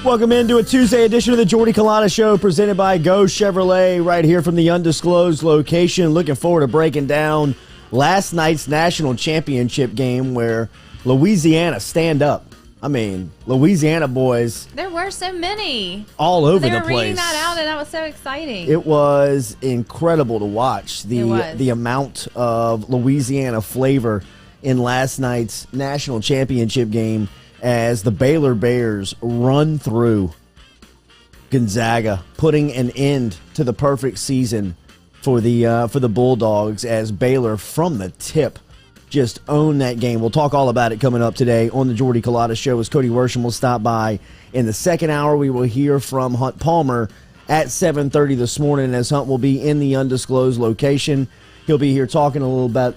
Welcome into a Tuesday edition of the Jordy Culotta Show presented by Go Chevrolet right here from the undisclosed location. Looking forward to breaking down last night's national championship game where Louisiana stand up. I mean, Louisiana boys. There were so many. All over the place. They were reading that out, and that was so exciting. It was incredible to watch the amount of Louisiana flavor in last night's national championship game as the Baylor Bears run through Gonzaga, putting an end to the perfect season for the Bulldogs as Baylor from the tip just owned that game. We'll talk all about it coming up today on the Jordy Culotta Show as Cody Worsham will stop by. In the second hour, we will hear from Hunt Palmer at 7:30 this morning as Hunt will be in the undisclosed location. He'll be here talking a little about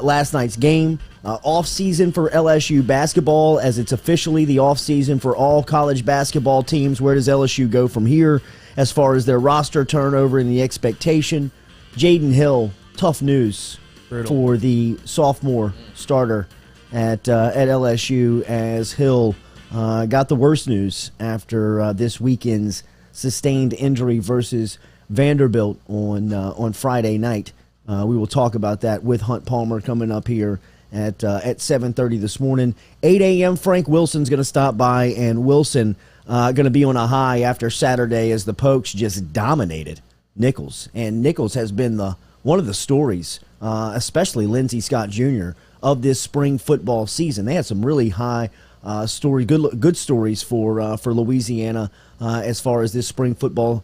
last night's game. Off-season for LSU basketball as it's officially the off-season for all college basketball teams. Where does LSU go from here as far as their roster turnover and the expectation? Jaden Hill, tough news for the sophomore starter at LSU as Hill got the worst news after this weekend's sustained injury versus Vanderbilt on Friday night. We will talk about that with Hunt Palmer coming up here at 7:30 this morning. 8 a.m. Frank Wilson's going to stop by, and Wilson going to be on a high after Saturday as the Pokes just dominated Nicholls. And Nicholls has been one of the stories, especially Lindsey Scott Jr., of this spring football season. They had some really high good stories for Louisiana as far as this spring football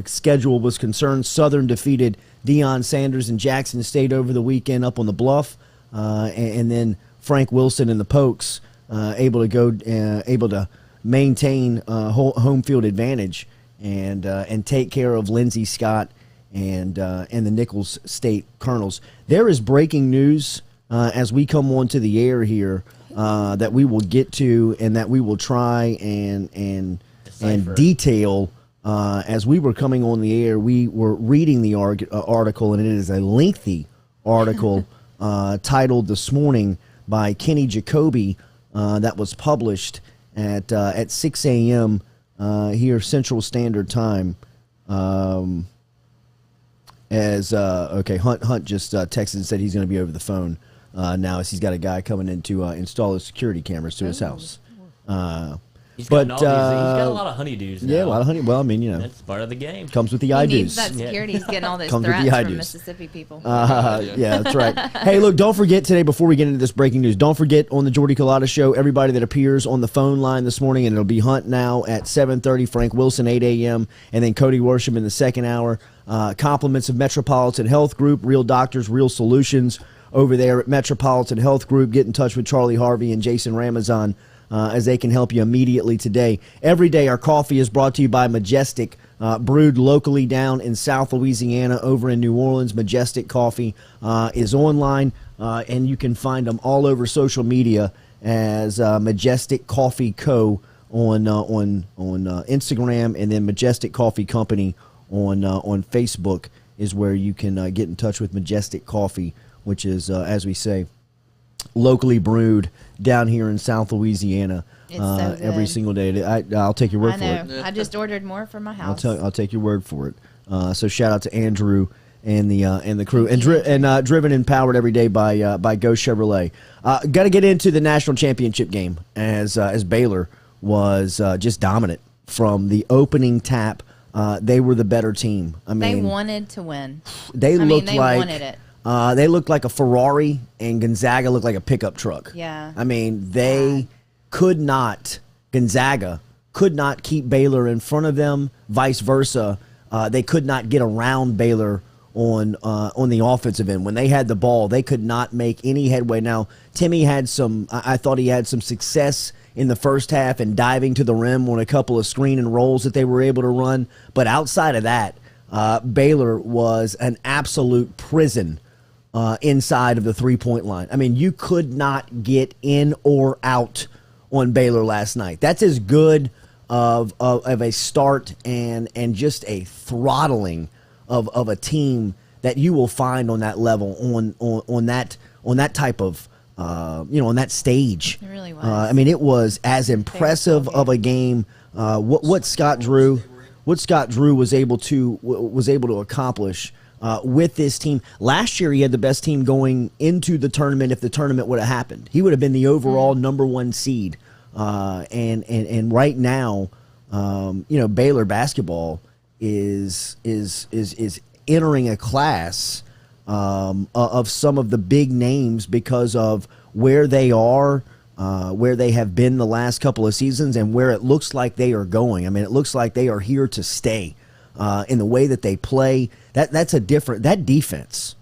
schedule was concerned. Southern defeated Deion Sanders and Jackson State over the weekend up on the Bluff. And then Frank Wilson and the Pokes able to maintain home field advantage and take care of Lindsey Scott and the Nicholls State Colonels. There is breaking news as we come onto the air here that we will get to and that we will try and detail. As we were coming on the air, we were reading the article, and it is a lengthy article. Titled this morning by Kenny Jacoby that was published at 6 a.m. Here Central Standard Time. Hunt just texted and said he's going to be over the phone now as he's got a guy coming in to install his security cameras to his house. He's got a lot of honeydews now. Yeah, a lot of honey. Well, I mean, that's part of the game. Comes with the He I-dos. needs that security. He's getting all those Comes threats with the from I-dos. Mississippi people. Yeah, that's right. Hey, look, don't forget today, before we get into this breaking news, don't forget on the Jordy Culotta Show, everybody that appears on the phone line this morning, and it'll be Hunt now at 7:30, Frank Wilson, 8 a.m., and then Cody Worsham in the second hour. Compliments of Metropolitan Health Group, real doctors, real solutions over there at Metropolitan Health Group. Get in touch with Charlie Harvey and Jason Ramazan as they can help you immediately today. Every day, our coffee is brought to you by Majestic, brewed locally down in South Louisiana over in New Orleans. Majestic Coffee is online, and you can find them all over social media as Majestic Coffee Co. on Instagram, and then Majestic Coffee Company on Facebook is where you can get in touch with Majestic Coffee, which is, as we say, locally brewed down here in South Louisiana every single day. I'll take your word for it. I just ordered more for my house. I'll take your word for it. So shout out to Andrew and the crew, and driven and powered every day by Go Chevrolet. Got to get into the national championship game as Baylor was just dominant from the opening tap. They were the better team. I mean, they wanted to win. They wanted it. They looked like a Ferrari, and Gonzaga looked like a pickup truck. Yeah. I mean, Gonzaga could not keep Baylor in front of them, vice versa. They could not get around Baylor on the offensive end. When they had the ball, they could not make any headway. Now, Timmy I thought he had some success in the first half and diving to the rim on a couple of screen and rolls that they were able to run. But outside of that, Baylor was an absolute prison inside of the three-point line. I mean, you could not get in or out on Baylor last night. That's as good of a start and just a throttling of a team that you will find on that level on that type of on that stage. It really was. I mean, it was as impressive of a game what Scott Drew was able to accomplish with this team. Last year, he had the best team going into the tournament. If the tournament would have happened, he would have been the overall number 1 seed. And right now, Baylor basketball is entering a class of some of the big names because of where they are, where they have been the last couple of seasons, and where it looks like they are going. I mean, it looks like they are here to stay in the way that they play. That defense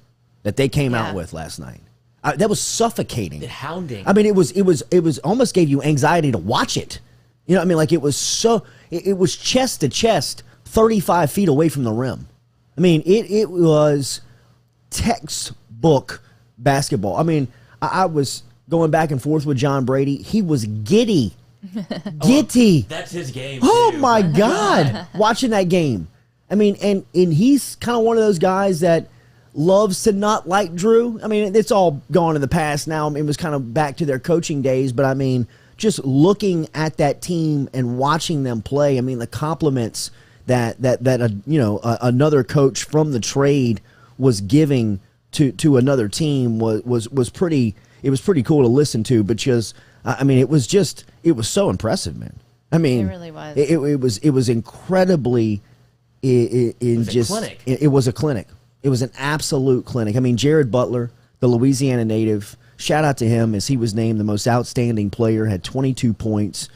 that they came out with last night. That was suffocating. The hounding. I mean, it was almost gave you anxiety to watch it. You know what I mean? Like it was chest to chest, 35 feet away from the rim. I mean, it was textbook basketball. I mean, I was going back and forth with John Brady. He was giddy. That's his game. Oh too. my God. Watching that game. I mean, and he's kind of one of those guys that loves to not like Drew. I mean, it's all gone in the past now. I mean, it was kind of back to their coaching days, but I mean, just looking at that team and watching them play, I mean, the compliments that another coach from the trade was giving to another team was pretty. It was pretty cool to listen to. But just, I mean, it was so impressive, man. I mean, it really was. It was incredibly. It was a clinic. It was an absolute clinic. I mean, Jared Butler, the Louisiana native, shout out to him as he was named the most outstanding player, had 22 points.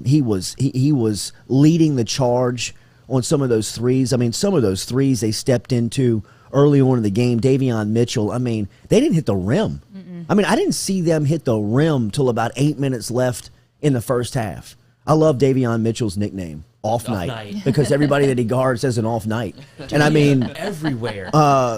He was leading the charge on some of those threes. I mean, some of those threes they stepped into early on in the game. Davion Mitchell, I mean, they didn't hit the rim. I mean, I didn't see them hit the rim till about 8 minutes left in the first half. I love Davion Mitchell's nickname, Off Night, because everybody that he guards has an off night. And I mean, everywhere.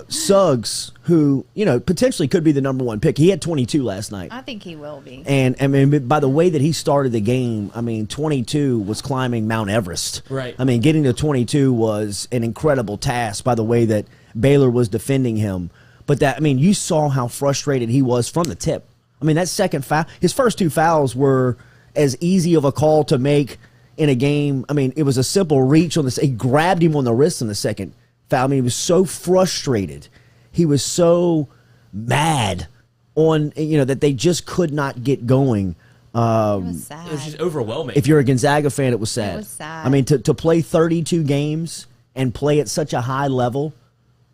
Suggs, who, potentially could be the number 1 pick. He had 22 last night. I think he will be. And I mean, by the way that he started the game, I mean, 22 was climbing Mount Everest. Right. I mean, getting to 22 was an incredible task by the way that Baylor was defending him. But you saw how frustrated he was from the tip. I mean, that second foul, his first 2 fouls were as easy of a call to make in a game. I mean, it was a simple reach on this. He grabbed him on the wrist in the second foul. I mean, he was so frustrated. He was so mad on, that they just could not get going. It was sad. It was just overwhelming. If you're a Gonzaga fan, it was sad. It was sad. I mean, to play 32 games and play at such a high level,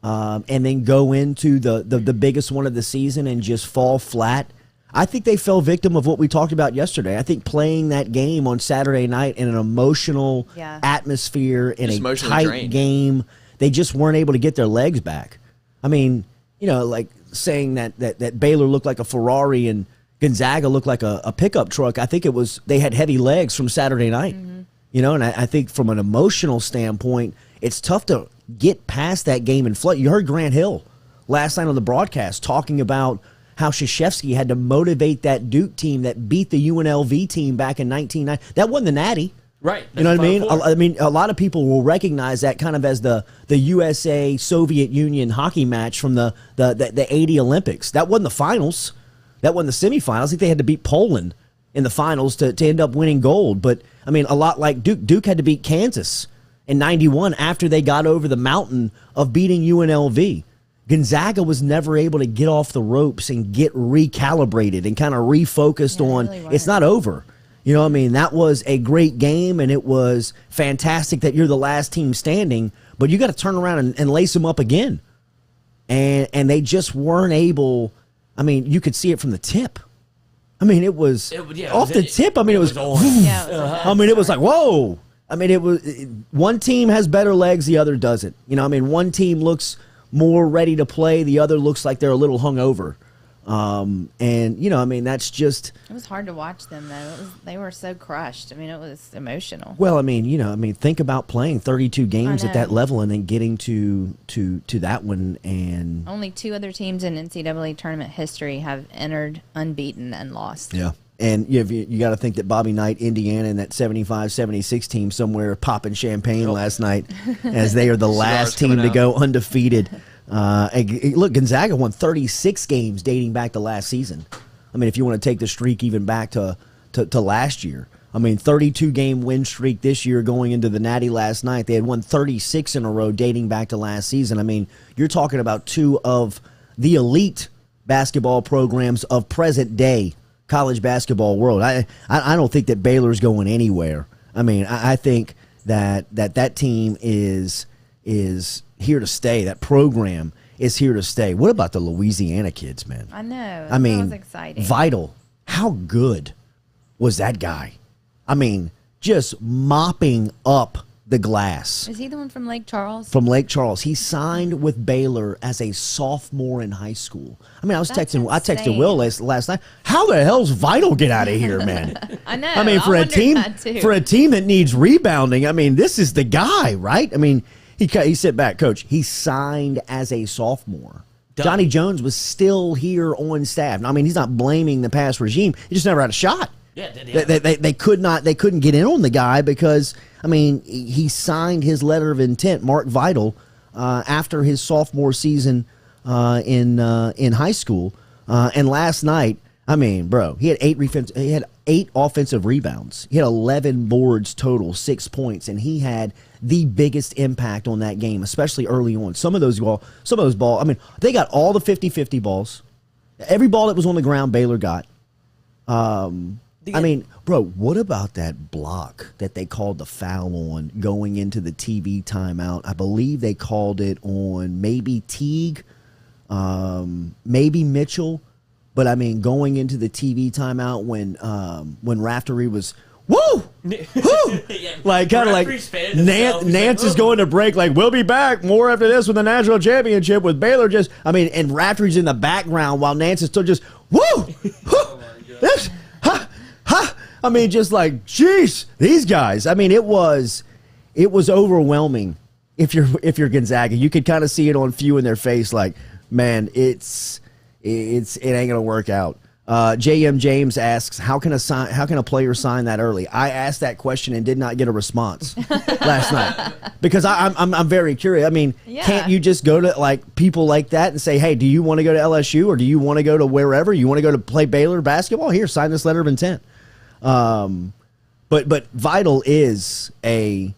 and then go into the biggest one of the season and just fall flat. I think they fell victim of what we talked about yesterday. I think playing that game on Saturday night in an emotional atmosphere, in a tight game, they just weren't able to get their legs back. I mean, like saying that Baylor looked like a Ferrari and Gonzaga looked like a pickup truck. I think they had heavy legs from Saturday night. Mm-hmm. And I think from an emotional standpoint, it's tough to get past that game and flood. You heard Grant Hill last night on the broadcast talking about how Krzyzewski had to motivate that Duke team that beat the UNLV team back in 1990. That wasn't the Natty. Right. You know what I mean? I mean, a lot of people will recognize that kind of as the USA-Soviet Union hockey match from the 80 Olympics. That wasn't the finals. That wasn't the semifinals. I think they had to beat Poland in the finals to end up winning gold. But, I mean, a lot like Duke. Duke had to beat Kansas in 91 after they got over the mountain of beating UNLV. Gonzaga was never able to get off the ropes and get recalibrated and kind of refocused on it's not over. I mean, that was a great game, and it was fantastic that you're the last team standing, but you got to turn around and lace them up again. And they just weren't able. I mean, you could see it from the tip. I mean, it was off the tip. I mean, it was I mean, it was like, whoa. I mean, one team has better legs, the other doesn't. I mean, one team looks more ready to play, the other looks like they're a little hungover. And I mean, that's just. It was hard to watch them though. They were so crushed. I mean, it was emotional. Well, I mean, think about playing 32 games at that level and then getting to that one. And only 2 other teams in NCAA tournament history have entered unbeaten and lost. Yeah. And you got to think that Bobby Knight, Indiana, and that 75-76 team somewhere popping champagne last night as they are the last team to go undefeated. Look, Gonzaga won 36 games dating back to last season. I mean, if you want to take the streak even back to last year. I mean, 32-game win streak this year going into the Natty last night. They had won 36 in a row dating back to last season. I mean, you're talking about two of the elite basketball programs of present-day college basketball world. I don't think that Baylor's going anywhere. I mean, I think that team is here to stay. That program is here to stay. What about the Louisiana kids, man? I know. I mean, that was exciting. Vital. How good was that guy? I mean, just mopping up the glass. Is he the one from Lake Charles? From Lake Charles. He signed with Baylor as a sophomore in high school. I mean, I texted Will last night. How the hell's Vital get out of here, man? I know. I mean, for a team that needs rebounding, I mean, this is the guy, right? I mean, he sit back, coach. He signed as a sophomore. Johnny Jones was still here on staff. I mean, he's not blaming the past regime. He just never had a shot. Yeah, they couldn't get in on the guy because, I mean, he signed his letter of intent, Mark Vital, after his sophomore season in high school. And last night, I mean, bro, he had 8 offensive rebounds. He had 11 boards total, 6 points, and he had the biggest impact on that game, especially early on. Some of those balls, I mean, they got all the 50-50 balls. Every ball that was on the ground, Baylor got. I mean, bro, what about that block that they called the foul on going into the TV timeout? I believe they called it on maybe Teague, maybe Mitchell. But, I mean, going into the TV timeout when Raftery was, woo! Woo! Like, kind of like Nance is going to break, like, we'll be back more after this with the national championship with Baylor just, I mean, and Raftery's in the background while Nance is still just, woo! Woo! This, ha! Ha! I mean, just like, jeez, these guys. I mean, it was overwhelming. If you're Gonzaga, you could kind of see it on few in their face. Like, man, it ain't gonna work out. J.M. James asks, how can a player sign that early? I asked that question and did not get a response last night because I'm very curious. I mean, Can't you just go to like people like that and say, hey, do you want to go to LSU or do you want to go to wherever? You want to go to play Baylor basketball? Here, sign this letter of intent. But Vital is he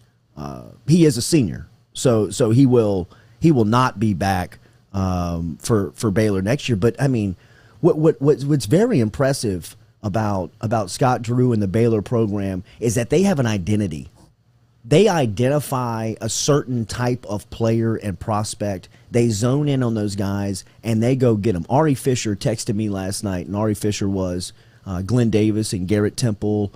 is a senior, so he will not be back for Baylor next year. But I mean, what's very impressive about Scott Drew and the Baylor program is that they have an identity. They identify a certain type of player and prospect. They zone in on those guys and they go get them. Ari Fisher texted me last night, and Ari Fisher was Glenn Davis and Garrett Temple,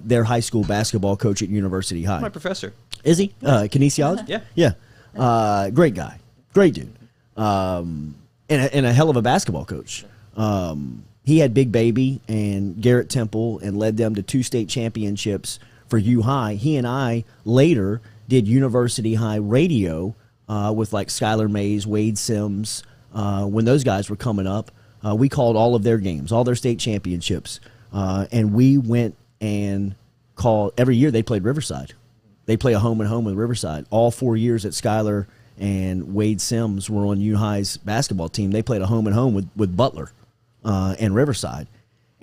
their high school basketball coach at University High. My professor. Is he? Kinesiology? Yeah. Yeah. Great guy. Great dude. And a hell of a basketball coach. He had Big Baby and Garrett Temple and led them to 2 state championships for U High. He and I later did University High radio with like Skylar Mays, Wade Sims. When those guys were coming up, we called all of their games, all their state championships. And we went and called every year they played Riverside. They play a home and home with Riverside. All 4 years that Skylar and Wade Sims were on U High's basketball team, they played a home and home with Butler and Riverside.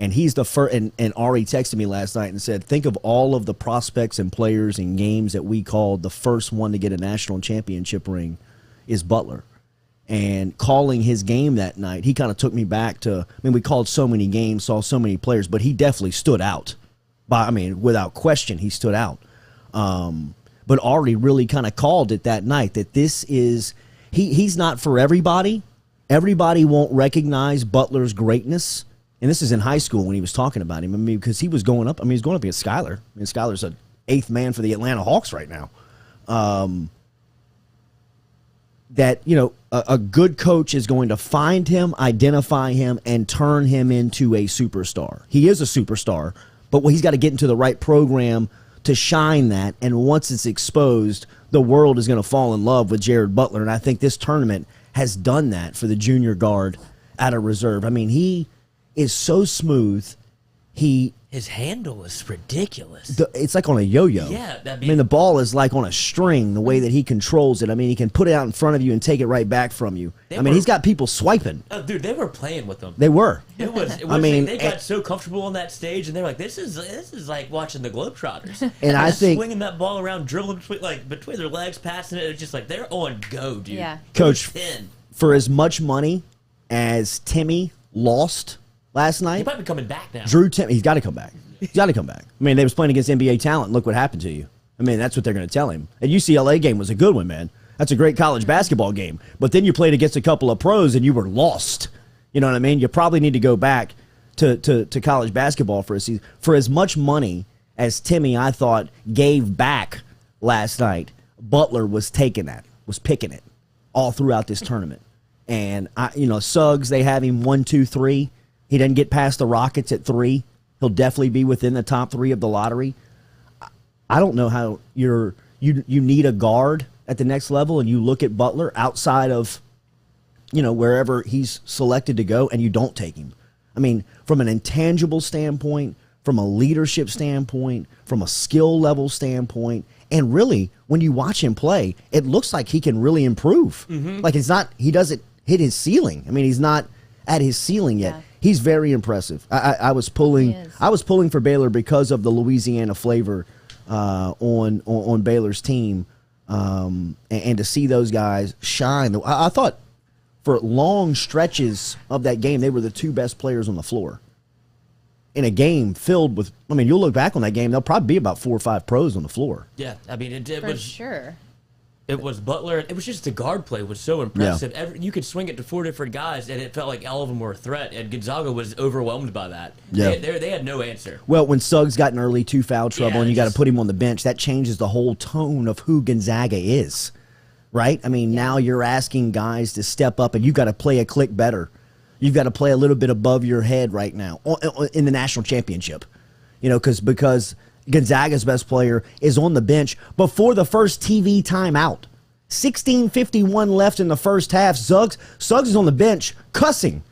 And he's the first. And Ari texted me last night and said, think of all of the prospects and players and games that we called. The first one to get a national championship ring is Butler. And calling his game that night, he kind of took me back to, I mean, we called so many games, saw so many players, but he definitely stood out. I mean, without question, he stood out. But Ari really kind of called it that night that this is, he's not for everybody. Everybody won't recognize Butler's greatness. And this is in high school when he was talking about him. I mean, because he was going up. I mean, he's going up against Skylar. I mean, Skylar's an 8th man for the Atlanta Hawks right now. That, you know, a good coach is going to find him, identify him, and turn him into a superstar. He is a superstar, but he's got to get into the right program to shine that. And once it's exposed, the world is going to fall in love with Jared Butler. And I think this tournament has done that for the junior guard out of reserve. I mean, he is so smooth. He His handle is ridiculous. It's like on a yo-yo. Yeah. I mean, the ball is like on a string, the way that he controls it. I mean, he can put it out in front of you and take it right back from you. He's got people swiping. Oh, dude, they were playing with them. They were. It was they got so comfortable on that stage, and they were like, this is like watching the Globetrotters. And I think swinging that ball around, dribbling between their legs, passing it. It's just like they're on go, dude. Yeah. Coach, for as much money as Timmy lost last night, he might be coming back now. He's got to come back. He's got to come back. I mean, they was playing against NBA talent. Look what happened to you. I mean, that's what they're going to tell him. That UCLA game was a good one, man. That's a great college basketball game. But then you played against a couple of pros and you were lost. You know what I mean? You probably need to go back to college basketball for a season. For as much money as Timmy, I thought, gave back last night, Butler was picking it all throughout this tournament. And, Suggs, they have him 1, 2, 3. He doesn't get past the Rockets at 3. He'll definitely be within the top 3 of the lottery. I don't know how you need a guard at the next level, and you look at Butler outside of, wherever he's selected to go, and you don't take him. I mean, from an intangible standpoint, from a leadership standpoint, from a skill level standpoint, and really, when you watch him play, it looks like he can really improve. Mm-hmm. Like he doesn't hit his ceiling. I mean, he's not at his ceiling yet. Yeah. He's very impressive. I was pulling for Baylor because of the Louisiana flavor on Baylor's team, and to see those guys shine. I thought for long stretches of that game, they were the 2 best players on the floor. In a game filled with, you'll look back on that game, there'll probably be about 4 or 5 pros on the floor. Yeah, it for was sure. It was Butler. It was just the guard play was so impressive. Yeah. You could swing it to 4 different guys, and it felt like all of them were a threat. And Gonzaga was overwhelmed by that. Yeah. They had no answer. Well, when Suggs got in early 2 foul trouble and you got to put him on the bench, that changes the whole tone of who Gonzaga is, right? Now you're asking guys to step up, and you got to play a click better. You've got to play a little bit above your head right now in the national championship, because Gonzaga's best player is on the bench before the first TV timeout. 16:51 left in the first half. Suggs is on the bench cussing.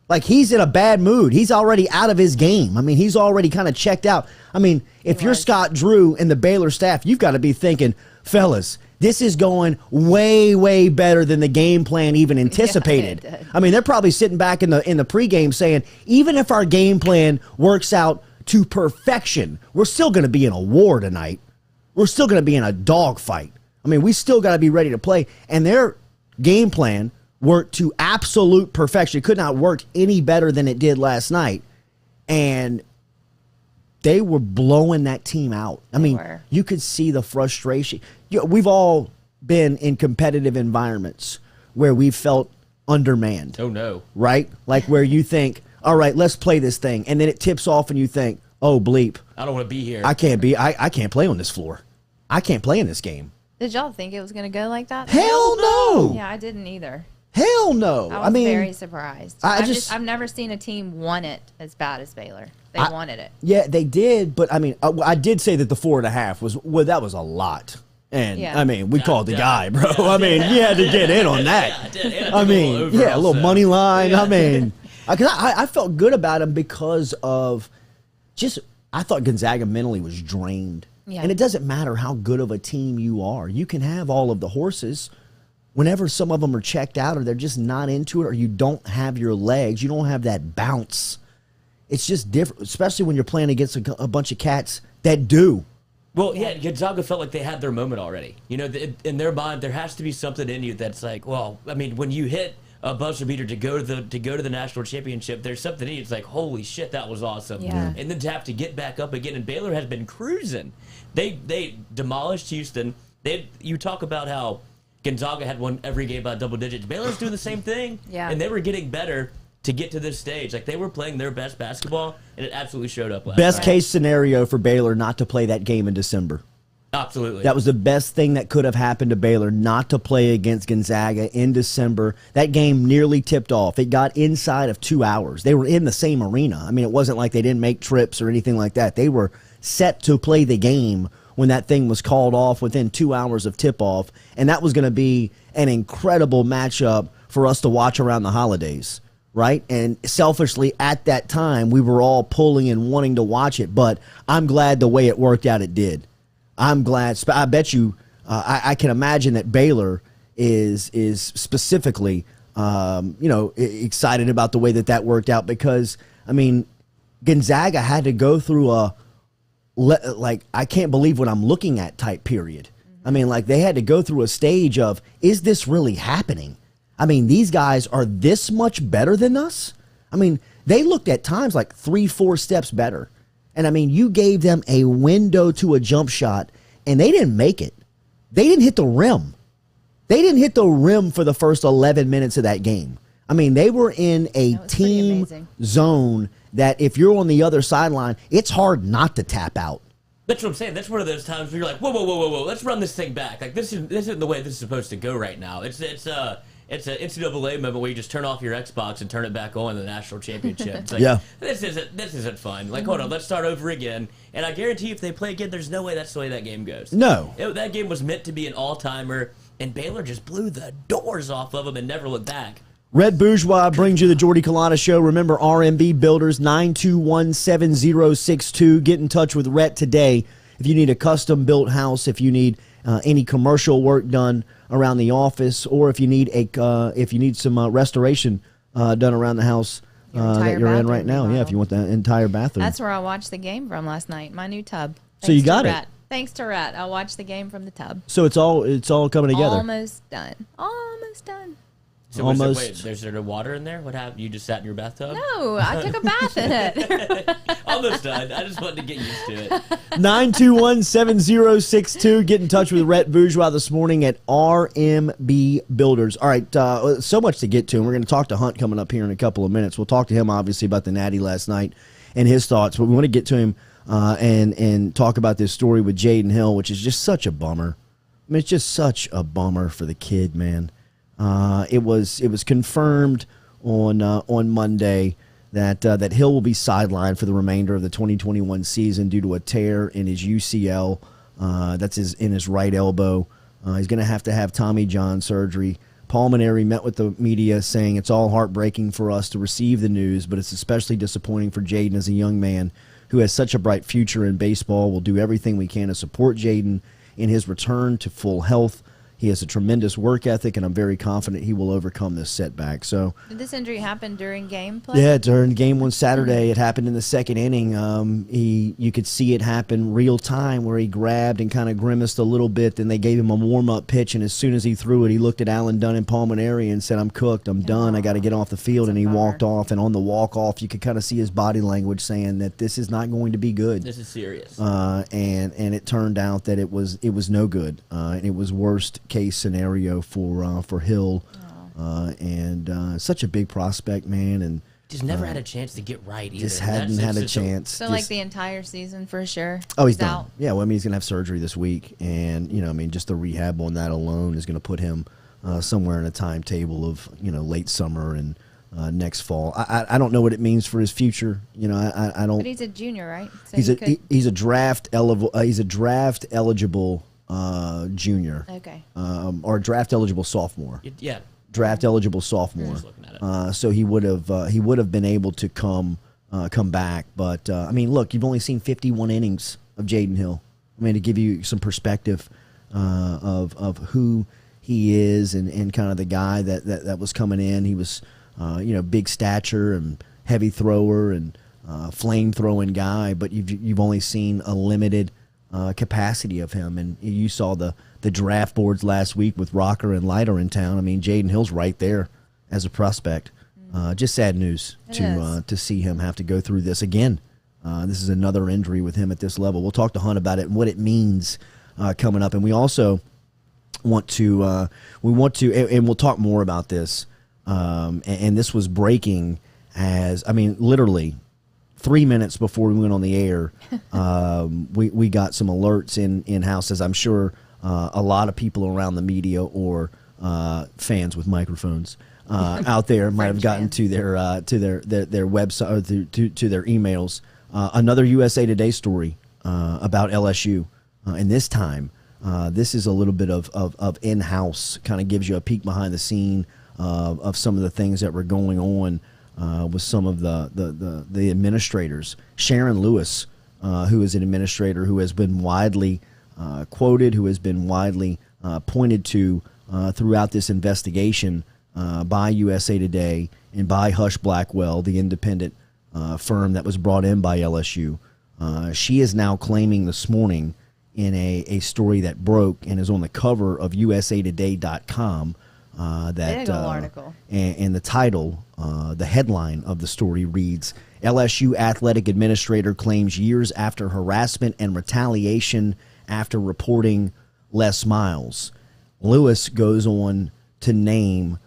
Like he's in a bad mood. He's already out of his game. He's already kind of checked out. If you're Scott Drew and the Baylor staff, you've got to be thinking, fellas, this is going way, way better than the game plan even anticipated. Yeah, they're probably sitting back in the pregame saying, even if our game plan works out to perfection, we're still going to be in a war tonight. We're still going to be in a dogfight. We still got to be ready to play. And their game plan worked to absolute perfection. It could not work any better than it did last night. And they were blowing that team out. You could see the frustration. We've all been in competitive environments where we've felt undermanned. Oh, no. Right? Like where you think, all right, let's play this thing. And then it tips off and you think, oh, bleep. I don't want to be here. I can't play on this floor. I can't play in this game. Did y'all think it was going to go like that? Hell no. Yeah, I didn't either. Hell no. I was very surprised. I've never seen a team want it as bad as Baylor. They wanted it. Yeah, they did. But I did say that the 4.5 that was a lot. And we called the guy, bro. You had to get in on that. A little money line. Yeah. I felt good about him because of I thought Gonzaga mentally was drained. Yeah. And it doesn't matter how good of a team you are. You can have all of the horses. Whenever some of them are checked out or they're just not into it or you don't have your legs, you don't have that bounce. It's just different, especially when you're playing against a bunch of cats that do. Well, yeah, Gonzaga felt like they had their moment already. In their mind, there has to be something in you that's like, when you hit a buzzer beater to go to the national championship, there's something in you. It's like, holy shit, that was awesome. Yeah. And then to have to get back up again, and Baylor has been cruising. They demolished Houston. You talk about how Gonzaga had won every game by double digits. Baylor's doing the same thing. Yeah. And they were getting better to get to this stage. Like, they were playing their best basketball, and it absolutely showed up last night. Best case scenario for Baylor not to play that game in December. Absolutely. That was the best thing that could have happened to Baylor, not to play against Gonzaga in December. That game nearly tipped off. It got inside of 2 hours. They were in the same arena. It wasn't like they didn't make trips or anything like that. They were set to play the game when that thing was called off within 2 hours of tip-off, and that was going to be an incredible matchup for us to watch around the holidays, right? And selfishly at that time, we were all pulling and wanting to watch it. But I'm glad the way it worked out, it did. I'm glad. I bet you, I can imagine that Baylor is specifically, excited about the way that worked out because, I mean, Gonzaga had to go through I can't believe what I'm looking at type period. I mean, like they had to go through a stage of, is this really happening? I mean, these guys are this much better than us? I mean, they looked at times like 3-4 steps better. And I mean, you gave them a window to a jump shot and they didn't make it. They didn't hit the rim. They didn't hit the rim for the first 11 minutes of that game. I mean, they were in a team zone that if you're on the other sideline, it's hard not to tap out. That's what I'm saying. That's one of those times where you're like, whoa, let's run this thing back. Like this isn't the way this is supposed to go right now. It's an NCAA moment where you just turn off your Xbox and turn it back on in the national championship. It's like, this isn't fun. Like, hold on, let's start over again. And I guarantee you if they play again, there's no way that's the way that game goes. No. That game was meant to be an all-timer, and Baylor just blew the doors off of them and never looked back. Red Bourgeois brings you the Jordy Culotta Show. Remember, RMB Builders, 921-7062. Get in touch with Rhett today if you need a custom-built house, if you need any commercial work done around the office, or if you need some restoration done around the house that you're in right now. Yeah, if you want the entire bathroom. That's where I watched the game from last night, my new tub. So you got it. Thanks to Rhett. I watched the game from the tub. So it's all coming together. Almost done. Almost done. So wait, there's there water in there? What happened? You just sat in your bathtub? No, I took a bath in it. Almost done. I just wanted to get used to it. 921-7062. Get in touch with Rhett Bourgeois this morning at RMB Builders. All right, so much to get to, and we're going to talk to Hunt coming up here in a couple of minutes. We'll talk to him, obviously, about the Natty last night and his thoughts, but we want to get to him and talk about this story with Jaden Hill, which is just such a bummer. I mean, it's just such a bummer for the kid, man. It was confirmed on Monday that Hill will be sidelined for the remainder of the 2021 season due to a tear in his UCL. That's in his right elbow. He's going to have Tommy John surgery. Paul Maneri met with the media saying it's all heartbreaking for us to receive the news, but it's especially disappointing for Jaden as a young man who has such a bright future in baseball. We'll do everything we can to support Jaden in his return to full health. He has a tremendous work ethic, and I'm very confident he will overcome this setback. So, did this injury happen during gameplay? Yeah, during game one Saturday. It happened in the second inning. You could see it happen real time where he grabbed and kind of grimaced a little bit. Then they gave him a warm-up pitch, and as soon as he threw it, he looked at Alan Dunn and Paul Maneri and said, I'm cooked, I'm done, I got to get off the field. And he walked off, and on the walk-off, you could kind of see his body language saying that this is not going to be good. This is serious. And it turned out that it was no good. And it was worst case scenario for Hill, and such a big prospect, man, and just never had a chance to get right either. Just hadn't had a chance. So like the entire season for sure. Oh, he's done. Out. Yeah, well, I mean, he's gonna have surgery this week, and just the rehab on that alone is gonna put him somewhere in a timetable of late summer and next fall. I don't know what it means for his future. I don't. But he's a junior, right? So he's a draft eligible. He's a draft eligible. Junior. Okay. Or draft eligible sophomore. Yeah. Draft eligible sophomore. Just looking at it. So he would have been able to come back. But I mean, look, you've only seen 51 innings of Jaden Hill. I mean, to give you some perspective of who he is and kind of the guy that was coming in. He was big stature and heavy thrower and flame throwing guy. But you've only seen a limited capacity of him, and you saw the draft boards last week with Rocker and Leiter in town. I mean, Jaden Hill's right there as a prospect. Just sad news to see him have to go through this again. This is another injury with him at this level. We'll talk to Hunt about it and what it means coming up, and we also want to and we'll talk more about this. And this was breaking literally 3 minutes before we went on the air, we got some alerts in-house, as I'm sure a lot of people around the media or fans with microphones out there might have gotten to their website or to their emails. Another USA Today story about LSU, and this time this is a little bit of in-house, kind of gives you a peek behind the scene of some of the things that were going on with some of the administrators. Sharon Lewis, who is an administrator who has been widely quoted, who has been widely pointed to throughout this investigation by USA Today and by Hush Blackwell, the independent firm that was brought in by LSU. She is now claiming this morning in a story that broke and is on the cover of usatoday.com that article. And the title, the headline of the story reads, LSU athletic administrator claims years after harassment and retaliation after reporting Les Miles. Lewis goes on to name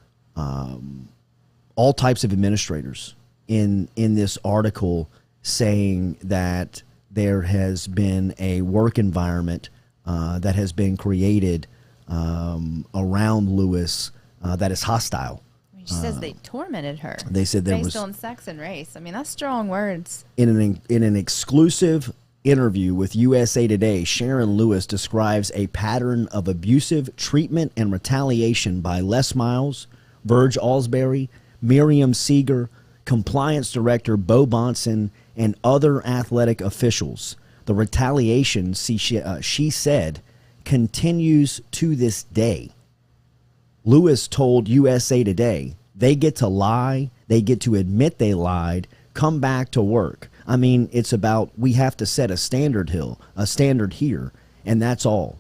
all types of administrators in this article, saying that there has been a work environment that has been created around Lewis that is hostile. She says they tormented her. They said there based on sex and race. I mean, that's strong words. In an exclusive interview with USA Today, Sharon Lewis describes a pattern of abusive treatment and retaliation by Les Miles, Verge Alsbury, Miriam Seeger, compliance director Bo Bonson, and other athletic officials. The retaliation, she said, continues to this day. Lewis told USA Today, they get to lie, they get to admit they lied, come back to work. I mean, it's about, we have to set a standard here, and that's all.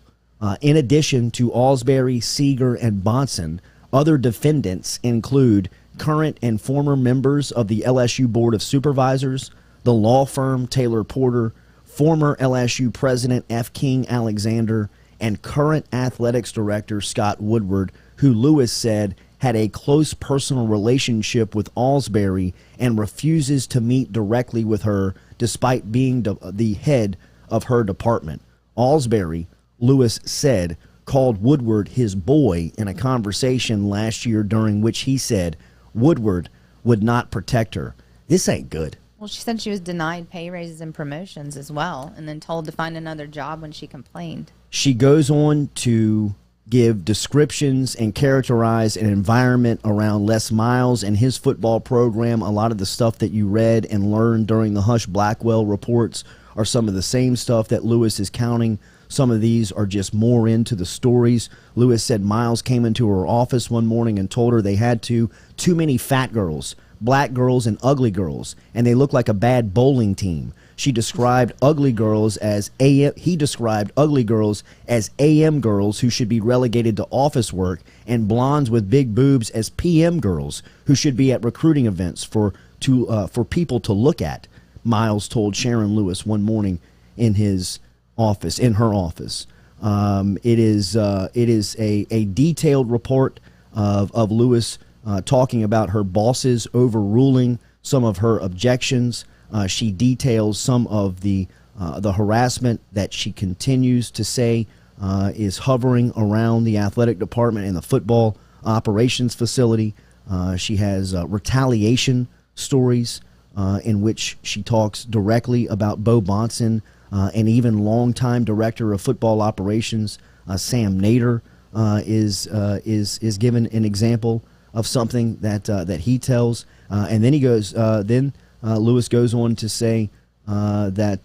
In addition to Alsbury, Seeger, and Bonson, other defendants include current and former members of the LSU Board of Supervisors, the law firm Taylor Porter, former LSU President F. King Alexander, and current athletics director Scott Woodward, who Lewis said had a close personal relationship with Alsbury and refuses to meet directly with her despite being the head of her department. Alsbury, Lewis said, called Woodward his boy in a conversation last year during which he said Woodward would not protect her. This ain't good. Well, she said she was denied pay raises and promotions as well, and then told to find another job when she complained. She goes on to give descriptions and characterize an environment around Les Miles and his football program. A lot of the stuff that you read and learned during the Hush Blackwell reports are some of the same stuff that Lewis is counting. Some of these are just more into the stories. Lewis said Miles came into her office one morning and told her they had too many fat girls, black girls, and ugly girls, and they looked like a bad bowling team. He described ugly girls as AM girls who should be relegated to office work, and blondes with big boobs as PM girls who should be at recruiting events for people to look at. Miles told Sharon Lewis one morning in her office. It is a detailed report of Lewis talking about her bosses overruling some of her objections. She details some of the harassment that she continues to say is hovering around the athletic department and the football operations facility. She has retaliation stories in which she talks directly about Bo Bonson and even longtime director of football operations Sam Nader is given an example of something that he tells, and then he goes Lewis goes on to say that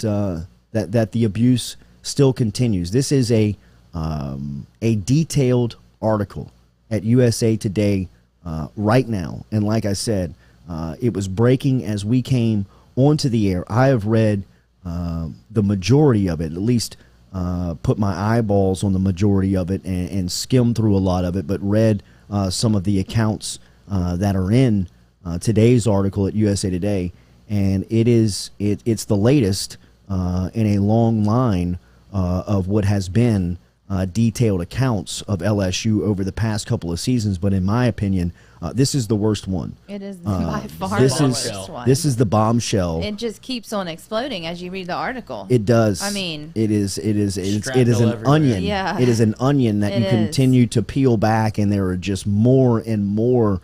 the abuse still continues. This is a detailed article at USA Today right now, and like I said, it was breaking as we came onto the air. I have read the majority of it, at least put my eyeballs on the majority of it and skimmed through a lot of it, but read some of the accounts that are in today's article at USA Today. And it's the latest in a long line of what has been detailed accounts of LSU over the past couple of seasons. But in my opinion, this is the worst one. It is by far the worst one. This is the bombshell. It just keeps on exploding as you read the article. It does. I mean, it is an onion. Yeah. It is an onion that you continue to peel back, and there are just more and more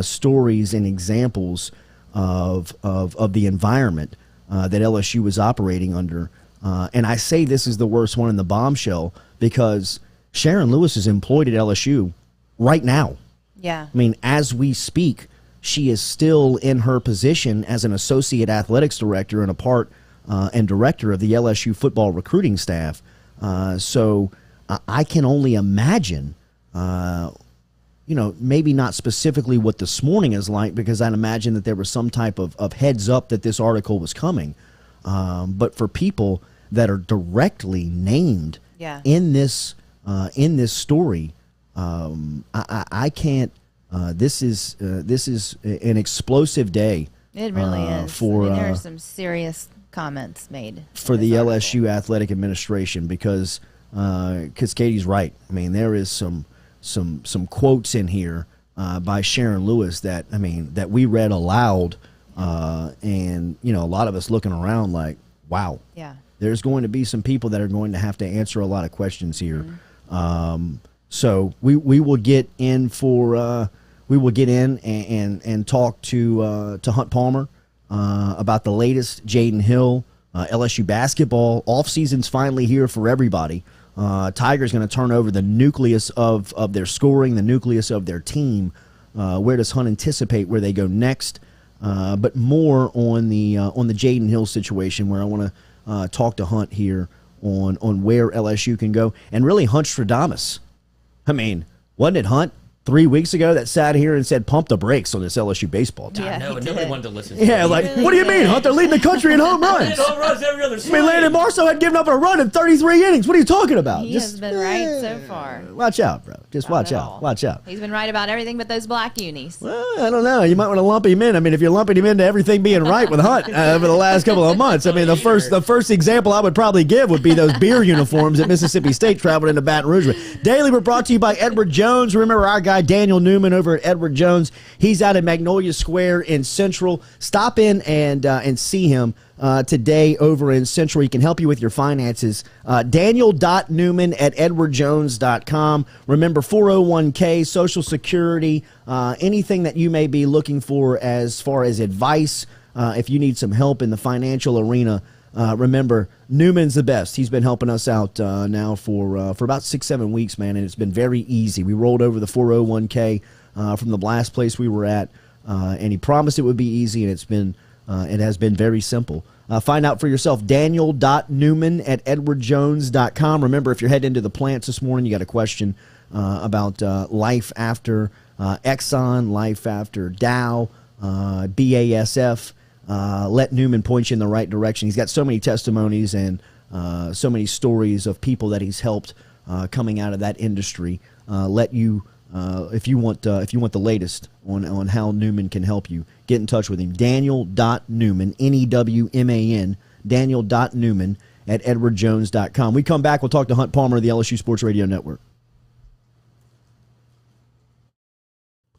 stories and examples of the environment that LSU was operating under. And I say this is the worst one in the bombshell because Sharon Lewis is employed at LSU right now. Yeah. I mean, as we speak, she is still in her position as an associate athletics director and a part and director of the LSU football recruiting staff. So I can only imagine, maybe not specifically what this morning is like, because I'd imagine that there was some type of heads up that this article was coming. But for people that are directly named in this story, I can't. This is an explosive day. It really is. There are some serious comments made for the LSU Athletic Administration because Katie's right. I mean, there is some quotes in here by Sharon Lewis that we read aloud, and a lot of us looking around like, wow. Yeah. There's going to be some people that are going to have to answer a lot of questions here. Mm-hmm. So we will get in and talk to Hunt Palmer about the latest. Jaden Hill, LSU basketball offseason's finally here for everybody. Tiger's going to turn over the nucleus of their scoring, the nucleus of their team. Where does Hunt anticipate where they go next? But more on the Jaden Hill situation, where I want to talk to Hunt here on where LSU can go, and really Hunt Stradamus. I mean, wasn't it Hunt 3 weeks ago that sat here and said, pump the brakes on this LSU baseball team? Yeah, no, nobody wanted to listen to Yeah, like, what do you mean, Hunt? They're leading the country in home runs. Home runs every other I mean, Landon Marceau had given up a run in 33 innings. What are you talking about? He has been right so far. Watch out, bro. Just watch out. Watch out. He's been right about everything but those black unis. Well, I don't know. You might want to lump him in. I mean, if you're lumping him into everything being right with Hunt over the last couple of months, I mean, the first example I would probably give would be those beer uniforms that Mississippi State traveled into Baton Rouge with. Daily, we're brought to you by Edward Jones. Remember our guy Daniel Newman over at Edward Jones. He's out at Magnolia Square in Central. Stop in and see him today over in Central. He can help you with your finances. Daniel.Newman at edwardjones.com. Remember, 401k, Social Security, anything that you may be looking for as far as advice, if you need some help in the financial arena, remember, Newman's the best. He's been helping us out now for about 6-7 weeks, man, and it's been very easy. We rolled over the 401k from the last place we were at, and he promised it would be easy, and it has been very simple. Find out for yourself, Daniel.Newman at edwardjones.com. Remember, if you're heading into the plants this morning, you got a question about life after Exxon, life after Dow, BASF, let Newman point you in the right direction. He's got so many testimonies and so many stories of people that he's helped coming out of that industry. If you want the latest on how Newman can help you, get in touch with him. Daniel.Newman, Newman, Daniel.Newman at edwardjones.com. We come back, we'll talk to Hunt Palmer of the LSU Sports Radio Network.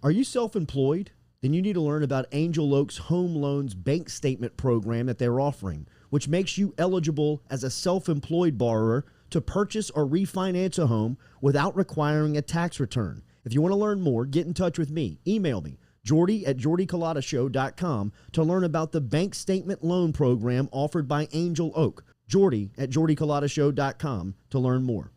Are you self-employed? Then you need to learn about Angel Oak's Home Loans Bank Statement program that they're offering, which makes you eligible as a self-employed borrower to purchase or refinance a home without requiring a tax return. If you want to learn more, get in touch with me. Email me, Jordy at jordyculotta.show.com, to learn about the bank statement loan program offered by Angel Oak. Jordy at jordyculotta.show.com to learn more.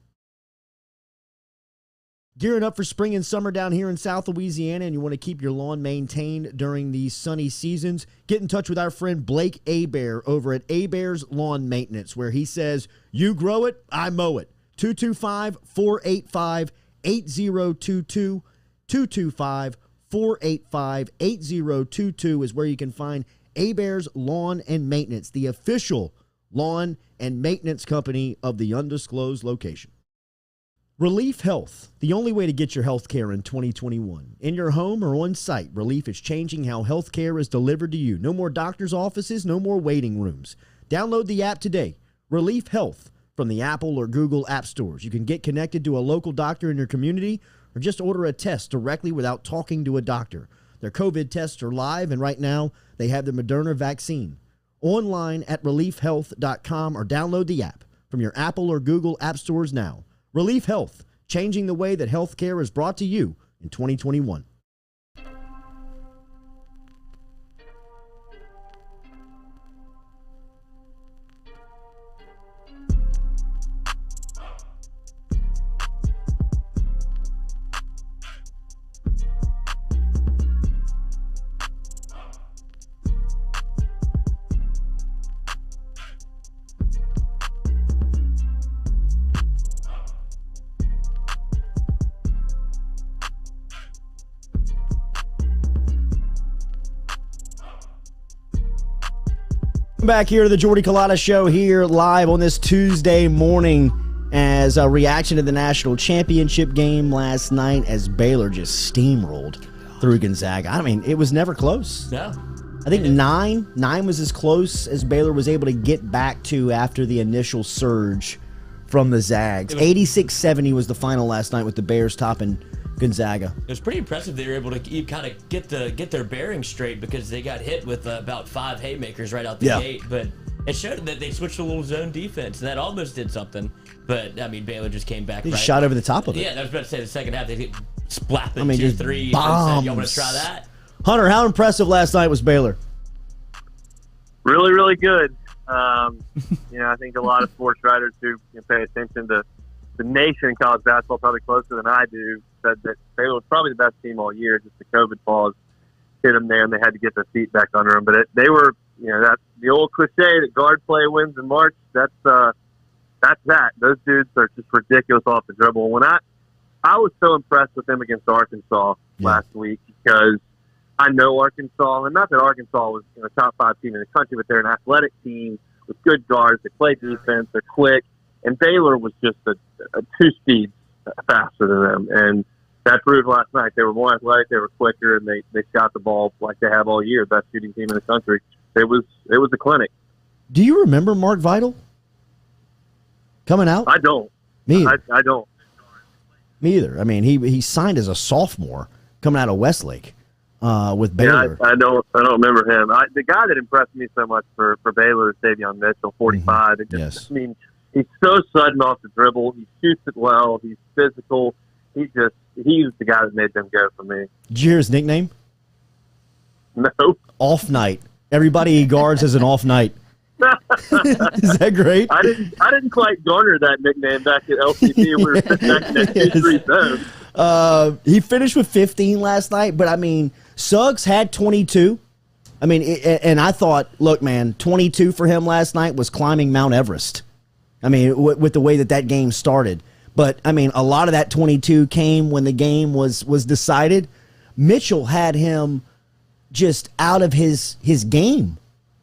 Gearing up for spring and summer down here in South Louisiana, and you want to keep your lawn maintained during these sunny seasons, get in touch with our friend Blake Hebert over at Hebert's Lawn Maintenance, where he says, you grow it, I mow it. 225-485-8022. 225-485-8022 is where you can find Hebert's Lawn and Maintenance, the official lawn and maintenance company of the undisclosed location. Relief Health, the only way to get your health care in 2021. In your home or on site, Relief is changing how health care is delivered to you. No more doctor's offices, no more waiting rooms. Download the app today, Relief Health, from the Apple or Google app stores. You can get connected to a local doctor in your community or just order a test directly without talking to a doctor. Their COVID tests are live, and right now they have the Moderna vaccine. Online at reliefhealth.com or download the app from your Apple or Google app stores now. Relief Health, changing the way that healthcare is brought to you in 2021. Back here to the Jordy Culotta Show here live on this Tuesday morning as a reaction to the national championship game last night as Baylor just steamrolled through Gonzaga. I mean, it was never close. No. I think nine was as close as Baylor was able to get back to after the initial surge from the Zags. 86-70 was the final last night with the Bears topping Gonzaga. It was pretty impressive they were able to kind of get their bearings straight because they got hit with about 5 haymakers right out the gate. But it showed that they switched to a little zone defense, and that almost did something. But, I mean, Baylor just came back. They shot over the top of it. Yeah, I was about to say the second half, they hit splat the 2-3. Just bombs. Y'all want to try that? Hunter, how impressive last night was Baylor? Really, really good. I think a lot of sports writers who pay attention to the nation in college basketball, probably closer than I do, said that Baylor was probably the best team all year. Just the COVID pause hit them there, and they had to get their feet back under them. But they were, that's the old cliche that guard play wins in March. That's that. Those dudes are just ridiculous off the dribble. When I was so impressed with them against Arkansas last week because I know Arkansas, and not that Arkansas was a top 5 team in the country, but they're an athletic team with good guards. They play defense. They're quick. And Baylor was just a 2 speeds faster than them. And that proved last night. They were more athletic. They were quicker, and they shot the ball like they have all year. Best shooting team in the country. It was a clinic. Do you remember Mark Vital coming out? I don't. Me either. I don't. Me either. I mean, he signed as a sophomore coming out of Westlake with Baylor. Yeah, I don't remember him. The guy that impressed me so much for Baylor is Davion Mitchell, 45. Mm-hmm. Yes. I mean, he's so sudden off the dribble. He shoots it well. He's physical. He's the guy that made them go for me. Did you hear his nickname? No. Off night. Everybody he guards has an off night. Is that great? I didn't quite garner that nickname back at LCP. We were sitting back in that 2-3 zone. He finished with 15 last night, but I mean, Suggs had 22. I mean, and I thought, look, man, 22 for him last night was climbing Mount Everest. I mean, with the way that game started. But, I mean, a lot of that 22 came when the game was decided. Mitchell had him just out of his game.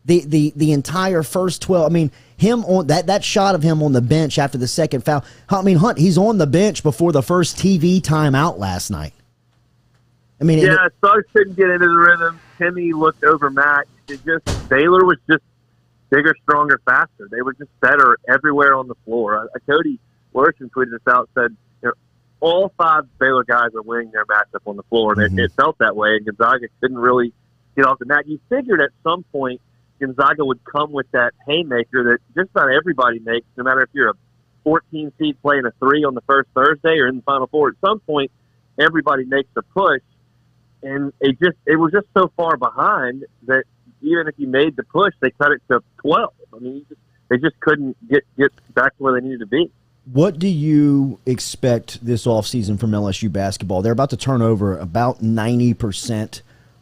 The entire first 12. I mean, him on that shot of him on the bench after the second foul. I mean, Hunt, he's on the bench before the first TV timeout last night. I mean, Suggs couldn't get into the rhythm. Timmy looked overmatched. Baylor was just bigger, stronger, faster. They were just better everywhere on the floor. Cody Worsham tweeted this out, said, all 5 Baylor guys are winning their matchup on the floor, and it felt that way, and Gonzaga couldn't really get off the mat. You figured at some point Gonzaga would come with that haymaker that just about everybody makes, no matter if you're a 14 seed playing a 3 on the first Thursday or in the Final Four. At some point, everybody makes a push, and it was just so far behind that even if you made the push, they cut it to 12. I mean, they just couldn't get back to where they needed to be. What do you expect this offseason from LSU basketball? They're about to turn over about 90%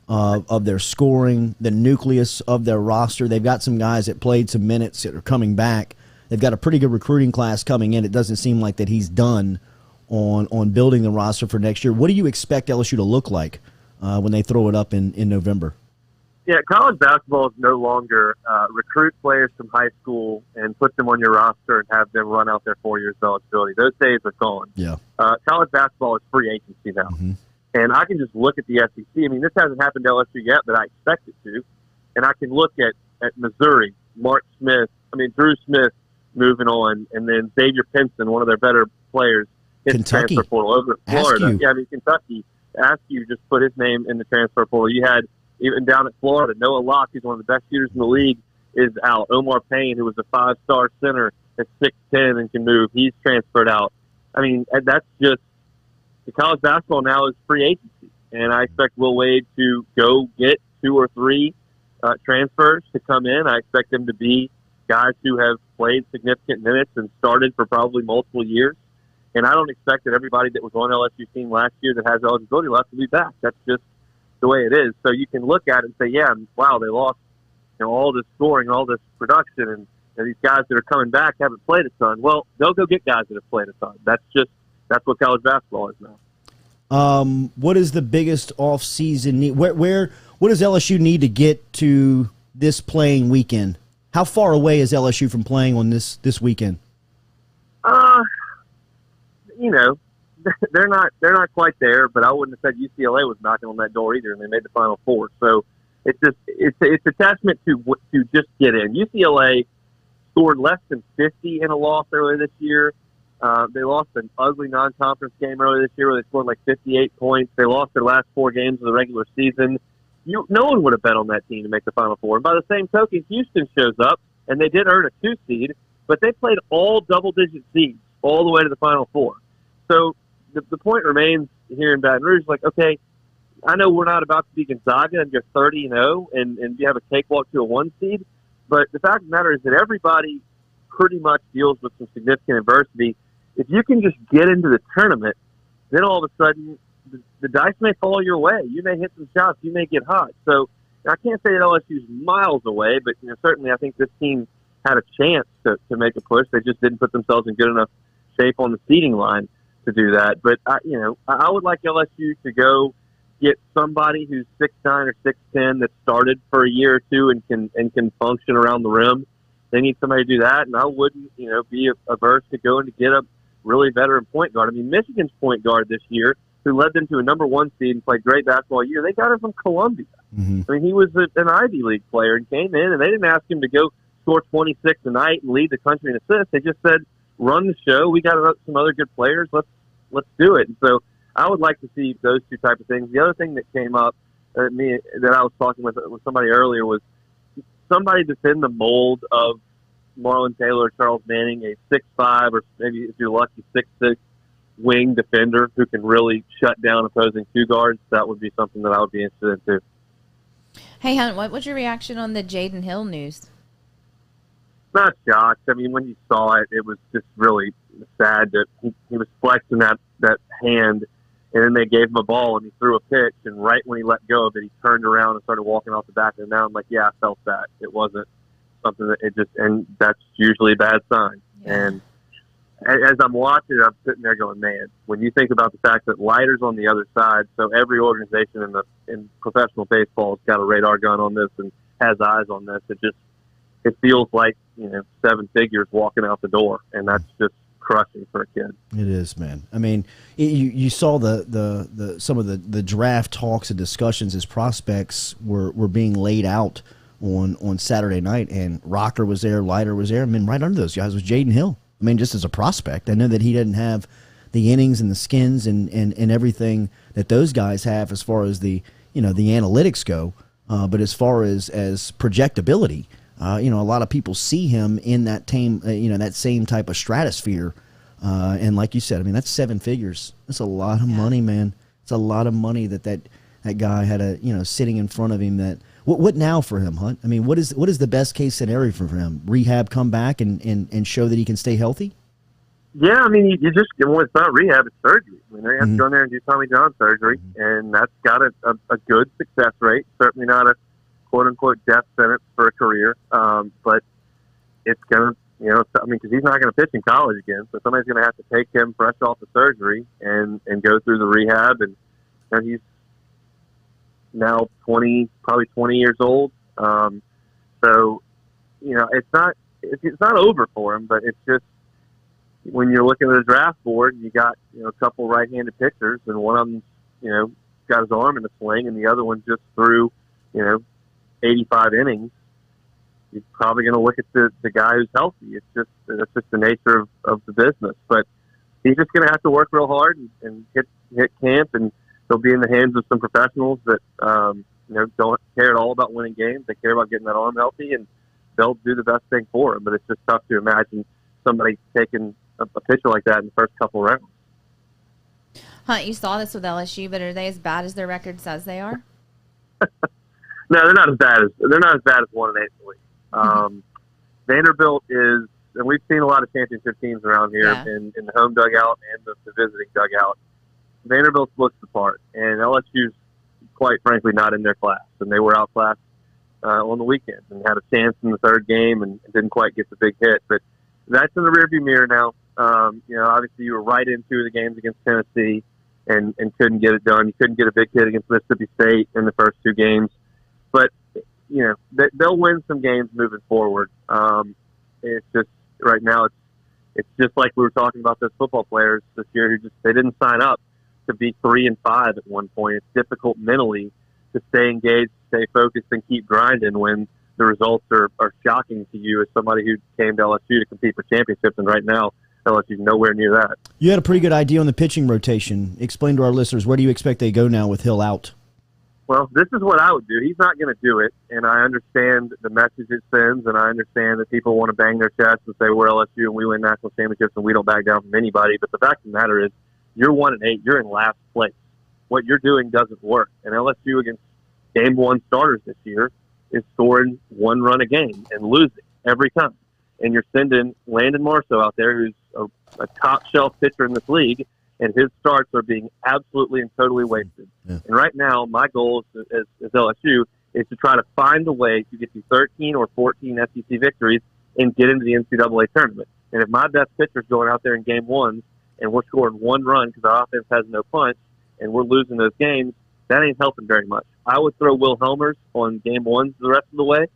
of their scoring, the nucleus of their roster. They've got some guys that played some minutes that are coming back. They've got a pretty good recruiting class coming in. It doesn't seem like that he's done on building the roster for next year. What do you expect LSU to look like when they throw it up in November? Yeah, college basketball is no longer recruit players from high school and put them on your roster and have them run out their 4 years of eligibility. Those days are gone. Yeah. College basketball is free agency now. Mm-hmm. And I can just look at the SEC. I mean, this hasn't happened to LSU yet, but I expect it to. And I can look at Missouri, Drew Smith moving on, and then Xavier Pinson, one of their better players, hit the transfer portal over at Florida. Yeah, Kentucky. Askew just put his name in the transfer portal. You had, even down at Florida, Noah Locke, who's one of the best shooters in the league, is out. Omar Payne, who was a 5-star center at 6'10" and can move, he's transferred out. I mean, that's just the college basketball now is free agency, and I expect Will Wade to go get 2 or 3 transfers to come in. I expect them to be guys who have played significant minutes and started for probably multiple years. And I don't expect that everybody that was on LSU team last year that has eligibility left to be back. That's just the way it is. So you can look at it and say, yeah, wow, they lost all this scoring, all this production, and these guys that are coming back haven't played a ton. Well, they'll go get guys that have played a ton. That's what college basketball is now. What is the biggest off-season need? What does LSU need to get to this playing weekend How far away is LSU from playing on this weekend? You know, they're not quite there, but I wouldn't have said UCLA was knocking on that door either, and they made the Final Four. So it's a testament to just get in. UCLA scored less than 50 in a loss earlier this year. They lost an ugly non-conference game earlier this year where they scored like 58 points. They lost their last 4 games of the regular season. No one would have bet on that team to make the Final Four. And by the same token, Houston shows up, and they did earn a 2 seed, but they played all double-digit seeds all the way to the Final Four. So the point remains here in Baton Rouge, like, okay, I know we're not about to be Gonzaga and go 30-0 and you have a cakewalk to a 1 seed, but the fact of the matter is that everybody pretty much deals with some significant adversity. If you can just get into the tournament, then all of a sudden the dice may fall your way. You may hit some shots. You may get hot. So I can't say that LSU's miles away, but certainly I think this team had a chance to make a push. They just didn't put themselves in good enough shape on the seeding line to do that. But I would like LSU to go get somebody who's 6'9" or 6'10" that started for a year or two and can function around the rim. They need somebody to do that, and I wouldn't be averse to going to get a really veteran point guard. I mean, Michigan's point guard this year, who led them to a number 1 seed and played great basketball all year, they got him from Columbia. Mm-hmm. I mean, he was an Ivy League player and came in, and they didn't ask him to go score 26 a night and lead the country in assists. They just said, run the show. We got some other good players. Let's do it. And so I would like to see those 2 types of things. The other thing that came up that I was talking with somebody earlier was somebody that's in the mold of Marlon Taylor or Charles Manning, a 6'5", or maybe if you're lucky, 6'6" wing defender who can really shut down opposing 2 guards. That would be something that I would be interested in too. Hey, Hunt, what was your reaction on the Jaden Hill news? Not shocked. I mean, when you saw it, it was just really sad that he was flexing that hand, and then they gave him a ball and he threw a pitch, and right when he let go of it, he turned around and started walking off the back of the mound. I'm like, yeah, I felt that. It wasn't something and that's usually a bad sign. Yeah. And as I'm watching it, I'm sitting there going, man, when you think about the fact that Leiter's on the other side, so every organization in professional baseball has got a radar gun on this and has eyes on this. It feels like 7 figures walking out the door, and that's just crushing for a kid. It is, man. I mean, you saw the some of the draft talks and discussions as prospects were being laid out on Saturday night, and Rocker was there, Leiter was there. I mean, right under those guys was Jaden Hill. I mean, just as a prospect, I know that he doesn't have the innings and the skins and everything that those guys have as far as the analytics go, but as far as projectability. A lot of people see him in that that same type of stratosphere, and like you said, I mean, that's 7 figures. That's a lot of money, man. It's a lot of money that guy had sitting in front of him. That what now for him, Hunt? I mean, what is the best case scenario for him? Rehab, come back and show that he can stay healthy. Yeah, I mean, you just it's not rehab, it's surgery. I mean, they have to go in there and do Tommy John surgery, and that's got a good success rate. Certainly not a quote-unquote death sentence for a career, but it's going to, because he's not going to pitch in college again, so somebody's going to have to take him fresh off the surgery and go through the rehab, and he's now probably 20 years old, so, it's not over for him, but it's just, when you're looking at the draft board, you got, a couple right-handed pitchers, and one of them, got his arm in a sling, and the other one just threw, 85 innings, you're probably going to look at the guy who's healthy. That's just the nature of the business. But he's just going to have to work real hard and hit camp, and he'll be in the hands of some professionals that don't care at all about winning games. They care about getting that arm healthy, and they'll do the best thing for him. But it's just tough to imagine somebody taking a pitcher like that in the first couple rounds. Hunt, you saw this with LSU, but are they as bad as their record says they are? No, they're not as bad as 1-8 in the league. Vanderbilt is, and we've seen a lot of championship teams around here in the home dugout and the visiting dugout. Vanderbilt looks the part, and LSU's quite frankly not in their class, and they were outclassed on the weekend and had a chance in the 3rd game and didn't quite get the big hit. But that's in the rearview mirror now. Obviously you were right into the games against Tennessee and couldn't get it done. You couldn't get a big hit against Mississippi State in the first 2 games. But they'll win some games moving forward. It's just right now it's just like we were talking about those football players this year who they didn't sign up to be 3-5 at one point. It's difficult mentally to stay engaged, stay focused, and keep grinding when the results are shocking to you as somebody who came to LSU to compete for championships, and right now LSU's nowhere near that. You had a pretty good idea on the pitching rotation. Explain to our listeners, where do you expect they go now with Hill out? Well, this is what I would do. He's not going to do it, and I understand the message it sends, and I understand that people want to bang their chest and say, we're LSU and we win national championships and we don't back down from anybody. But the fact of the matter is, you're 1-8. You're in last place. What you're doing doesn't work. And LSU against Game 1 starters this year is scoring 1 run a game and losing every time. And you're sending Landon Marceau out there, who's a top-shelf pitcher in this league, and his starts are being absolutely and totally wasted. Yeah. And right now, my goal as LSU is to try to find a way to get to 13 or 14 SEC victories and get into the NCAA tournament. And if my best pitcher's going out there in Game 1 and we're scoring 1 run because our offense has no punch and we're losing those games, that ain't helping very much. I would throw Will Helmers on Game 1 the rest of the way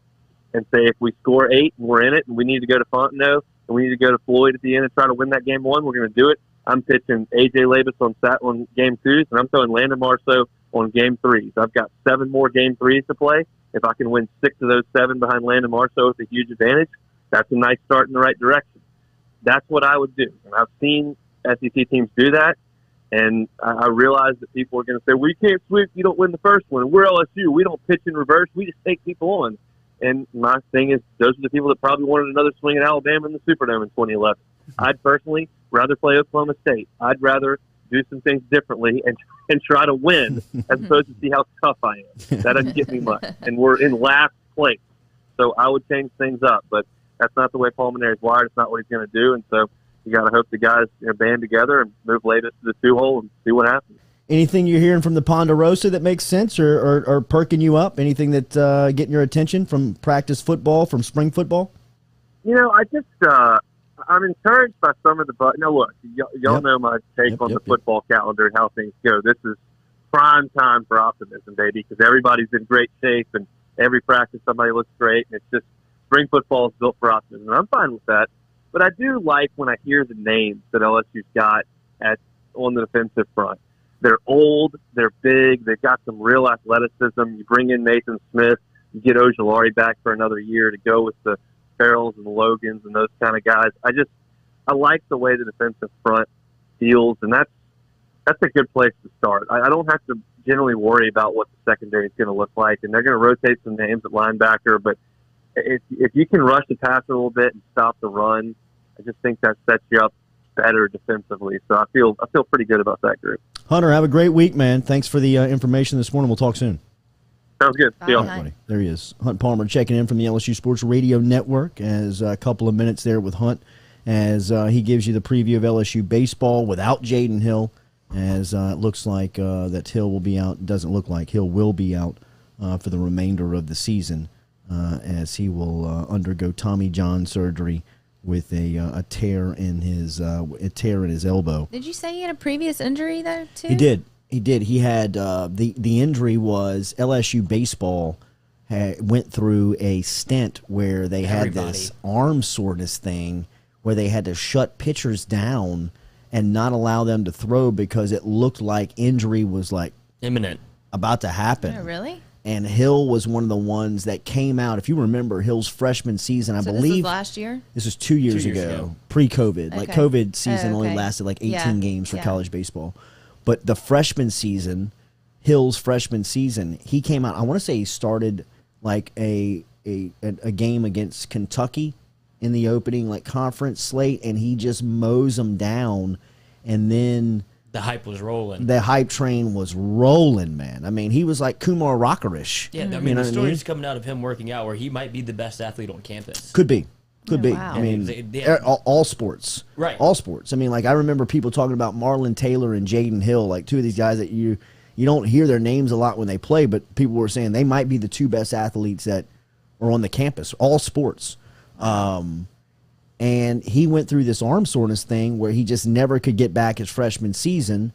and say if we score 8 and we're in it and we need to go to Fontenot and we need to go to Floyd at the end and try to win that Game 1, we're going to do it. I'm pitching A.J. Labus on Game 2s, and I'm throwing Landon Marceau on Game 3s. I've got 7 more Game 3s to play. If I can win 6 of those 7 behind Landon Marceau with a huge advantage, that's a nice start in the right direction. That's what I would do. And I've seen SEC teams do that, and I realize that people are going to say, well, you can't sweep if you don't win the first one. We're LSU. We don't pitch in reverse. We just take people on. And my thing is, those are the people that probably wanted another swing at Alabama in the Superdome in 2011. I'd personally rather play Oklahoma State. I'd rather do some things differently and try to win as opposed to see how tough I am. That doesn't get me much. And we're in last place. So I would change things up. But that's not the way Paul Mainieri's wired. It's not what he's going to do. And so you got to hope the guys band together and move Labus to the 2-hole and see what happens. Anything you're hearing from the Ponderosa that makes sense or perking you up? Anything that getting your attention from practice football, from spring football? I just I'm encouraged by some of the – now, look, y'all know my take on the football calendar and how things go. This is prime time for optimism, baby, because everybody's in great shape and every practice somebody looks great. And it's just spring football is built for optimism. And I'm fine with that. But I do like when I hear the names that LSU's got on the defensive front. They're old, they're big, they've got some real athleticism. You bring in Nathan Smith, you get Ojulari back for another year to go with the Farrells and the Logans and those kind of guys. I like the way the defensive front feels, and that's a good place to start. I don't have to generally worry about what the secondary is going to look like, and they're going to rotate some names at linebacker, but if you can rush the pass a little bit and stop the run, I just think that sets you up better defensively. So I feel pretty good about that group. Hunter, have a great week, man. Thanks for the information this morning. We'll talk soon. Sounds good. Bye, See y'all. Hunt. There he is. Hunt Palmer checking in from the LSU Sports Radio Network as a couple of minutes there with Hunt as he gives you the preview of LSU baseball without Jaden Hill, as it looks like that Hill will be out. Doesn't look like Hill will be out for the remainder of the season as he will undergo Tommy John surgery with a tear in his elbow. Did you say he had a previous injury though too? He did. He had the injury was LSU Baseball went through a stint where they had this arm soreness thing where they had to shut pitchers down and not allow them to throw because it looked like injury was like imminent, about to happen. Oh, really? And Hill was one of the ones that came out. If you remember Hill's freshman season, I believe this was last year. This was 2 years ago, pre-COVID. Okay. Like COVID season only lasted like 18 games for college baseball. But the freshman season, Hill's freshman season, he came out. I want to say he started like a game against Kentucky in the opening like conference slate, and he just mows them down, and then the hype was rolling. The hype train was rolling, man. I mean, he was like Kumar Rockerish. Yeah, I mean, the stories coming out of him working out where he might be the best athlete on campus. Could be. Wow. I mean, all sports. Right. All sports. I mean, like, I remember people talking about Marlon Taylor and Jaden Hill, like two of these guys that you don't hear their names a lot when they play, but people were saying they might be the two best athletes that are on the campus, all sports. And he went through this arm soreness thing where he just never could get back his freshman season.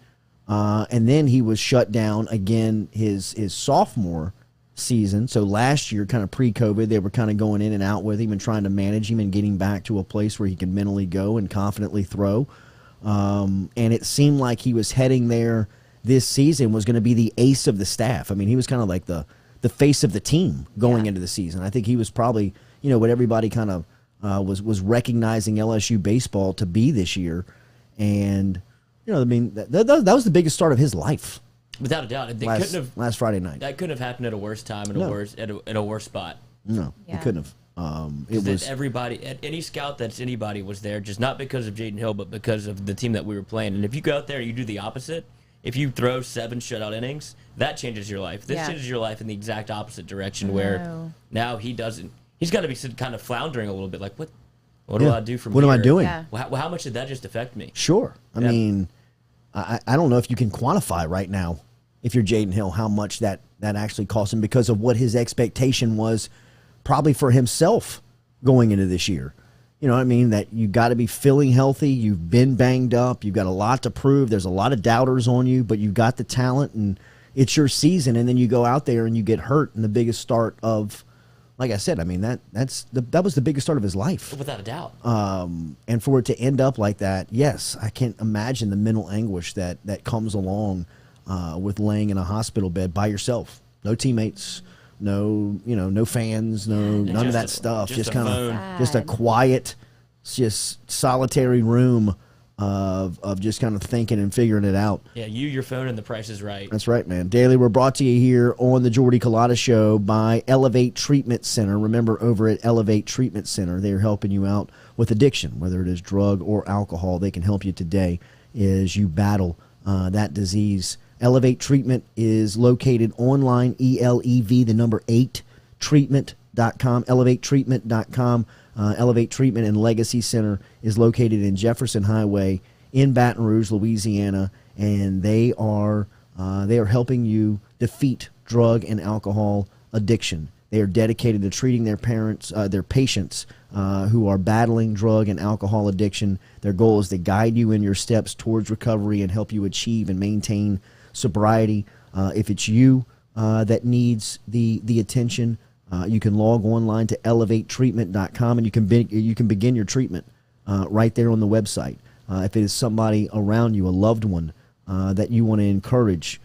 And then he was shut down again his sophomore season. So last year, kind of pre-COVID, they were kind of going in and out with him and trying to manage him and getting back to a place where he can mentally go and confidently throw. And it seemed like he was heading there this season, was going to be the ace of the staff. I mean, he was kind of like the face of the team going into the season. I think he was probably, what everybody kind of was recognizing LSU baseball to be this year. And, I mean, that was the biggest start of his life. Without a doubt. Last Friday night. That couldn't have happened at a worse time and a worse spot. No, it couldn't have. It was everybody, any scout that's anybody was there, just not because of Jaden Hill, but because of the team that we were playing. And if you go out there and you do the opposite, if you throw 7 shutout innings, that changes your life. This changes your life in the exact opposite direction, where now he doesn't. He's got to be kind of floundering a little bit, like, what do I do from here? What am I doing? Yeah. Well, how much did that just affect me? Sure. I mean, I don't know if you can quantify right now, if you're Jaden Hill, how much that actually cost him because of what his expectation was probably for himself going into this year. You know what I mean? That you got to be feeling healthy. You've been banged up. You've got a lot to prove. There's a lot of doubters on you, but you've got the talent, and it's your season. And then you go out there and you get hurt in the biggest start of, like I said, I mean, that was the biggest start of his life. Without a doubt. And for it to end up like that, yes, I can't imagine the mental anguish that comes along with laying in a hospital bed by yourself. No teammates, no fans, none of that stuff. Just kind of just a quiet, just solitary room of just kind of thinking and figuring it out. Yeah, your phone, and the Price is Right. That's right, man. Daily, we're brought to you here on the Jordy Culotta Show by Elevate Treatment Center. Remember, over at Elevate Treatment Center, they're helping you out with addiction, whether it is drug or alcohol. They can help you today as you battle that disease. Elevate Treatment is located online, ELEV, the number 8, treatment.com, elevatetreatment.com. Elevate Treatment and Legacy Center is located in Jefferson Highway in Baton Rouge, Louisiana, and they are helping you defeat drug and alcohol addiction. They are dedicated to treating their patients who are battling drug and alcohol addiction. Their goal is to guide you in your steps towards recovery and help you achieve and maintain sobriety. If it's you that needs the attention, you can log online to elevatetreatment.com, and you can begin your treatment right there on the website. If it is somebody around you, a loved one that you want to encourage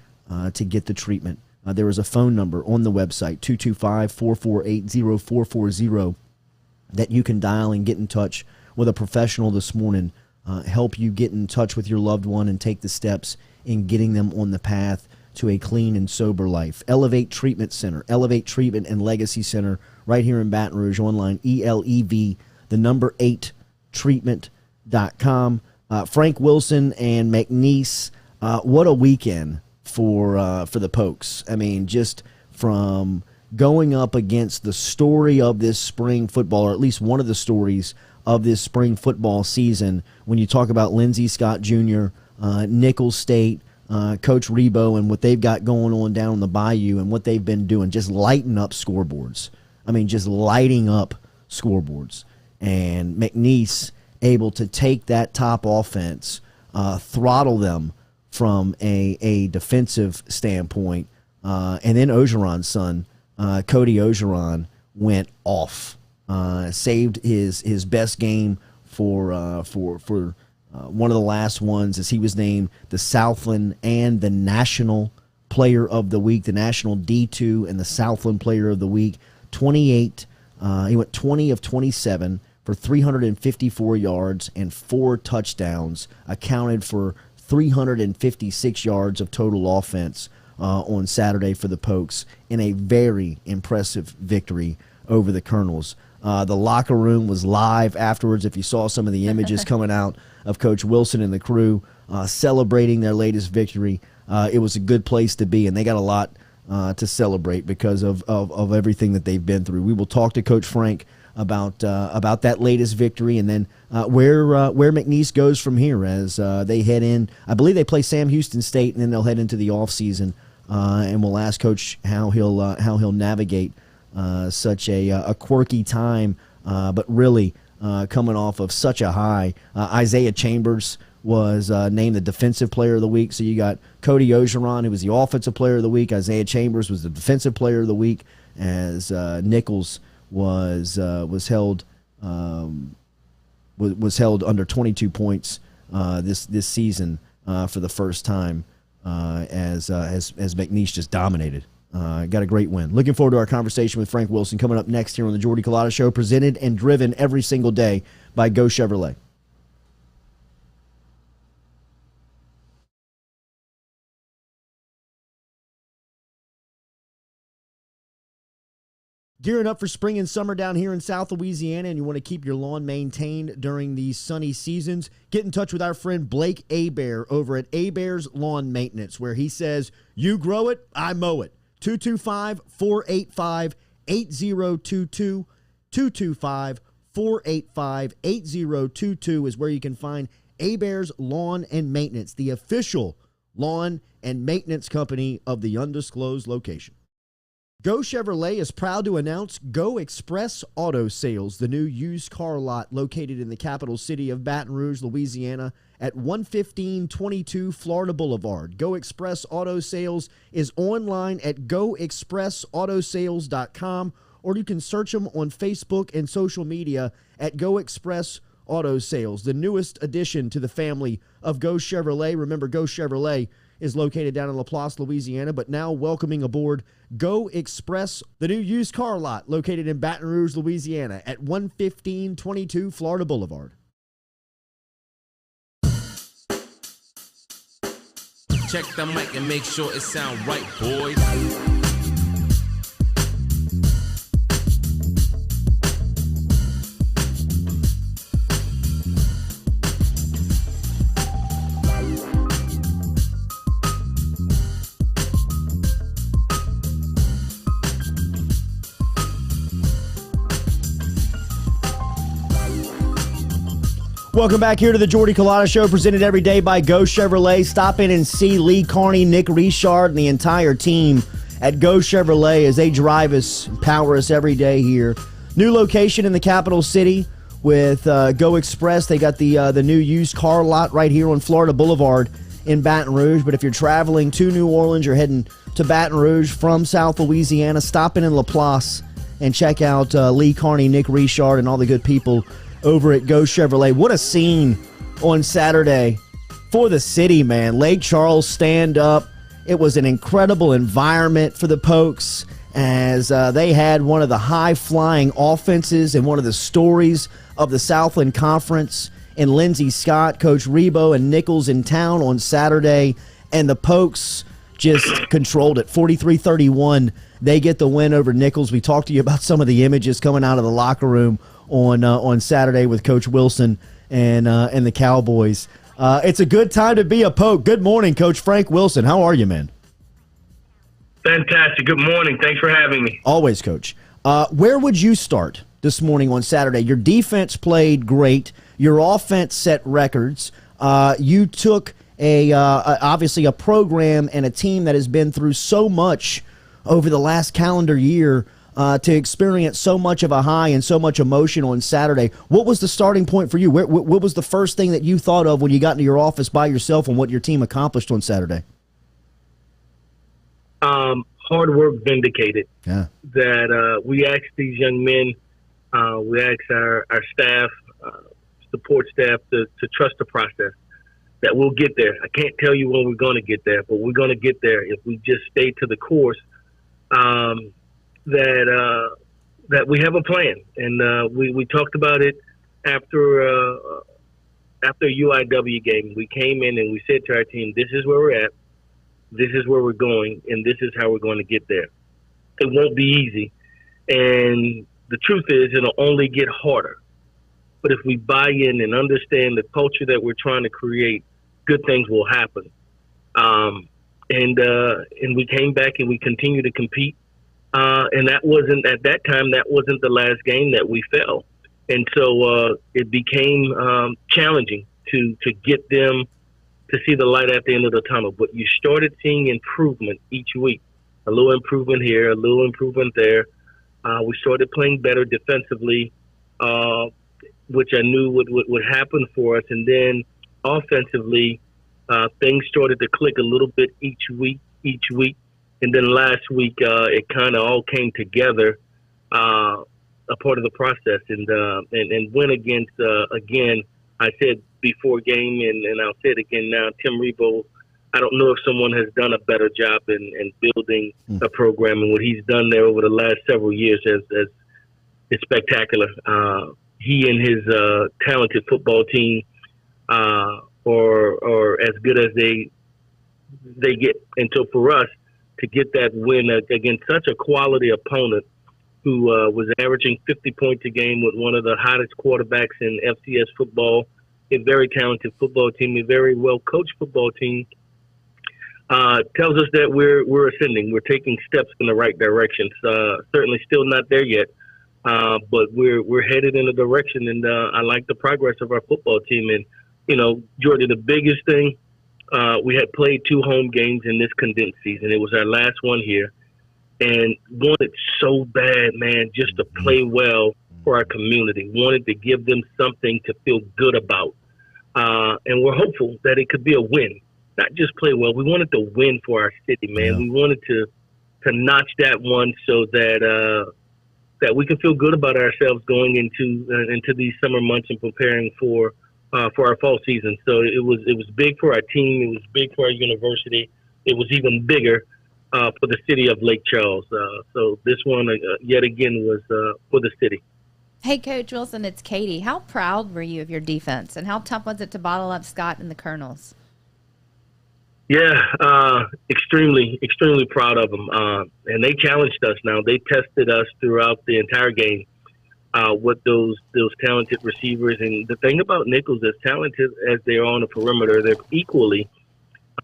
to get the treatment, there is a phone number on the website, 225-448-0440, that you can dial and get in touch with a professional this morning, help you get in touch with your loved one and take the steps in getting them on the path to a clean and sober life. Elevate Treatment Center, Elevate Treatment and Legacy Center, right here in Baton Rouge, online, ELEV, the number 8, treatment.com. Frank Wilson and McNeese, what a weekend for the Pokes. I mean, just from going up against the story of this spring football, or at least one of the stories of this spring football season, when you talk about Lindsey Scott Jr., Nicholls State, Coach Rebo, and what they've got going on down in the Bayou and what they've been doing, just lighting up scoreboards. I mean, just lighting up scoreboards. And McNeese able to take that top offense, throttle them from a defensive standpoint, and then Ogeron's son, Cody Worsham, went off, saved his best game for one of the last ones, as he was named the Southland and the National Player of the Week, the National D2 and the Southland Player of the Week. He went 20 of 27 for 354 yards and 4 touchdowns, accounted for 356 yards of total offense on Saturday for the Pokes in a very impressive victory over the Colonels. The locker room was live afterwards. If you saw some of the images coming out of Coach Wilson and the crew celebrating their latest victory, it was a good place to be, and they got a lot to celebrate because of everything that they've been through. We will talk to Coach Frank about that latest victory, and then where McNeese goes from here as they head in. I believe they play Sam Houston State, and then they'll head into the offseason, and we'll ask Coach how he'll navigate such a quirky time, but really coming off of such a high. Isaiah Chambers was named the Defensive Player of the Week. So you got Cody Worsham, who was the Offensive Player of the Week. Isaiah Chambers was the Defensive Player of the Week, as Nicholls was held under 22 points this season for the first time, as McNeese just dominated. Got a great win. Looking forward to our conversation with Frank Wilson coming up next here on the Jordy Culotta Show, presented and driven every single day by Go Chevrolet. Gearing up for spring and summer down here in South Louisiana, and you want to keep your lawn maintained during these sunny seasons, get in touch with our friend Blake Abear over at Abear's Lawn Maintenance, where he says, you grow it, I mow it. 225-485-8022. 225-485-8022 is where you can find Abear's Lawn and Maintenance, the official lawn and maintenance company of the undisclosed location. Go Chevrolet is proud to announce Go Express Auto Sales, the new used car lot located in the capital city of Baton Rouge, Louisiana, at 11522 Florida Boulevard. Go Express Auto Sales is online at goexpressautosales.com, or you can search them on Facebook and social media at Go Express Auto Sales, the newest addition to the family of Go Chevrolet. Remember, Go Chevrolet is located down in Laplace, Louisiana, but now welcoming aboard Go Express, the new used car lot located in Baton Rouge, Louisiana at 11522 Florida Boulevard. Check the mic and make sure it sound right, boys. Welcome back here to the Jordy Culotta Show, presented every day by Go Chevrolet. Stop in and see Lee Carney, Nick Richard, and the entire team at Go Chevrolet as they drive us and power us every day here. New location in the capital city with Go Express. They got the new used car lot right here on Florida Boulevard in Baton Rouge. But if you're traveling to New Orleans, you're heading to Baton Rouge from South Louisiana, stop in Laplace and check out Lee Carney, Nick Richard, and all the good people over at Go Chevrolet. What a scene on Saturday for the city, man. Lake Charles stand up. It was an incredible environment for the Pokes as they had one of the high-flying offenses and one of the stories of the Southland Conference in Lindsey Scott, Coach Rebo, and Nicholls in town on Saturday, and the Pokes just controlled it. 43-31, they get the win over Nicholls. We talked to you about some of the images coming out of the locker room on Saturday with Coach Wilson and the Cowboys. It's a good time to be a Poke. Good morning, Coach Frank Wilson. How are you, man? Fantastic. Good morning. Thanks for having me. Always, Coach. Where would you start this morning on Saturday? Your defense played great. Your offense set records. You took obviously a program and a team that has been through so much over the last calendar year to experience so much of a high and so much emotion on Saturday. What was the starting point for you? What was the first thing that you thought of when you got into your office by yourself and what your team accomplished on Saturday? Hard work vindicated. Yeah. That we asked these young men, we asked our staff, support staff to trust the process, that we'll get there. I can't tell you when we're going to get there, but we're going to get there if we just stay to the course. That we have a plan, and we talked about it after a UIW game. We came in and we said to our team, "This is where we're at, this is where we're going, and this is how we're going to get there." It won't be easy, and the truth is, it'll only get harder. But if we buy in and understand the culture that we're trying to create, good things will happen. And we came back and we continue to compete. And that wasn't, at that time, that wasn't the last game that we fell. And so it became challenging to get them to see the light at the end of the tunnel. But you started seeing improvement each week. A little improvement here, a little improvement there. We started playing better defensively, which I knew would happen for us. And then offensively, things started to click a little bit each week. And then last week, it kind of all came together, a part of the process. And went against, again, I said before game, and I'll say it again now, Tim Rebo, I don't know if someone has done a better job in building a program, and what he's done there over the last several years is spectacular. He and his talented football team are as good as they get. And so for us to get that win against such a quality opponent who was averaging 50 points a game with one of the hottest quarterbacks in FCS football, a very talented football team, a very well-coached football team, tells us that we're ascending. We're taking steps in the right direction. Certainly still not there yet, but we're headed in a direction, and I like the progress of our football team. And, you know, Jordy, the biggest thing, we had played 2 home games in this condensed season. It was our last one here, and wanted so bad, man, just to play well for our community. Wanted to give them something to feel good about. And we're hopeful that it could be a win. Not just play well. We wanted to win for our city, man. Yeah. We wanted to notch that one so that that we can feel good about ourselves going into these summer months and preparing for our fall season. So it was big for our team. It was big for our university. It was even bigger for the city of Lake Charles. So this one yet again was for the city. Hey, Coach Wilson, it's Katie. How proud were you of your defense, and how tough was it to bottle up Scott and the Colonels? Yeah, extremely, extremely proud of them. And they challenged us now. They tested us throughout the entire game with those talented receivers. And the thing about Nicholls, as talented as they are on the perimeter, they're equally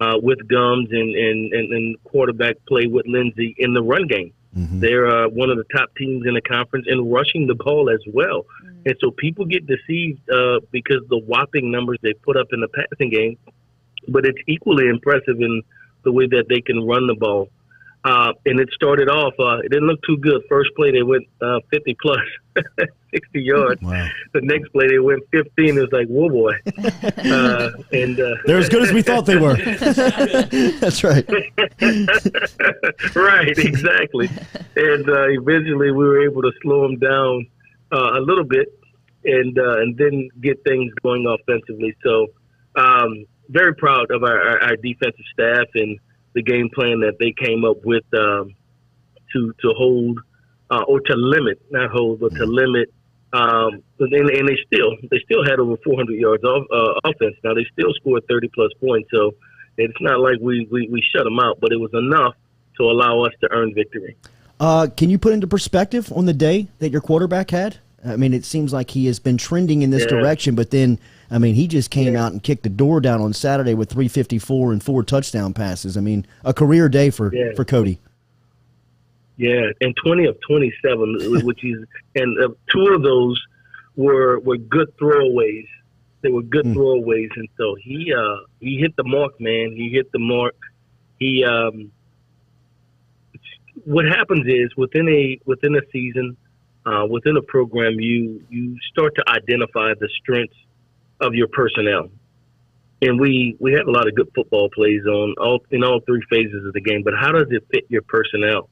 with Gums and quarterback play with Lindsey in the run game. Mm-hmm. They're one of the top teams in the conference in rushing the ball as well. Mm-hmm. And so people get deceived because the whopping numbers they put up in the passing game. But it's equally impressive in the way that they can run the ball. And it started off, it didn't look too good. First play, they went 50 plus, 60 yards. Wow. The next play, they went 15. It was like, whoa, boy. They're as good as we thought they were. That's right. Right, exactly. And eventually we were able to slow them down a little bit and then get things going offensively. So, very proud of our defensive staff and the game plan that they came up with to hold or to limit, not hold, but to limit. And they still had over 400 yards offense. Now they still scored 30 plus points, so it's not like we shut them out, but it was enough to allow us to earn victory. Can you put into perspective on the day that your quarterback had? I mean, it seems like he has been trending in this direction, but then, I mean, he just came out and kicked the door down on Saturday with 354 and 4 touchdown passes. I mean, a career day for Cody. Yeah, and 20 of 27, which is, and 2 of those were good throwaways. They were good throwaways, and so he hit the mark, man. He hit the mark. He what happens is within a season. Within a program, you start to identify the strengths of your personnel, and we have a lot of good football plays in all 3 phases of the game. But how does it fit your personnel?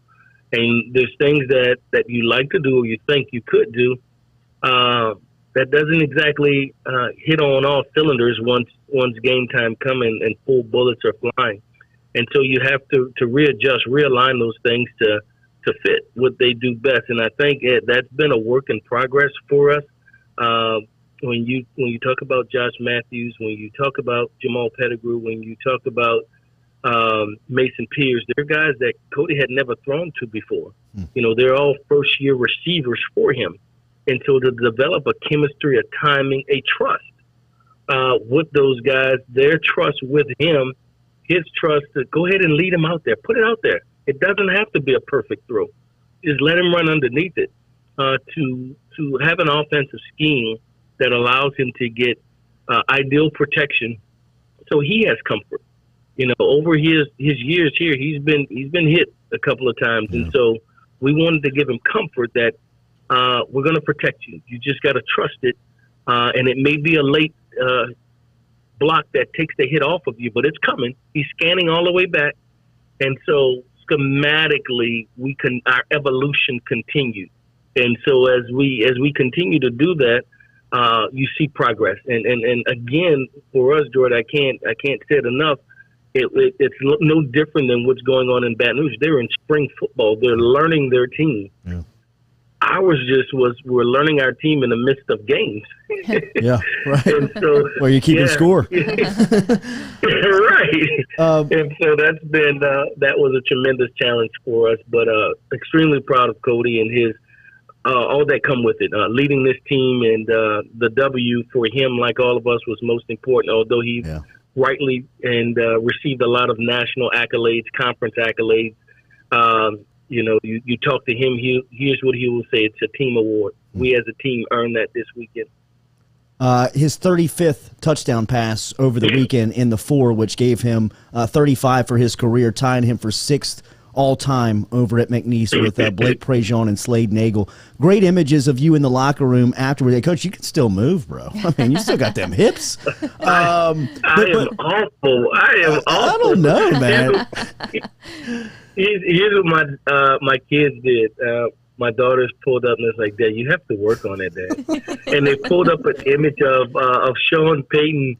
And there's things that you like to do or you think you could do that doesn't exactly hit on all cylinders once game time comes and full bullets are flying, and so you have to readjust, realign those things to fit what they do best. And I think that's been a work in progress for us. When you talk about Josh Matthews, when you talk about Jamal Pettigrew, when you talk about Mason Pierce, they're guys that Cody had never thrown to before. You know, they're all first-year receivers for him. And so to develop a chemistry, a timing, a trust with those guys, their trust with him, his trust to go ahead and lead him out there, put it out there. It doesn't have to be a perfect throw. Just let him run underneath it to have an offensive scheme that allows him to get ideal protection, so he has comfort. You know, over his years here, he's been hit a couple of times, and so we wanted to give him comfort that we're going to protect you. You just got to trust it, and it may be a late block that takes the hit off of you, but it's coming. He's scanning all the way back. And so schematically, our evolution continued. And so as we continue to do that, you see progress. And again, for us, Jordy, I can't say it enough. It's no different than what's going on in Baton Rouge. They're in spring football. They're learning their team. Yeah. Ours we're learning our team in the midst of games. Yeah, right. And so, where you keep score. Right. And so that was a tremendous challenge for us, but extremely proud of Cody and his all that come with it. Leading this team, and the W for him, like all of us, was most important, although he rightly and received a lot of national accolades, conference accolades. You talk to him, here's what he will say. It's a team award. We as a team earned that this weekend. His 35th touchdown pass over the weekend in the 4, which gave him 35 for his career, tying him for 6th all-time over at McNeese with Blake Prejean and Slade Nagel. Great images of you in the locker room afterward. Hey, Coach, you can still move, bro. I mean, you still got them hips. I am awful. I don't know, man. Here's what my kids did. My daughters pulled up and was like, Dad, you have to work on it, Dad. And they pulled up an image of Sean Payton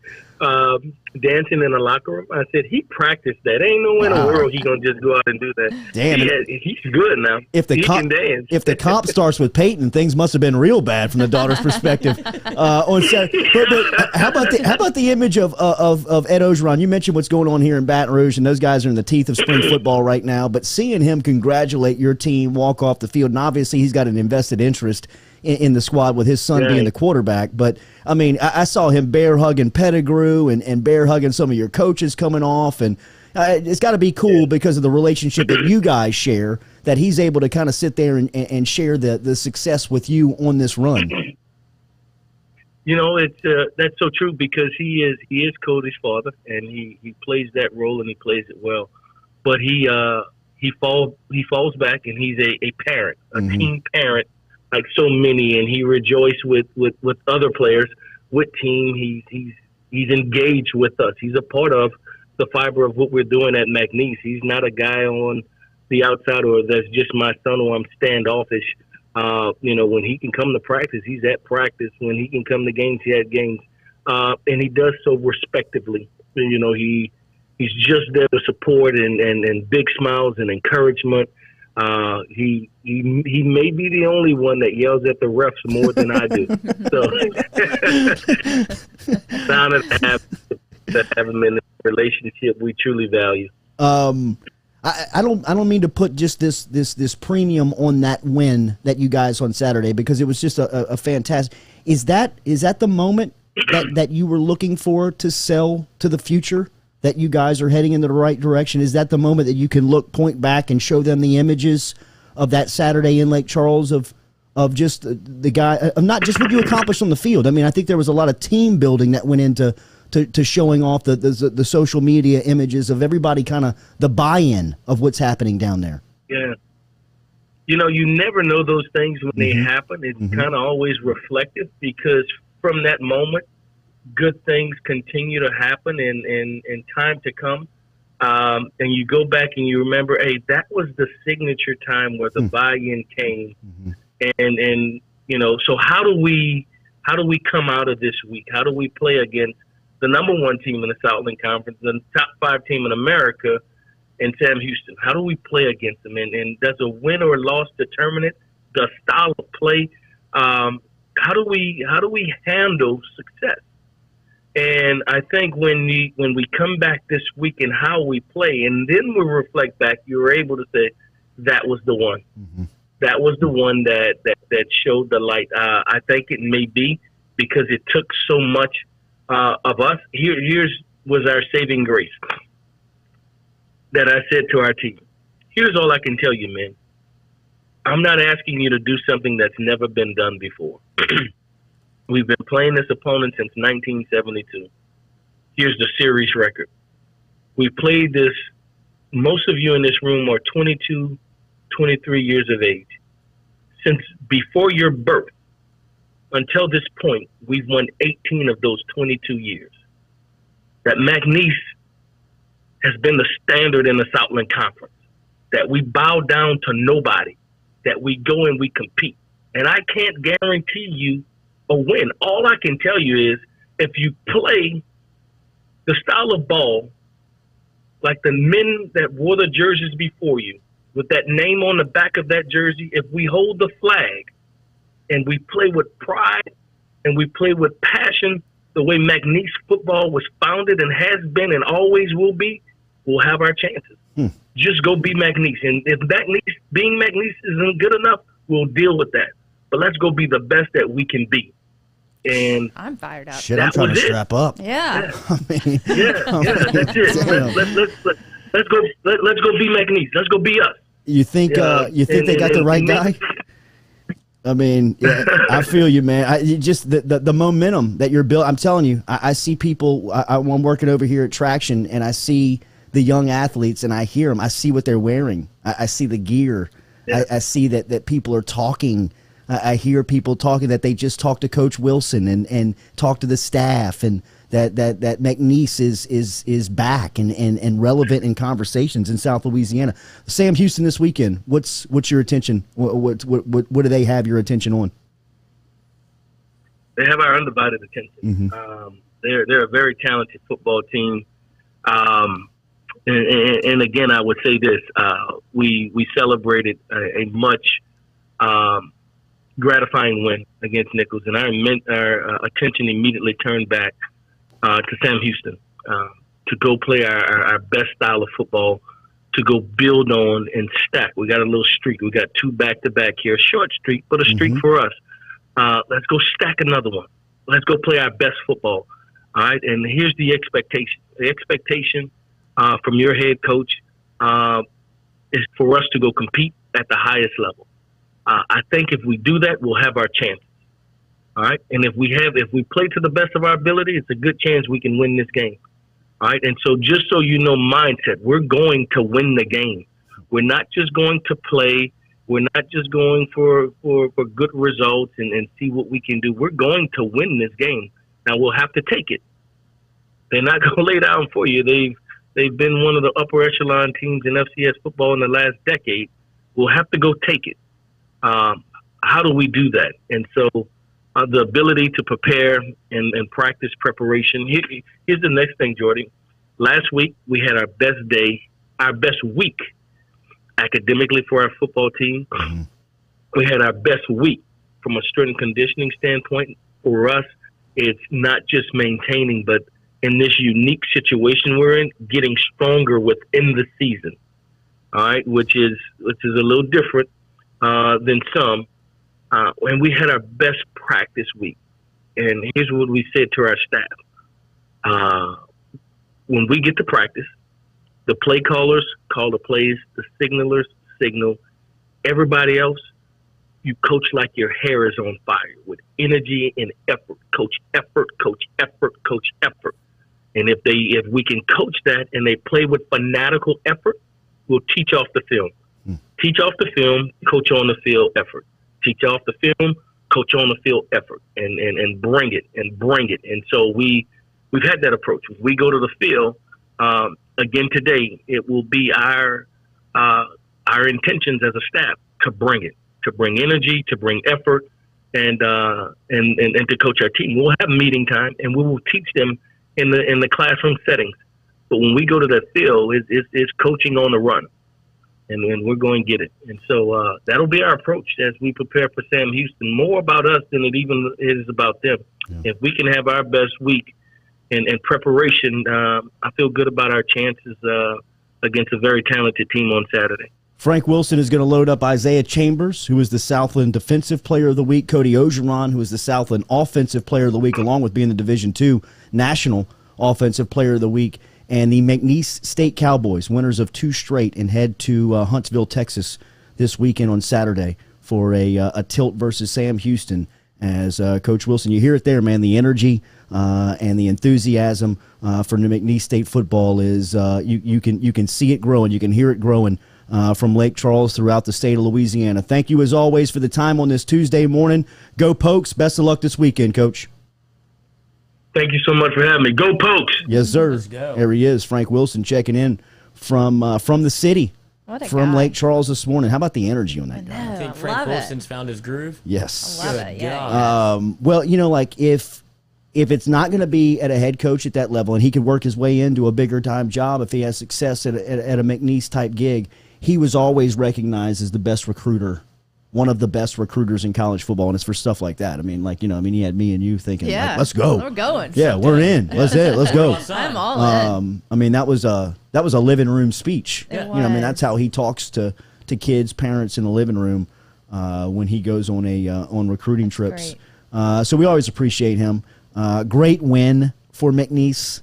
dancing in the locker room. I said, he practiced that. Ain't no way in the world he gonna just go out and do that. Damn, he's good now. If the comp starts with Peyton, things must have been real bad from the daughter's perspective on Saturday. But how about the image of Ed Ogeron? You mentioned what's going on here in Baton Rouge, and those guys are in the teeth of spring football right now. But seeing him congratulate your team, walk off the field, and obviously he's got an invested interest in the squad with his son being the quarterback. But, I mean, I saw him bear-hugging Pettigrew and bear-hugging some of your coaches coming off. And it's got to be cool because of the relationship that you guys share, that he's able to kind of sit there and share the success with you on this run. That's so true because he is Cody's father, and he plays that role and he plays it well. But he falls back, and he's a parent, a team parent, like so many, and he rejoiced with other players, with team. He's engaged with us. He's a part of the fiber of what we're doing at McNeese. He's not a guy on the outside or that's just my son or I'm standoffish. When he can come to practice, he's at practice. When he can come to games, he at games. And he does so respectively. He's just there to support and big smiles and encouragement. He may be the only one that yells at the refs more than I do. So, honored to have him in a relationship we truly value. I don't mean to put just this premium on that win that you guys on Saturday, because it was just a fantastic. Is that the moment that you were looking for to sell to the future? That you guys are heading in the right direction? Is that the moment that you can point back and show them the images of that Saturday in Lake Charles of just the guy, not just what you accomplished on the field? I mean, I think there was a lot of team building that went into showing off the social media images of everybody, kind of the buy-in of what's happening down there. Yeah. You never know those things when they happen. It's kind of always reflective, because from that moment, good things continue to happen in time to come. And you go back and you remember, hey, that was the signature time where the buy-in came. And so how do we come out of this week? How do we play against the number 1 team in the Southland Conference, the top 5 team in America, and Sam Houston? How do we play against them? And does a win or loss determine it? The style of play? How do we handle success? And I think when we come back this week and how we play, and then we reflect back, you were able to say that was the one. That was the one that showed the light. I think it may be because it took so much of us. Here's was our saving grace that I said to our team. Here's all I can tell you, man. I'm not asking you to do something that's never been done before. We've been playing this opponent since 1972. Here's the series record. We played this, most of you in this room are 22, 23 years of age. Since before your birth until this point, we've won 18 of those 22 years. that McNeese has been the standard in the Southland Conference, that we bow down to nobody, that we go and we compete. And I can't guarantee you a win. All I can tell you is if you play the style of ball like the men that wore the jerseys before you, with that name on the back of that jersey, if we hold the flag and we play with pride and we play with passion, the way McNeese football was founded and has been and always will be, we'll have our chances. Just go be McNeese. And if being McNeese isn't good enough, we'll deal with that. But let's go be the best that we can be. And I'm fired up. Shit, I'm trying to strap up. Yeah. I mean, that's it. Let's go be McNeese. Let's go be us. You think they got the right guy? I mean, yeah, I feel you, man. Just the momentum that you're building. I'm telling you, I see people. I'm working over here at Traction, and I see the young athletes, and I hear them. I see what they're wearing. I see the gear. Yeah. I see that people are talking. I hear people talking that they just talked to Coach Wilson and talked to the staff, and that McNeese is back and relevant in conversations in South Louisiana. Sam Houston this weekend. What's your attention? What do they have your attention on? They have our undivided attention. Mm-hmm. They're a very talented football team. And again, I would say this: we celebrated a much gratifying win against Nicholls, and our attention immediately turned back to Sam Houston to go play our best style of football, to go build on and stack. We got a little streak. We got 2 back-to-back here, short streak, but a streak for us. Let's go stack another one. Let's go play our best football. All right, and here's the expectation. The expectation from your head coach is for us to go compete at the highest level. I think if we do that, we'll have our chances. All right. And if we play to the best of our ability, it's a good chance we can win this game. All right. And so just so you know, mindset, we're going to win the game. We're not just going to play. We're not just going for good results and see what we can do. We're going to win this game. Now we'll have to take it. They're not going to lay down for you. They've been one of the upper echelon teams in FCS football in the last decade. We'll have to go take it. How do we do that? And so the ability to prepare and practice preparation. Here's the next thing, Jordy. Last week, we had our best week academically for our football team. Mm-hmm. We had our best week from a strength and conditioning standpoint. For us, it's not just maintaining, but in this unique situation we're in, getting stronger within the season. All right, which is a little different than some. And we had our best practice week. And here's what we said to our staff. When we get to practice, the play callers call the plays, the signalers signal. Everybody else, you coach like your hair is on fire with energy and effort. Coach effort, coach effort, coach effort. And if we can coach that and they play with fanatical effort, we'll teach off the film. Teach off the film, coach on the field effort. Teach off the film, coach on the field effort, and bring it. And so we've had that approach. If we go to the field again today, it will be our intentions as a staff to bring it, to bring energy, to bring effort, and to coach our team. We'll have meeting time, and we will teach them in the classroom settings. But when we go to that field, it's coaching on the run. And we're going to get it. And so that'll be our approach as we prepare for Sam Houston. More about us than it even is about them. Yeah. If we can have our best week in preparation, I feel good about our chances against a very talented team on Saturday. Frank Wilson is going to load up Isaiah Chambers, who is the Southland Defensive Player of the Week, Cody Worsham, who is the Southland Offensive Player of the Week, along with being the Division II National Offensive Player of the Week, and the McNeese State Cowboys, winners of 2 straight, and head to Huntsville, Texas this weekend on Saturday for a tilt versus Sam Houston. As Coach Wilson, you hear it there, man, the energy and the enthusiasm for New McNeese State football is you can see it growing, you can hear it growing from Lake Charles throughout the state of Louisiana. Thank you as always for the time on this Tuesday morning. Go Pokes. Best of luck this weekend, Coach. Thank you so much for having me. Go Pokes! Yes, sir. Let's go. There he is, Frank Wilson, checking in from the city, from Lake Charles this morning. How about the energy on that guy? I think Frank Wilson's found his groove. Yes. I love it. Yeah. Well, like if it's not going to be at a head coach at that level, and he could work his way into a bigger time job if he has success at a McNeese type gig, he was always recognized as the best recruiter, one of the best recruiters in college football, and it's for stuff like that. I mean, he had me and you thinking, let's go. We're going. Yeah, we're in. Let's go. I'm all in. I mean, that was a living room speech. It That's how he talks to kids, parents in the living room when he goes on recruiting trips. So we always appreciate him. Great win for McNeese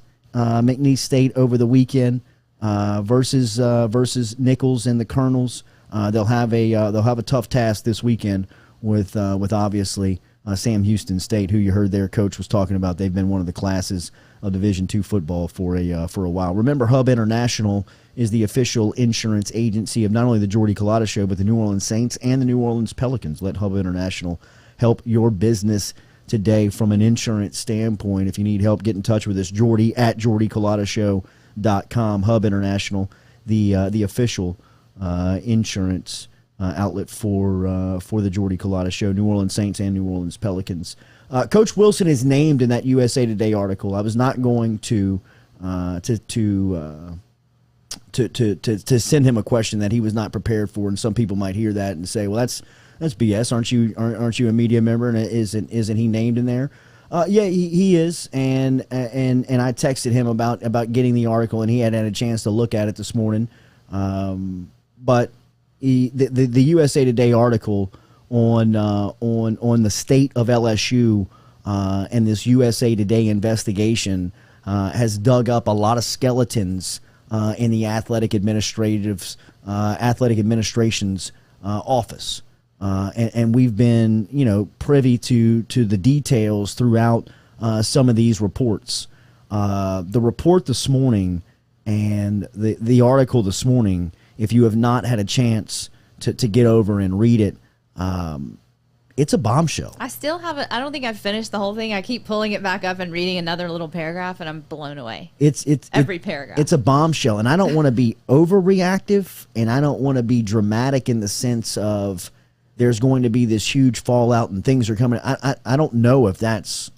State over the weekend versus Nicholls and the Colonels. They'll have a tough task this weekend with obviously Sam Houston State, who you heard their coach was talking about. They've been one of the classes of Division II football for a while. Remember, Hub International is the official insurance agency of not only the Jordy Culotta Show, but the New Orleans Saints and the New Orleans Pelicans. Let Hub International help your business today from an insurance standpoint. If you need help, get in touch with us, Jordy at jordyculotta.show.com. Hub International, the official insurance outlet for the Jordy Culotta Show, New Orleans Saints and New Orleans Pelicans. Coach Wilson is named in that USA Today article. I was not going to send him a question that he was not prepared for, and some people might hear that and say, "Well, that's BS. Aren't you a media member? And isn't he named in there?" Yeah, he is, and I texted him about getting the article, and he hadn't had a chance to look at it this morning. But the USA Today article on the state of LSU and this USA Today investigation has dug up a lot of skeletons in the athletic administration's office, and we've been privy to the details throughout some of these reports. The report this morning and the article this morning, if you have not had a chance to get over and read it, it's a bombshell. I still haven't. I don't think I've finished the whole thing. I keep pulling it back up and reading another little paragraph, and I'm blown away. It's every paragraph. It's a bombshell, and I don't want to be overreactive, and I don't want to be dramatic in the sense of there't going to be this huge fallout and things are coming. I don't know if that's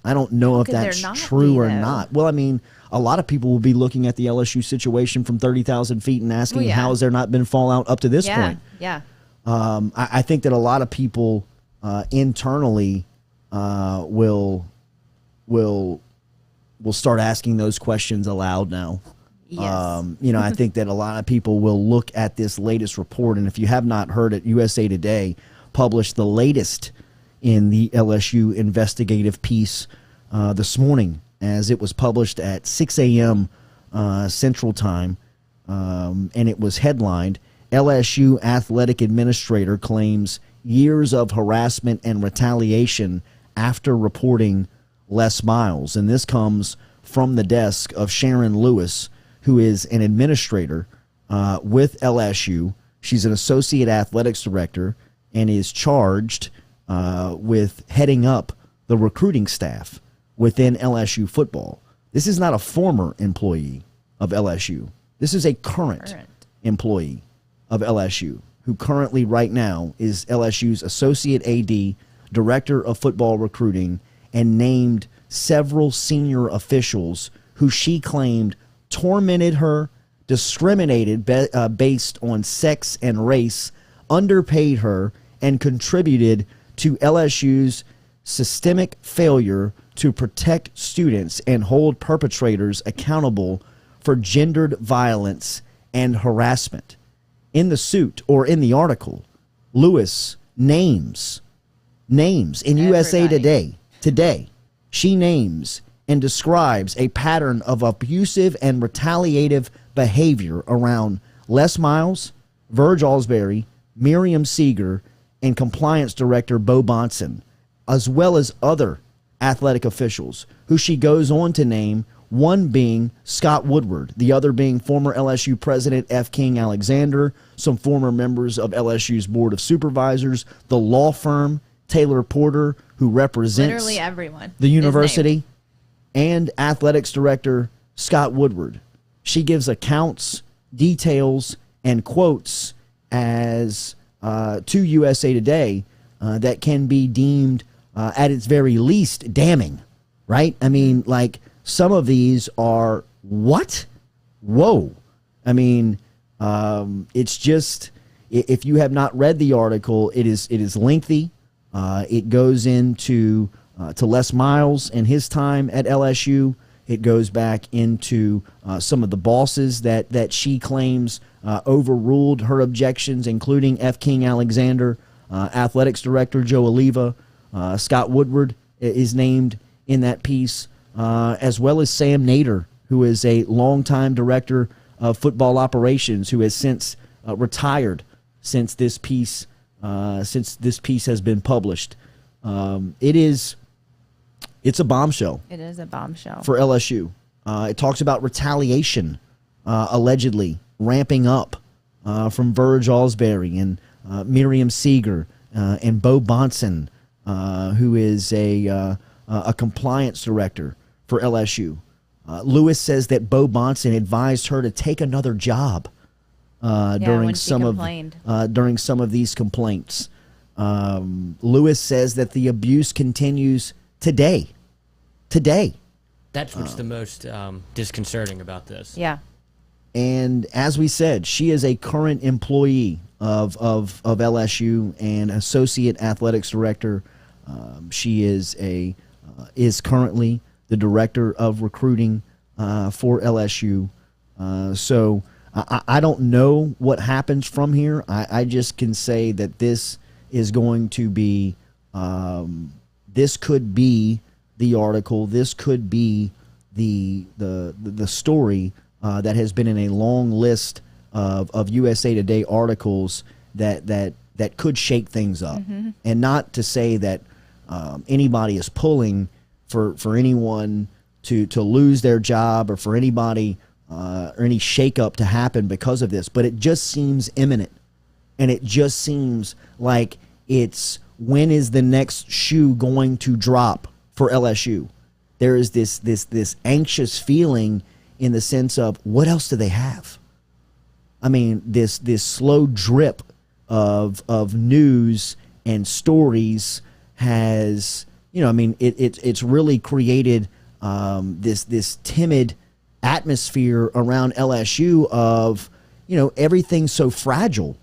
true or not. Well, I mean, a lot of people will be looking at the LSU situation from 30,000 feet and asking, how has there not been fallout up to this point? Yeah. I think that a lot of people internally will start asking those questions aloud now. Yes. I think that a lot of people will look at this latest report, and if you have not heard it, USA Today published the latest in the LSU investigative piece this morning, as it was published at 6 a.m. Central Time, and it was headlined, LSU Athletic Administrator Claims Years of Harassment and Retaliation After Reporting Les Miles. And this comes from the desk of Sharon Lewis, who is an administrator with LSU. She's an associate athletics director and is charged with heading up the recruiting staff within LSU football. This is not a former employee of LSU. This is a current employee of LSU, who currently right now is LSU's associate AD, director of football recruiting, and named several senior officials who she claimed tormented her, discriminated based on sex and race, underpaid her, and contributed to LSU's systemic failure to protect students and hold perpetrators accountable for gendered violence and harassment. In the suit, or in the article, Lewis names in USA Today, she names and describes a pattern of abusive and retaliative behavior around Les Miles, Verge Alsbury, Miriam Seeger, and Compliance Director Bo Bonson, as well as other athletic officials, who she goes on to name, one being Scott Woodward, the other being former LSU President F. King Alexander, some former members of LSU's Board of Supervisors, the law firm Taylor Porter, who represents literally everyone, the university, and athletics director Scott Woodward. She gives accounts, details, and quotes as to USA Today that can be deemed, at its very least, damning, right? I mean, like, some of these are, what? Whoa. I mean, it's just, if you have not read the article, it is lengthy. It goes into to Les Miles and his time at LSU. It goes back into some of the bosses that she claims overruled her objections, including F. King Alexander, athletics director Joe Oliva. Scott Woodward is named in that piece, as well as Sam Nader, who is a longtime director of football operations, who has since retired since this piece has been published. It's a bombshell. It is a bombshell for LSU. It talks about retaliation, allegedly ramping up from Verge Alsbury and Miriam Seeger and Bo Bonson, who is a compliance director for LSU. Lewis says that Bo Bonson advised her to take another job during some of these complaints. Lewis says that the abuse continues today. That's what's the most disconcerting about this. Yeah. And as we said, she is a current employee of LSU and associate athletics director. She is currently the director of recruiting for LSU. So I don't know what happens from here. I just can say that this is going to be, this could be the article. This could be the story that has been in a long list of USA Today articles that could shake things up. Mm-hmm. And not to say that anybody is pulling for anyone to lose their job or for anybody or any shakeup to happen because of this, but it just seems imminent, and it just seems like it's, when is the next shoe going to drop for LSU? There is this anxious feeling in the sense of, what else do they have? I mean, this slow drip of news and stories has, it's really created this timid atmosphere around LSU of, everything's so fragile.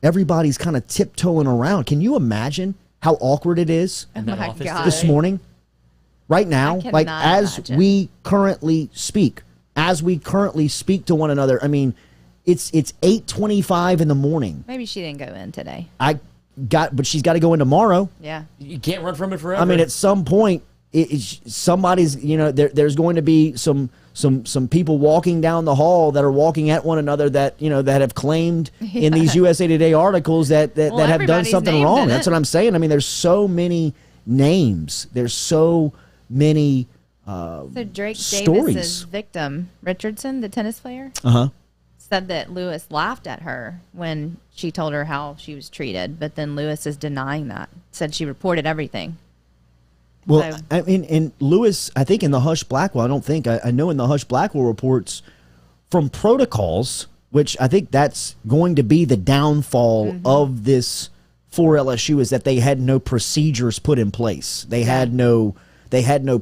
Everybody's kind of tiptoeing around. Can you imagine how awkward it is this morning? Right now, like we currently speak to one another. I mean, it's 8:25 in the morning. Maybe she didn't go in today. But she's got to go in tomorrow. Yeah, you can't run from it forever. I mean, at some point, somebody's, there's going to be some people walking down the hall that are walking at one another that have claimed in these USA Today articles that have done something wrong. That's what I'm saying. I mean, there's so many names. There's so many so Drake stories. Davis's victim, Richardson, the tennis player, said that Lewis laughed at her when she told her how she was treated, but then Lewis is denying that. Said she reported everything. Well, So, I mean, and Lewis, I think in the Hush Blackwell, I know in the Hush Blackwell reports from protocols, which I think that's going to be the downfall of this for LSU, is that they had no procedures put in place. They had no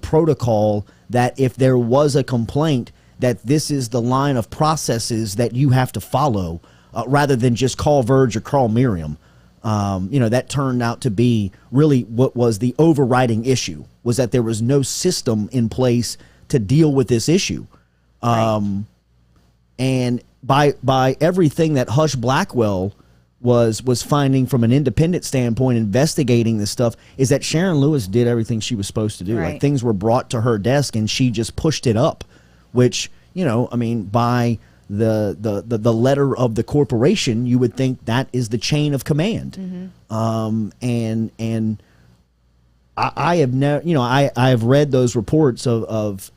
protocol that if there was a complaint, that this is the line of processes that you have to follow, rather than just call Verge or call Miriam. That turned out to be really what was the overriding issue, was that there was no system in place to deal with this issue. And by everything that Hush Blackwell was finding from an independent standpoint, investigating this stuff, is that Sharon Lewis did everything she was supposed to do. Right. Like, things were brought to her desk and she just pushed it up, which, by the letter of the corporation, you would think that is the chain of command. And I have never, I have read those reports of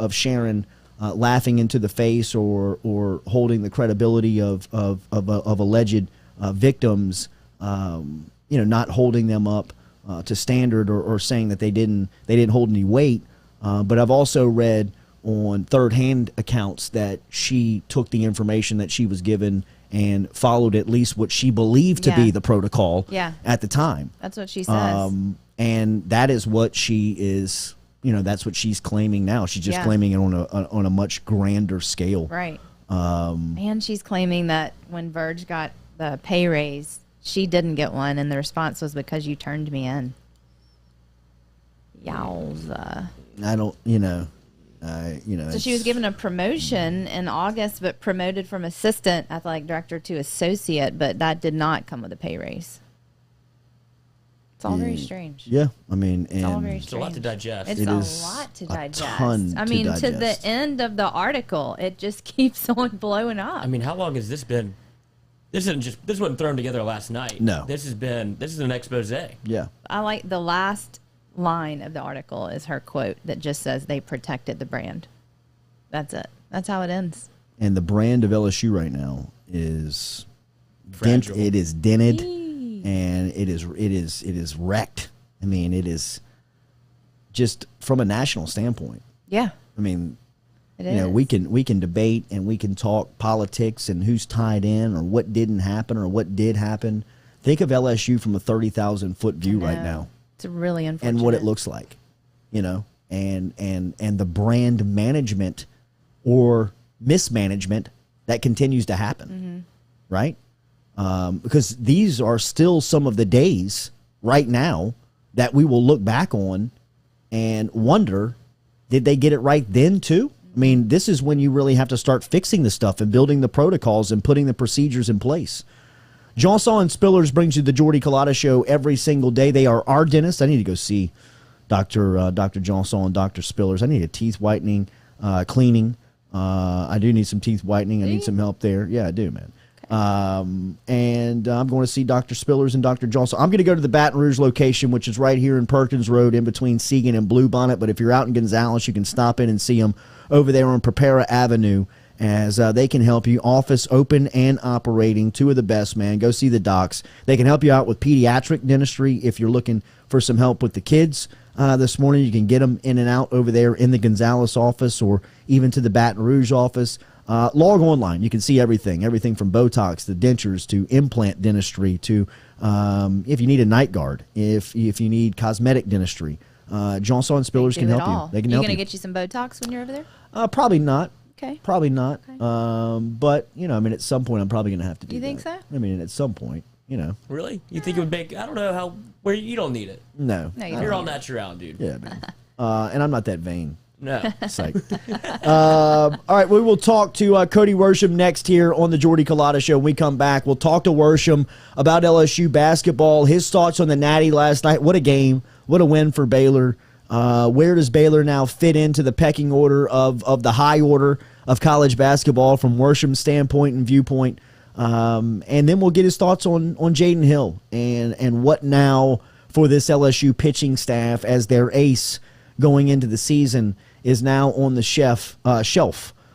Sharon laughing into the face or holding the credibility of alleged victims, not holding them up to standard or saying that they didn't hold any weight. But I've also read on third-hand accounts that she took the information that she was given and followed at least what she believed to be the protocol at the time. That's what she says. And that is what she is, that's what she's claiming now. She's just claiming it on a much grander scale. Right. And she's claiming that when Verge got the pay raise, she didn't get one, and the response was because you turned me in. Yowza. I don't, So she was given a promotion in August, but promoted from assistant athletic director to associate, but that did not come with a pay raise. It's all very strange. Yeah, I mean, it's all very strange. It's a lot to digest. It's a lot to digest. I mean, to the end of the article, it just keeps on blowing up. I mean, how long has this been? This wasn't thrown together last night. No, this is an expose. Yeah, I like the last line of the article is her quote that just says they protected the brand. That's it. That's how it ends. And the brand of LSU right now is fragile. It is dented, and it is wrecked. I mean, it is just from a national standpoint. Yeah. I mean, it is. we can debate and we can talk politics and who's tied in or what didn't happen or what did happen. Think of LSU from a 30,000-foot view right now. It's really unfortunate. And what it looks like, and the brand management or mismanagement that continues to happen, right? Because these are still some of the days right now that we will look back on and wonder, did they get it right then too? I mean, this is when you really have to start fixing the stuff and building the protocols and putting the procedures in place. Johnson and Spillers brings you the Jordy Culotta Show every single day. They are our dentists. I need to go see Dr. Johnson and Dr. Spillers. I need a teeth whitening, cleaning. I do need some teeth whitening. I need some help there. Yeah, I do, man. And I'm going to see Dr. Spillers and Dr. Johnson. I'm going to go to the Baton Rouge location, which is right here in Perkins Road in between Segan and Bluebonnet. But if you're out in Gonzales, you can stop in and see them over there on Prepara Avenue, as they can help you. Office open and operating. Two of the best, man. Go see the docs. They can help you out with pediatric dentistry if you're looking for some help with the kids. This morning, you can get them in and out over there in the Gonzales office or even to the Baton Rouge office. Log online. You can see everything from Botox to dentures to implant dentistry to if you need a night guard, if you need cosmetic dentistry. Johnson and Spillers can help you. They can help you. You going to get you some Botox when you're over there? Probably not. Okay. Probably not. Okay. But, I mean, at some point, I'm probably going to have to do that. You think so? I mean, at some point, Really? You think it would make, I don't know where you don't need it. No. You're all natural, dude. Yeah, man. And I'm not that vain. No. Psych. All right, we will talk to Cody Worsham next here on the Jordy Culotta Show. When we come back, we'll talk to Worsham about LSU basketball, his thoughts on the Natty last night. What a game. What a win for Baylor. Where does Baylor now fit into the pecking order of the high order of college basketball from Worsham's standpoint and viewpoint? And then we'll get his thoughts on Jaden Hill and what now for this LSU pitching staff as their ace going into the season is now on the shelf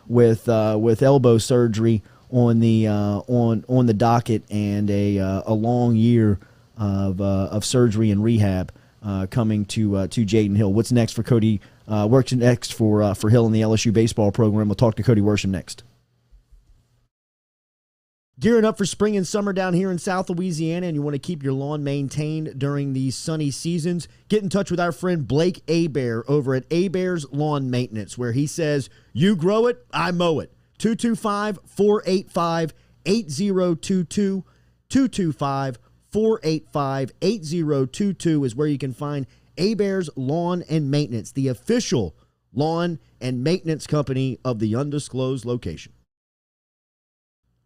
with elbow surgery on the docket and a long year of surgery and rehab coming to Jaden Hill. What's next for Cody? What's next for Hill in the LSU baseball program? We'll talk to Cody Worsham next. Gearing up for spring and summer down here in South Louisiana, and you want to keep your lawn maintained during these sunny seasons, get in touch with our friend Blake Abear over at Abear's Lawn Maintenance, where he says, you grow it, I mow it. 225-485-8022. 225-485-8022 is where you can find Abear's Lawn and Maintenance, the official lawn and maintenance company of the undisclosed location.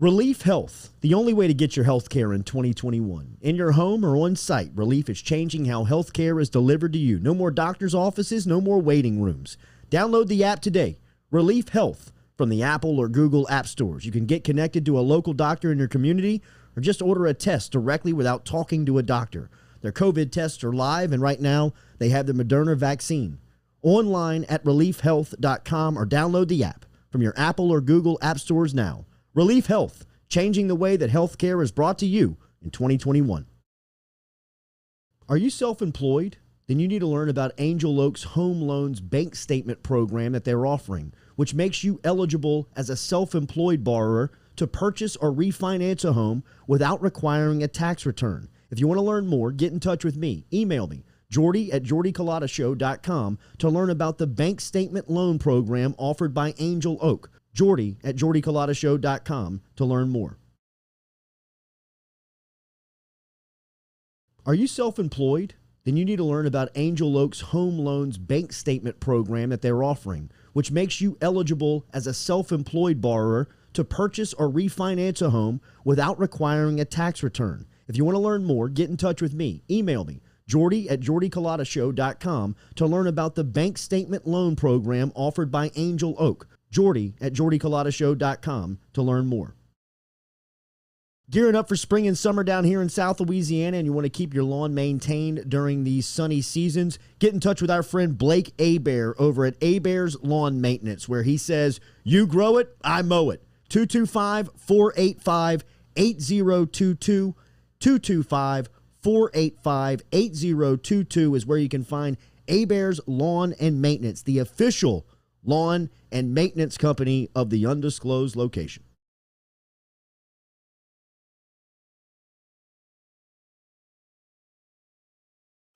Relief Health, the only way to get your health care in 2021. In your home or on site, Relief is changing how health care is delivered to you. No more doctor's offices, no more waiting rooms. Download the app today, Relief Health, from the Apple or Google app stores. You can get connected to a local doctor in your community or just order a test directly without talking to a doctor. Their COVID tests are live, and right now they have the Moderna vaccine. Online at reliefhealth.com or download the app from your Apple or Google app stores now. Relief Health, changing the way that healthcare is brought to you in 2021. Are you self-employed? then you need to learn about Angel Oak's Home Loans Bank Statement program that they're offering, which makes you eligible as a self-employed borrower to purchase or refinance a home without requiring a tax return. If you want to learn more, get in touch with me. Email me, Jordy@JordyCulottashow.com, to learn about the bank statement loan program offered by Angel Oak. Jordy@JordyCulottashow.com to learn more. Are you self-employed? Then you need to learn about Angel Oak's Home Loans Bank Statement program that they're offering, which makes you eligible as a self-employed borrower to purchase or refinance a home without requiring a tax return. If you want to learn more, get in touch with me. Email me, Jordy@JordyCulottashow.com, to learn about the bank statement loan program offered by Angel Oak. Jordy@JordyCulottashow.com to learn more. Gearing up for spring and summer down here in South Louisiana, and you want to keep your lawn maintained during these sunny seasons, get in touch with our friend Blake Abear over at Abear's Lawn Maintenance, where he says, you grow it, I mow it. 225-485-8022. 225-485-8022 is where you can find Abear's Lawn and Maintenance, the official lawn and maintenance company of the undisclosed location.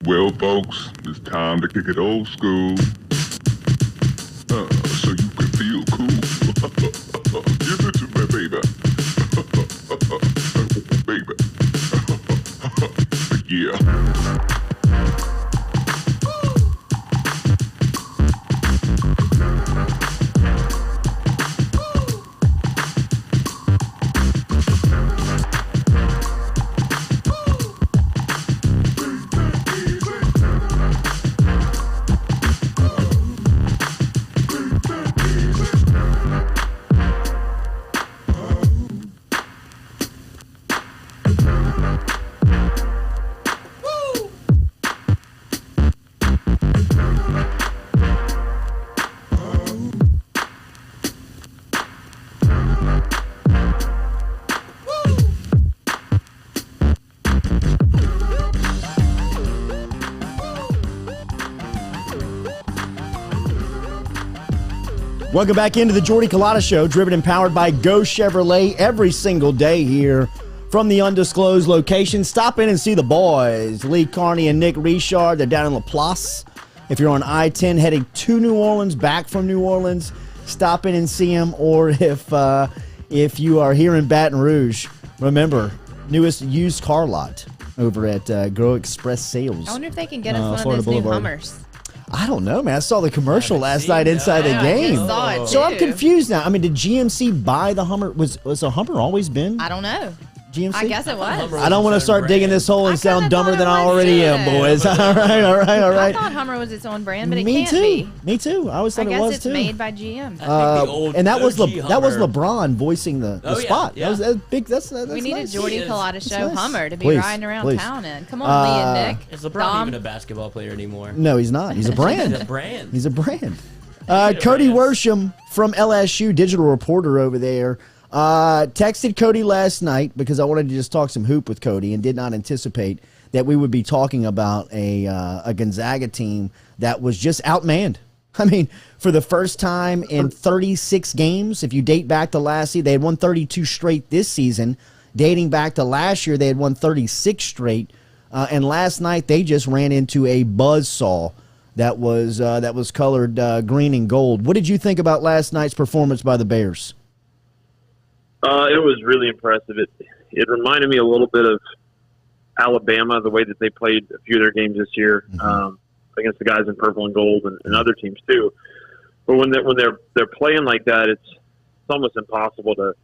Well, folks, it's time to kick it old school, so you can feel cool. Give it to me, baby. Baby. Yeah. Welcome back into the Jordy Culotta Show, driven and powered by Go Chevrolet every single day here from the undisclosed location. Stop in and see the boys, Lee Carney and Nick Richard. They're down in LaPlace. If you're on I-10 heading to New Orleans, back from New Orleans, stop in and see them. Or if you are here in Baton Rouge, remember, newest used car lot over at Grow Express Sales. I wonder if they can get us one of those new Hummers. I don't know, man. I saw the commercial last night inside the game. Saw it so I'm confused now. I mean, did GMC buy the Hummer? Was a Hummer always been? I don't know. GMC? I guess it was. I don't want to start digging this hole and sound dumber than I already am, boys. All right. I thought Hummer was its own brand, but it can't be. Me too. I always thought it was it's too. made by GM. And that was LeBron voicing the spot. Yeah. That was big. That's we need nice. a Jordy Culotta Show nice. Hummer to be riding around town in. Come on, Lee and Nick. Is LeBron even a basketball player anymore? No, he's not. He's a brand. He's a brand. Cody Worsham from LSU, digital reporter over there, texted Cody last night because I wanted to just talk some hoop with Cody and did not anticipate that we would be talking about a Gonzaga team that was just outmanned. I mean, for the first time in 36 games, if you date back to last year, they had won 32 straight this season. Dating back to last year, they had won 36 straight. And last night, they just ran into a buzzsaw that was colored green and gold. What did you think about last night's performance by the Bears? It was really impressive. It reminded me a little bit of Alabama, the way that they played a few of their games this year against the guys in purple and gold and other teams too. But when they're playing like that, it's almost impossible to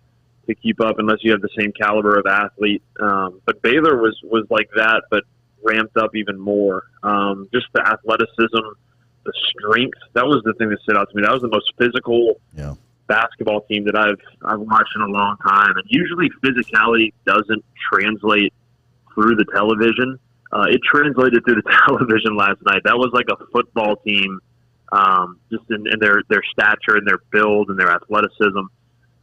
keep up unless you have the same caliber of athlete. But Baylor was like that, but ramped up even more. Just the athleticism, the strength. That was the thing that stood out to me. That was the most physical basketball team that I've watched in a long time. And usually physicality doesn't translate through the television. It translated through the television last night. That was like a football team, just in their stature and their build and their athleticism.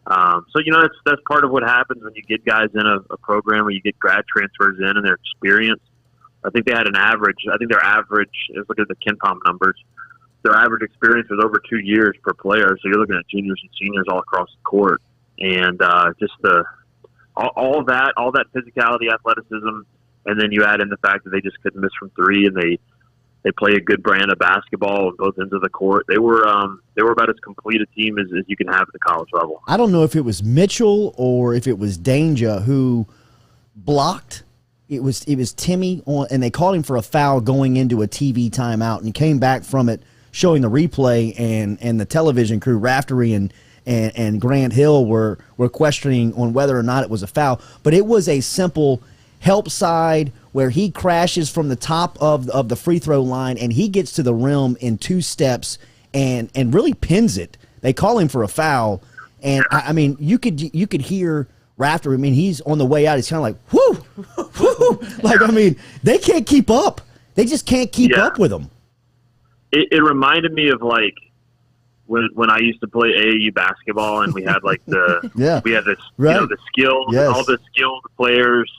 So, that's part of what happens when you get guys in a program where you get grad transfers in and their experience. I think they had an average. I think their average, let's look at the KenPom numbers. Their average experience was over 2 years per player. So you're looking at juniors and seniors all across the court. And just all that physicality, athleticism, and then you add in the fact that they just couldn't miss from three, and they play a good brand of basketball on both ends of the court. They were about as complete a team as you can have at the college level. I don't know if it was Mitchell or if it was Danger who blocked. It was Timmy and they called him for a foul going into a TV timeout, and he came back from it showing the replay, and the television crew, Raftery and Grant Hill were questioning on whether or not it was a foul. But it was a simple help side where he crashes from the top of the free throw line, and he gets to the rim in 2 steps and really pins it. They call him for a foul, and I mean you could hear Rafter. I mean, he's on the way out. He's kind of like, whoo, whoo. Like, I mean, they can't keep up. They just can't keep up with them. It reminded me of like when I used to play AAU basketball, and we had like we had this the skills, all the skilled players.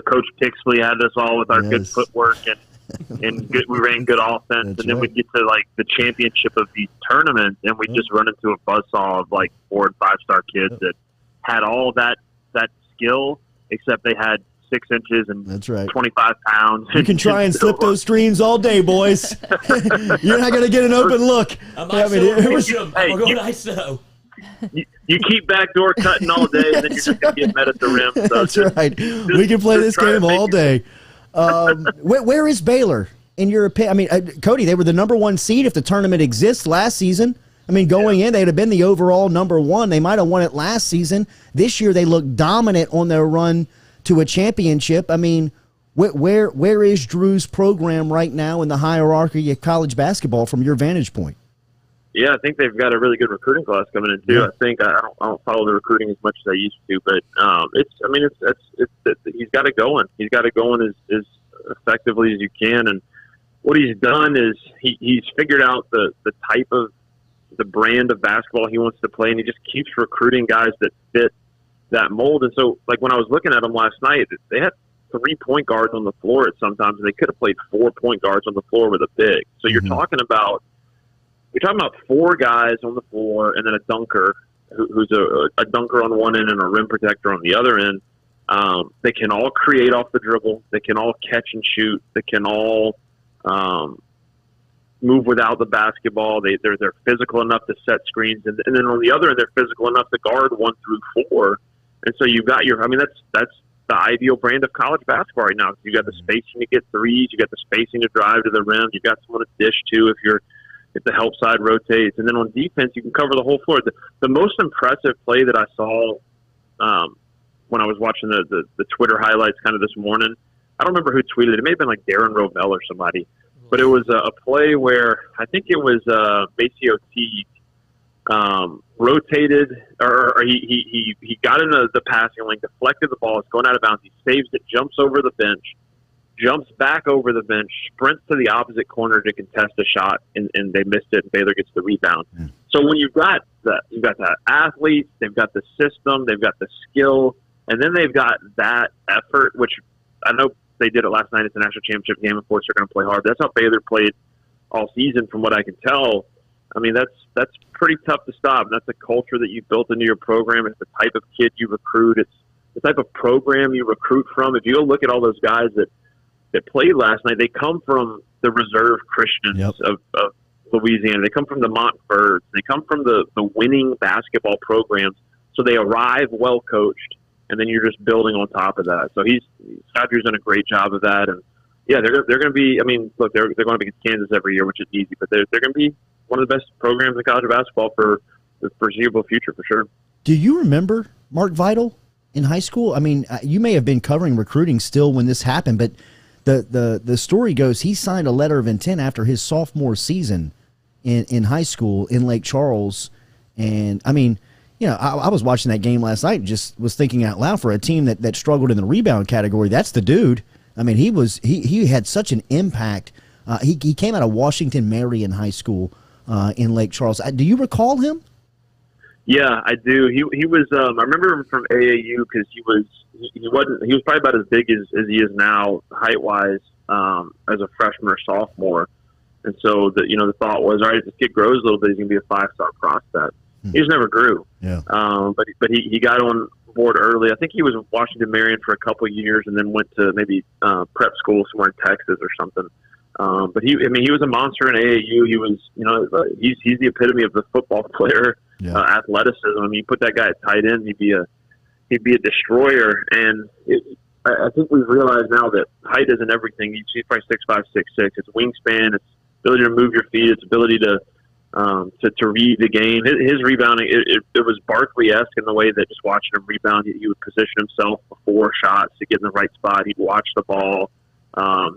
Coach Pixley had us all with our good footwork and we ran good offense. That's and then we'd get to like the championship of these tournaments, and we'd just run into a buzzsaw of like 4- and 5-star kids that had all that skill, except they had 6 inches and 25 pounds. You can try and slip those screens all day, boys. You're not going to get an open look. I'm going ISO. You keep backdoor cutting all day, and then you're just going to get met at the rim. So That's right. We can play this game all day. Where is Baylor, in your opinion? I mean, Cody, they were the number 1 seed if the tournament exists last season. I mean, going in, they'd have been the overall number 1. They might have won it last season. This year, they look dominant on their run to a championship. I mean, where is Drew's program right now in the hierarchy of college basketball from your vantage point? Yeah, I think they've got a really good recruiting class coming in too. Yeah. I think I don't follow the recruiting as much as I used to, but he's got it going. He's got it going as effectively as you can. And what he's done is he's figured out the type of the brand of basketball he wants to play, and he just keeps recruiting guys that fit that mold. And so, like when I was looking at them last night, they had 3 point guards on the floor at sometimes, and they could have played 4 point guards on the floor with a big. So you're talking about 4 guys on the floor and then a dunker who's a dunker on one end and a rim protector on the other end. They can all create off the dribble. They can all catch and shoot. They can all move without the basketball. They're physical enough to set screens, and then on the other end, they're physical enough to guard 1 through 4. And so you've got that's the ideal brand of college basketball right now. You got the spacing to get threes. You got the spacing to drive to the rim. You got someone to dish to if the help side rotates. And then on defense, you can cover the whole floor. The most impressive play that I saw when I was watching the Twitter highlights kind of this morning, I don't remember who tweeted it. It may have been like Darren Rovell or somebody. But it was a play where I think it was Maceo Teague rotated, or he got into the passing lane, deflected the ball, it's going out of bounds. He saves it, jumps over the bench, jumps back over the bench, sprints to the opposite corner to contest a shot, and they missed it, and Baylor gets the rebound. Mm. So when you've got the athletes, they've got the system, they've got the skill, and then they've got that effort, which I know they did it last night at the national championship game. Of course, they're going to play hard. That's how Baylor played all season, from what I can tell. I mean, that's pretty tough to stop. That's a culture that you built into your program. It's the type of kid you recruit. It's the type of program you recruit from. If you go look at all those guys that played last night, they come from the reserve Christians of Louisiana. They come from the Montforts. They come from the winning basketball programs. So they arrive well coached, and then you're just building on top of that. So Scotty's done a great job of that. And yeah, they're going to be. I mean, look, they're going to be against Kansas every year, which is easy, but they're going to be one of the best programs in college basketball for the foreseeable future, for sure. Do you remember Mark Vital in high school? I mean, you may have been covering recruiting still when this happened, but the story goes he signed a letter of intent after his sophomore season in high school in Lake Charles. And I mean, you know, I was watching that game last night and just was thinking out loud, for a team that struggled in the rebound category, that's the dude. I mean, he had such an impact. He came out of Washington Marion High School in Lake Charles. Do you recall him? Yeah, I do. He was. I remember him from AAU because he was probably about as big as he is now, height wise. as a freshman or sophomore. And so the thought was, all right, if this kid grows a little bit, he's going to be a 5-star prospect. He just never grew. Yeah. But he got on board early. I think he was in Washington Marion for a couple of years and then went to maybe prep school somewhere in Texas or something. But he was a monster in AAU. He was, he's the epitome of the football player, athleticism. I mean, you put that guy at tight end, he'd be a destroyer. And I think we've realized now that height isn't everything. He's probably 6'5", 6'6". It's wingspan, it's ability to move your feet, it's ability to read the game. His rebounding, it was Barkley-esque in the way that just watching him rebound, he would position himself before shots to get in the right spot. He'd watch the ball.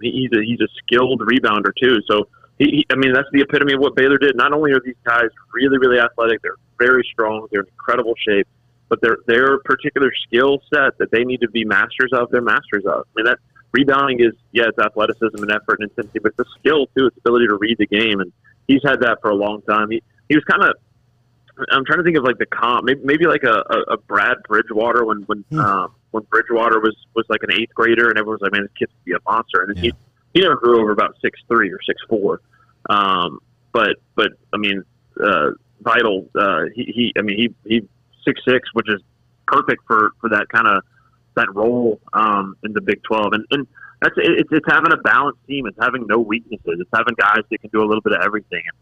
He's a skilled rebounder too. So that's the epitome of what Baylor did. Not only are these guys really, really athletic, they're very strong, they're in incredible shape, but their particular skill set that they need to be masters of, they're masters of. I mean, that rebounding is, it's athleticism and effort and intensity, but it's a skill too. It's the ability to read the game, and he's had that for a long time. He was kind of, I'm trying to think of like the comp, maybe like a Brad Bridgewater when Bridgewater was like an 8th grader, and everyone was like, man, this kid could be a monster. And then he never grew over about 6'3" or 6'4". But I mean, Vital, he 6'6", which is perfect for that kind of that role in the Big 12. And it's having a balanced team. It's having no weaknesses. It's having guys that can do a little bit of everything. And,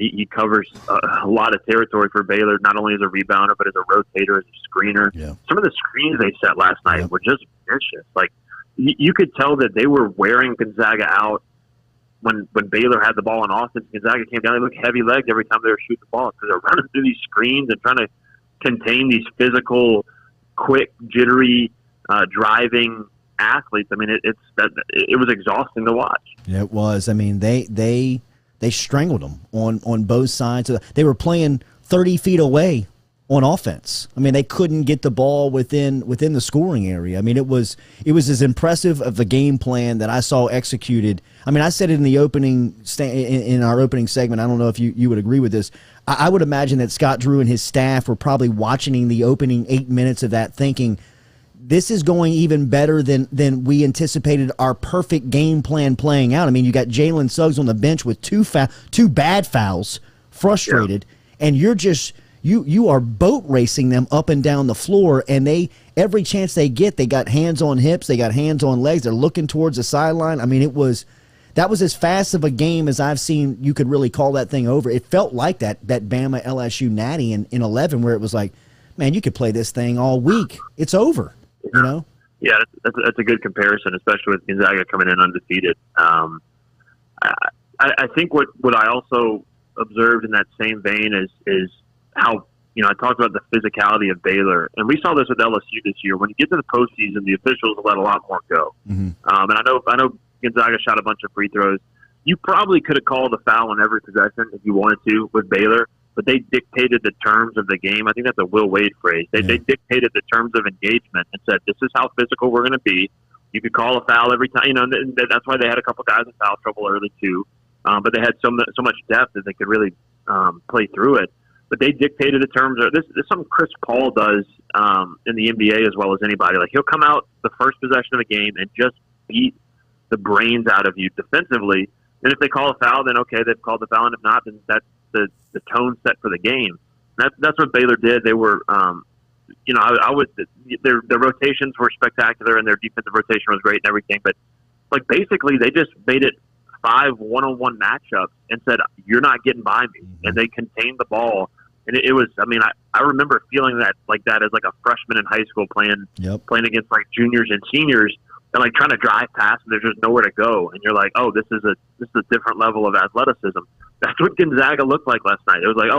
he covers a lot of territory for Baylor, not only as a rebounder, but as a rotator, as a screener. Yeah. Some of the screens they set last night were just vicious. Like, you could tell that they were wearing Gonzaga out when Baylor had the ball on offense. Gonzaga came down, they looked heavy-legged every time they were shooting the ball because they're running through these screens and trying to contain these physical, quick, jittery, driving athletes. I mean, it was exhausting to watch. Yeah, it was. I mean, they strangled them on both sides. They were playing 30 feet away on offense. I mean, they couldn't get the ball within the scoring area. I mean, it was as impressive of the game plan that I saw executed. I mean, I said it in the opening in our opening segment. I don't know if you would agree with this. I would imagine that Scott Drew and his staff were probably watching the opening 8 minutes of that, thinking, this is going even better than we anticipated our perfect game plan playing out. I mean, you got Jalen Suggs on the bench with two bad fouls, frustrated, and you're just you are boat racing them up and down the floor, and every chance they get, they got hands on hips, they got hands on legs, they're looking towards the sideline. I mean, that was as fast of a game as I've seen you could really call that thing over. It felt like that Bama LSU natty in 11, where it was like, man, you could play this thing all week. It's over. Yeah, that's a good comparison, especially with Gonzaga coming in undefeated. I think what I also observed in that same vein is how, I talked about the physicality of Baylor, and we saw this with LSU this year. When you get to the postseason, the officials let a lot more go. Mm-hmm. And I know Gonzaga shot a bunch of free throws. You probably could have called a foul on every possession if you wanted to with Baylor, but they dictated the terms of the game. I think that's a Will Wade phrase. They dictated the terms of engagement and said, this is how physical we're going to be. You could call a foul every time. And that's why they had a couple guys in foul trouble early too. But they had so much depth that they could really play through it. But they dictated the terms. This is something Chris Paul does in the NBA as well as anybody. Like, he'll come out the first possession of a game and just beat the brains out of you defensively. And if they call a foul, then okay, they've called the foul. And if not, then that's the tone set for the game. That's what Baylor did. They were, their rotations were spectacular and their defensive rotation was great and everything. But like, basically, they just made it 5 one-on-one matchups and said, you're not getting by me. Mm-hmm. And they contained the ball. And it was, I remember feeling that as like a freshman in high school playing against like juniors and seniors and like trying to drive past and there's just nowhere to go. And you're like, oh, this is a different level of athleticism. That's what Gonzaga looked like last night. It was like,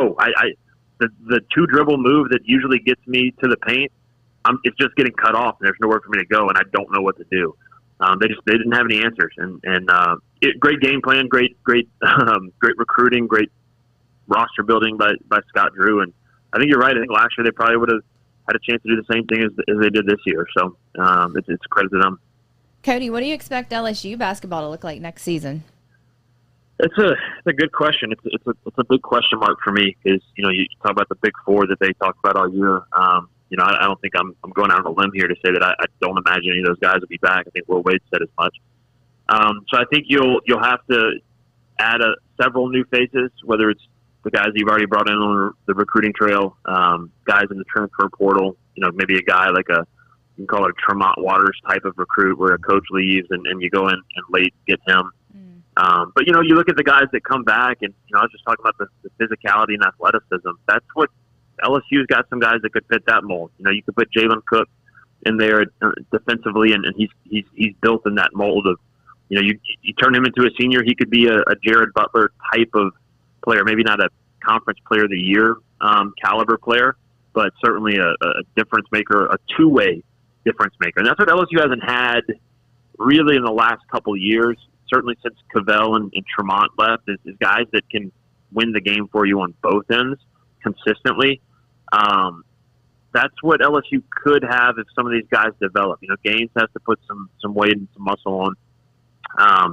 the 2-dribble move that usually gets me to the paint, it's just getting cut off and there's nowhere for me to go and I don't know what to do. They didn't have any answers, and great game plan, great recruiting, great roster building by Scott Drew, and I think you're right. I think last year they probably would have had a chance to do the same thing as they did this year. So it's a credit to them. Cody, what do you expect LSU basketball to look like next season? It's a good question. It's a big question mark for me because you talk about the Big Four that they talked about all year. I don't think I'm going out on a limb here to say that I don't imagine any of those guys will be back. I think Will Wade said as much. So I think you'll have to add several new faces, whether it's the guys you've already brought in on the recruiting trail, guys in the transfer portal, maybe a guy like you can call it a Tremont Waters type of recruit where a coach leaves and you go in and late get him. But, you look at the guys that come back, and, I was just talking about the physicality and athleticism. That's what LSU's got, some guys that could fit that mold. You could put Jalen Cook in there defensively, and he's built in that mold of, you turn him into a senior, he could be a Jared Butler type of player, maybe not a conference player of the year caliber player, but certainly a difference maker, a two-way difference maker. And that's what LSU hasn't had really in the last couple of years, certainly since Cavell and Tremont left, is guys that can win the game for you on both ends consistently. That's what LSU could have if some of these guys develop. Gaines has to put some weight and some muscle on.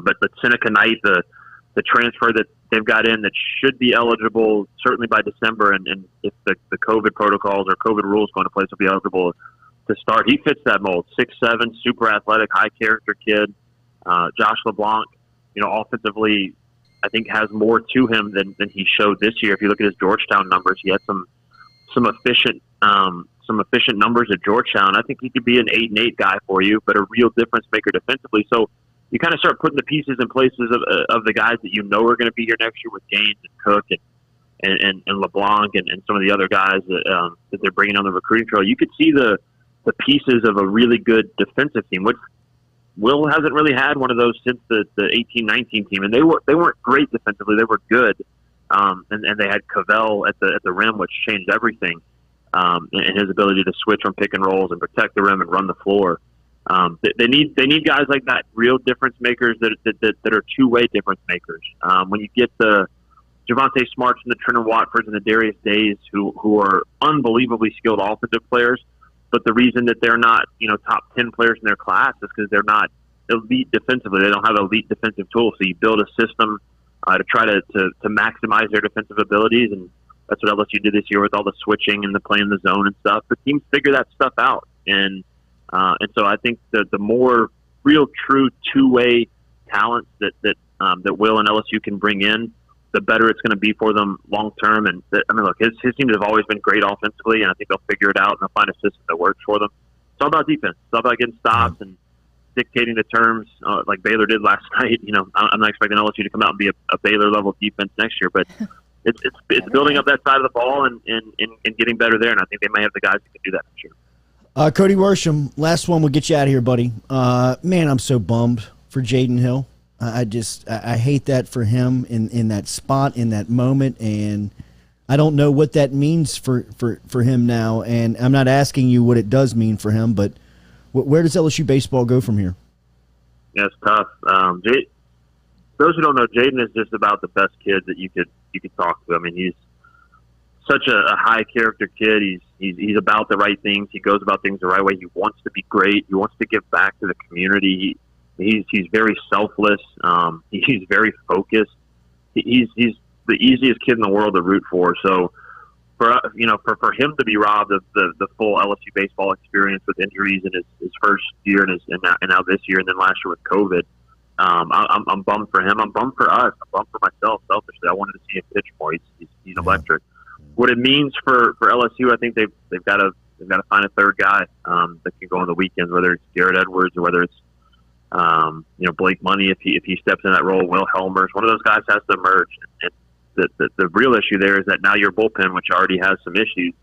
But Seneca Knight, the transfer that they've got in that should be eligible certainly by December, and if the COVID protocols or COVID rules go into place, will be eligible to start. He fits that mold. 6'7", super athletic, high character kid. Josh LeBlanc, offensively, I think has more to him than he showed this year. If you look at his Georgetown numbers, he had some efficient numbers at Georgetown. I think he could be an 8-8 guy for you, but a real difference maker defensively. So you kind of start putting the pieces in places of the guys that are going to be here next year with Gaines and Cook and LeBlanc and some of the other guys that they're bringing on the recruiting trail. You could see the pieces of a really good defensive team, which Will hasn't really had one of those since the 18-19 team, and they weren't great defensively. They were good, and they had Cavell at the rim, which changed everything, and his ability to switch from pick and rolls and protect the rim and run the floor. They need guys like that, real difference makers that are two-way difference makers. When you get the Javonte Smarts and the Trenton Watfords and the Darius Days, who are unbelievably skilled offensive players, but the reason that they're not, top 10 players in their class is because they're not elite defensively. They don't have elite defensive tools. So you build a system to try to maximize their defensive abilities, and that's what LSU did this year with all the switching and the playing the zone and stuff. But teams figure that stuff out, and so I think that the more real, true two-way talents that Will and LSU can bring in, the better it's going to be for them long term. And look, his teams have always been great offensively, and I think they'll figure it out and they'll find a system that works for them. It's all about defense. It's all about getting stops and dictating the terms, like Baylor did last night. I'm not expecting LSU to come out and be a Baylor level defense next year, but it's building up that side of the ball and getting better there. And I think they may have the guys that can do that for sure. Cody Worsham, last one. We'll get you out of here, buddy. Man, I'm so bummed for Jaden Hill. I hate that for him in that spot, in that moment, and I don't know what that means for him now. And I'm not asking you what it does mean for him, but where does LSU baseball go from here? Yeah, it's tough. Those who don't know, Jaden is just about the best kid that you could talk to. I mean, he's such a high character kid. He's about the right things. He goes about things the right way. He wants to be great. He wants to give back to the community. He's very selfless. He's very focused. He's the easiest kid in the world to root for. So for him to be robbed of the full LSU baseball experience with injuries in his first year and now this year and then last year with COVID, I'm bummed for him. I'm bummed for us. I'm bummed for myself selfishly. I wanted to see him pitch more. He's electric. What it means for LSU, I think they've got to find a third guy that can go on the weekends, whether it's Garrett Edwards or whether it's Blake Money if he steps in that role. Will Helmers, one of those guys has to emerge. And the real issue there is that now your bullpen, which already has some issues,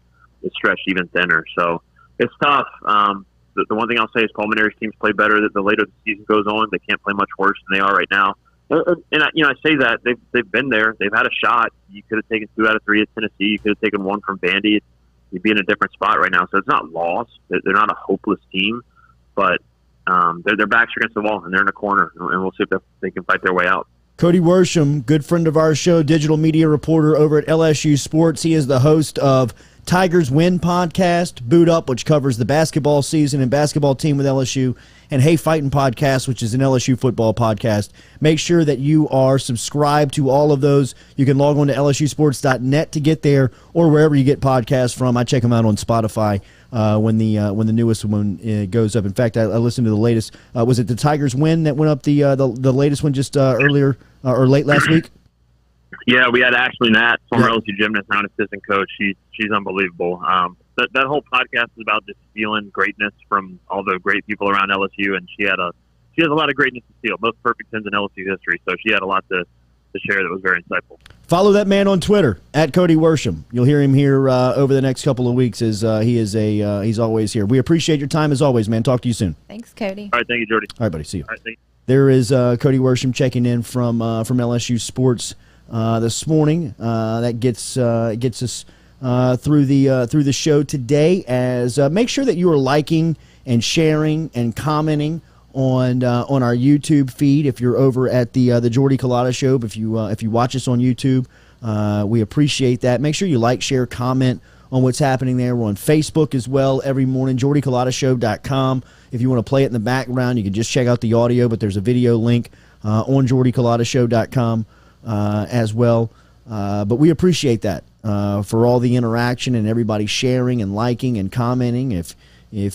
is stretched even thinner. So it's tough. The one thing I'll say is Pulmonary's teams play better the later the season goes on. They can't play much worse than they are right now. And I say that they've been there. They've had a shot. You could have taken 2 out of 3 at Tennessee. You could have taken 1 from Vandy. You'd be in a different spot right now. So it's not lost. They're not a hopeless team, but their backs are against the wall and they're in a corner. And we'll see if they can fight their way out. Cody Worsham, good friend of our show, digital media reporter over at LSU Sports. He is the host of Tigers Win podcast, Boot Up, which covers the basketball season and basketball team with LSU, and Hey Fightin' podcast, which is an LSU football podcast. Make sure that you are subscribed to all of those. You can log on to lsusports.net to get there, or wherever you get podcasts from. I check them out on Spotify when the newest one goes up. In fact, I listened to the latest. Was it the Tigers Win that went up the latest one just earlier or late last week? Yeah, we had Ashley Nat, former LSU gymnast, now an assistant coach. She's unbelievable. That whole podcast is about just stealing greatness from all the great people around LSU, and she has a lot of greatness to steal. Most perfect 10s in LSU history, so she had a lot to share that was very insightful. Follow that man on Twitter at Cody Worsham. You'll hear him here over the next couple of weeks as he's always here. We appreciate your time as always, man. Talk to you soon. Thanks, Cody. All right, thank you, Jordy. All right, buddy. See you. All right, thank you. There is Cody Worsham checking in from LSU Sports this morning. That gets us through the show today. As make sure that you are liking and sharing and commenting on our YouTube feed. If you're over at the Jordy Culotta Show, if you watch us on YouTube, we appreciate that. Make sure you like, share, comment on what's happening there. We're on Facebook as well every morning. JordyCulottaShow.com. If you want to play it in the background, you can just check out the audio, but there's a video link on JordyCulottaShow.com as well. But we appreciate that for all the interaction and everybody sharing and liking and commenting. If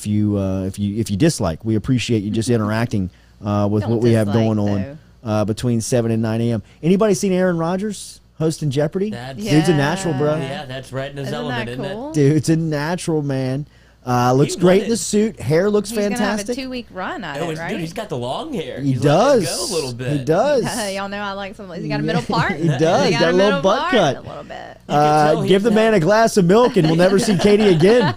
you dislike, we appreciate you just interacting with what we have going on between 7 and 9 a.m. Anybody seen Aaron Rodgers hosting Jeopardy? Dude's a natural, bro. Yeah, that's right in his element, isn't it? Dude's a natural, man. Looks great in the suit. Hair looks fantastic. He's going to have a 2-week run at it, right? Dude, he's got the long hair. He does. Go a little bit. He does. Y'all know I like some. He's got a middle part. He does. He's got a little butt cut. A little bit. Give the man a glass of milk and we'll never see Katie again.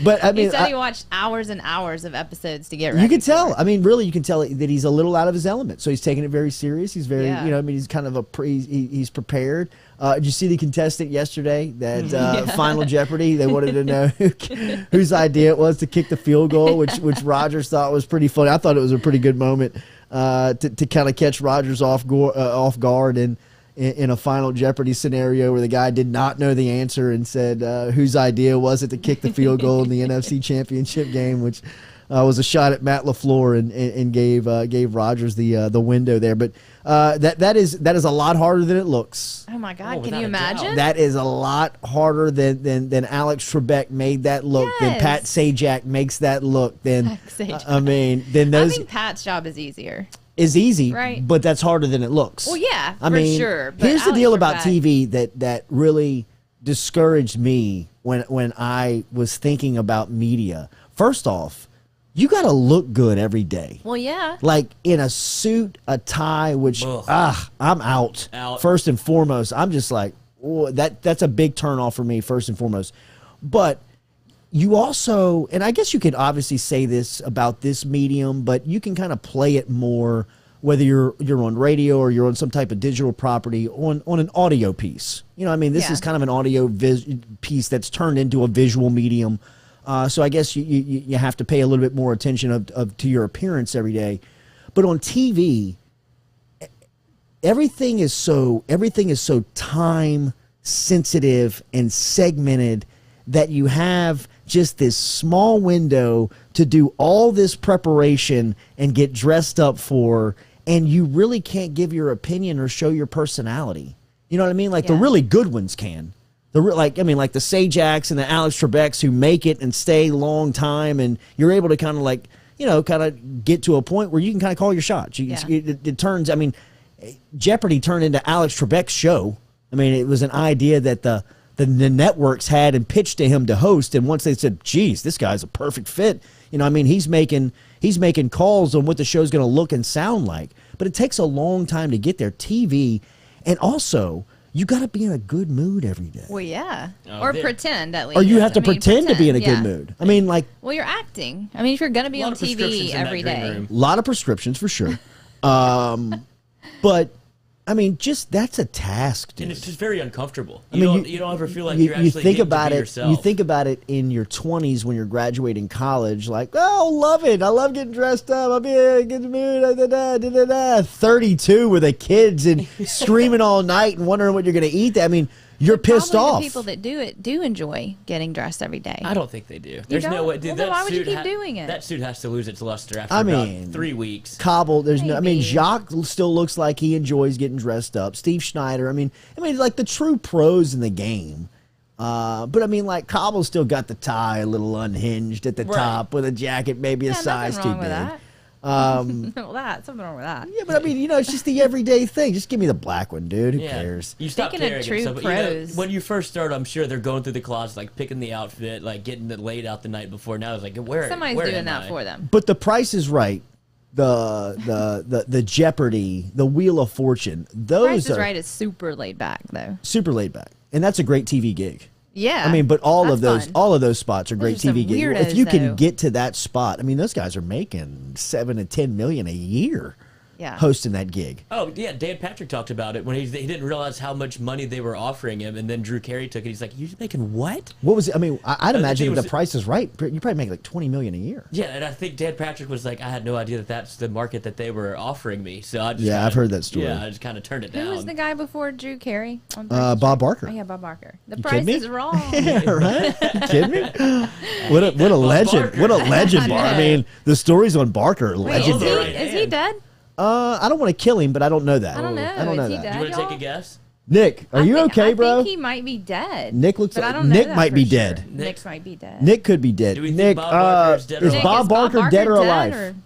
But I mean, he said he watched hours and hours of episodes to get ready. You can tell. I mean, really, you can tell that he's a little out of his element. So he's taking it very serious. He's very, he's kind of he's prepared. Did you see the contestant yesterday? That Final Jeopardy. They wanted to know whose idea it was to kick the field goal, which Rodgers thought was pretty funny. I thought it was a pretty good moment to kind of catch Rodgers off guard in a Final Jeopardy scenario where the guy did not know the answer and said whose idea was it to kick the field goal in the NFC Championship game, which was a shot at Matt LaFleur and gave Rodgers the window there. But that is a lot harder than it looks. Oh my God! Can you imagine? That is a lot harder than Alex Trebek made that look. Yes. Than Pat Sajak makes that look. Then those. I think Pat's job is easier. Is easy, right? But that's harder than it looks. Well, yeah, I mean, sure. But here's the deal about TV TV that really discouraged me when I was thinking about media. First off, you got to look good every day. Well, yeah. Like in a suit, a tie, which I'm out. First and foremost, I'm just like, that's a big turnoff for me. First and foremost, but. You also, and I guess you could obviously say this about this medium, but you can kind of play it more whether you're on radio or you're on some type of digital property on an audio piece. You know, I mean, this is kind of an audio piece that's turned into a visual medium. So I guess you have to pay a little bit more attention to your appearance every day. But on TV, everything is so time sensitive and segmented that you have just this small window to do all this preparation and get dressed up for, and you really can't give your opinion or show your personality. You know what I mean? Like the really good ones can. Like the Sajaks and the Alex Trebeks who make it and stay a long time, and you're able to kind of get to a point where you can kind of call your shots. It turns, I mean, Jeopardy turned into Alex Trebek's show. I mean, it was an idea that the networks had and pitched to him to host, and once they said, geez, this guy's a perfect fit, I mean, he's making calls on what the show's going to look and sound like. But it takes a long time to get there. TV, and also you got to be in a good mood every day. Well, yeah, or pretend at least. Or you have to pretend to be in a good mood. I mean, like, well, you're acting. I mean, if you're going to be on TV every day, a lot of prescriptions for sure. But I mean, just that's a task, dude. And it's just very uncomfortable. You don't ever feel like you're actually think about be it. yourself. You think about it in your 20s when you're graduating college, like, oh, love it. I love getting dressed up. I'll be in a good mood. 32 with the kids and screaming all night and wondering what you're going to eat. I mean, You're pissed off. The people that do it do enjoy getting dressed every day. I don't think they do. There's no way. Dude, then why would you keep doing it? That suit has to lose its luster after about 3 weeks. Cobble, Jacques still looks like he enjoys getting dressed up. Steve Schneider, I mean, like the true pros in the game. But I mean, like Cobble's still got the tie a little unhinged at the top with a jacket maybe a size too big. Something wrong with that. Yeah, but I mean, it's just the everyday thing. Just give me the black one, dude. Who cares? You stop Speaking caring of true stuff, pros, when you first start, I'm sure they're going through the closet, like picking the outfit, like getting it laid out the night before. Now it's like, somebody's doing that for them. But the Price is Right. The Jeopardy, the Wheel of Fortune. Those Price is Right is super laid back though. Super laid back, and that's a great TV gig. Yeah, I mean, but all of those spots are great TV gigs. If you can though. get to that spot, I mean, those guys are making $7 to $10 million a year. Hosting that gig. Oh yeah, Dan Patrick talked about it when he didn't realize how much money they were offering him, and then Drew Carey took it. He's like, "You're making what?" What was it? I mean, I'd imagine if the Price is Right, you probably make like $20 million a year. Yeah, and I think Dan Patrick was like, "I had no idea that that's the market that they were offering me." So I just I've heard that story. Yeah, I just kind of turned it down. Who was the guy before Drew Carey? Bob Barker. Oh yeah, Bob Barker. The Price is Wrong. Yeah, right? You kidding me? What a legend! Barker. What a legend! I mean, the stories on Barker, Wait, legendary. is he dead? I don't want to kill him, but I don't know that. I don't know. Is he dead, Do you want to take a guess? Nick, are you okay, bro? I think he might be dead. Nick looks but like I don't know Nick that might for be sure. dead. Nick might be dead. Nick could be dead. Do we think Nick, Bob Barker is dead or is alive? Bob Barker dead or alive?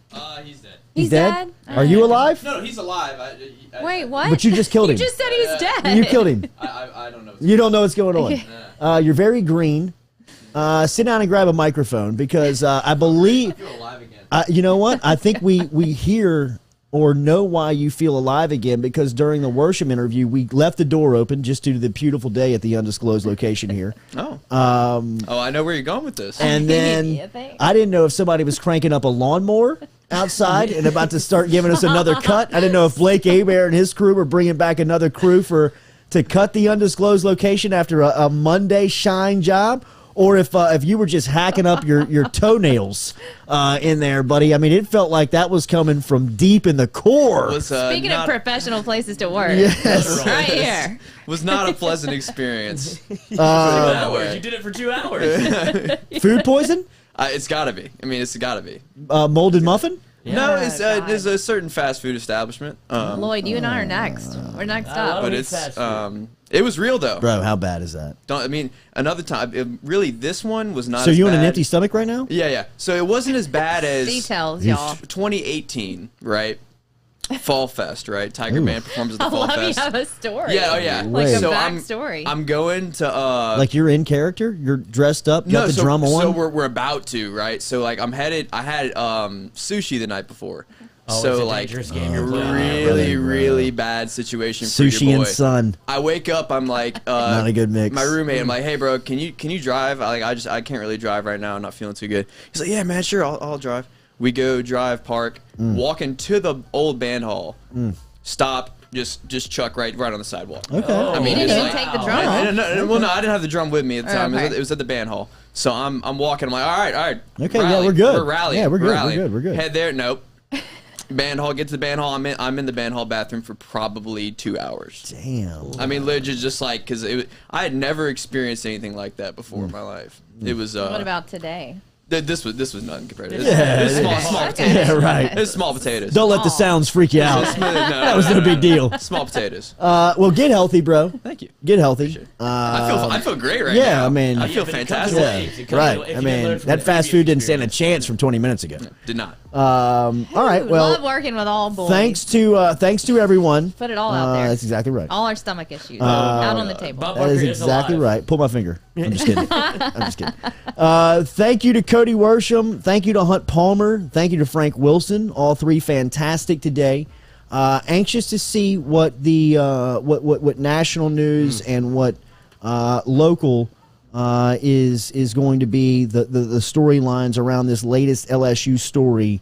He's dead. He's dead? Are you alive? No, he's alive. Wait, what? But you just killed him. You just said he's dead. You killed him. I don't know. You don't know what's going on. You're very green. Sit down and grab a microphone because I believe. I feel alive again. You know what? I think we hear or know why you feel alive again because during the Worsham interview, we left the door open just due to the beautiful day at the undisclosed location here. I know where you're going with this. And then I didn't know if somebody was cranking up a lawnmower outside and about to start giving us another cut. I didn't know if Blake Hebert and his crew were bringing back another crew to cut the undisclosed location after a Monday shine job. Or if you were just hacking up your toenails in there, buddy. I mean, it felt like that was coming from deep in the core. Speaking of professional places to work, yes. right here. Was not a pleasant experience. You did it for 2 hours. Food poison? It's got to be. I mean, it's got to be. Molded muffin? Yeah. No, there's a certain fast food establishment. Lloyd, you and I are next. We're next up. But it was real though. Bro, how bad is that? Another time. Really, this one was not. So you on an empty stomach right now? Yeah. So it wasn't as bad as details, y'all. 2018, right? Fall Fest, right? Tiger Man performs at the Fall Fest. You have a story. Yeah, oh yeah. Like a so backstory. I'm going to like you're in character. You're dressed up. Got the drum on. So we're about to, right? So like I'm headed. I had sushi the night before. So like really bad situation for sushi your boy. And sun. I wake up, I'm like not a good mix. My roommate, I'm like, hey bro, can you drive? I can't really drive right now. I'm not feeling too good. He's like, yeah man, sure, I'll drive. We go drive, park, walk into the old band hall, stop, just chuck right on the sidewalk. Okay. I mean, you didn't take the drum off. No, I didn't have the drum with me at the time. It was at the band hall. So I'm walking. I'm like, all right. Okay, rally. yeah, we're good. We're rallying. Yeah, we're good. Head there. Nope. Band hall. Get to the band hall. I'm in the band hall bathroom for probably 2 hours. Damn. I mean, legit, just like because I had never experienced anything like that before in my life. It was. What about today? This was nothing compared to this. Yeah, This is small potatoes. Yeah, right. It's small potatoes. Don't let the sounds freak you out. That was no big deal. Small potatoes. Well, get healthy, bro. Thank you. Get healthy. I feel great right now. Yeah, I mean, I feel fantastic. Yeah, right. I mean, that fast food didn't stand a chance from 20 minutes ago. Did not. All right. Well, love working with all boys. Thanks to everyone. Put it all out there. That's exactly right. All our stomach issues out on the table. That is exactly right. Pull my finger. I'm just kidding. I'm just kidding. Thank you to Cody Worsham. Thank you to Hunt Palmer. Thank you to Frank Wilson. All three fantastic today. Anxious to see what the what national news and what local is going to be the storylines around this latest LSU story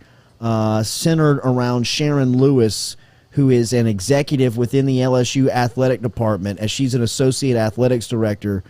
centered around Sharon Lewis, who is an executive within the LSU athletic department. As she's an associate athletics director,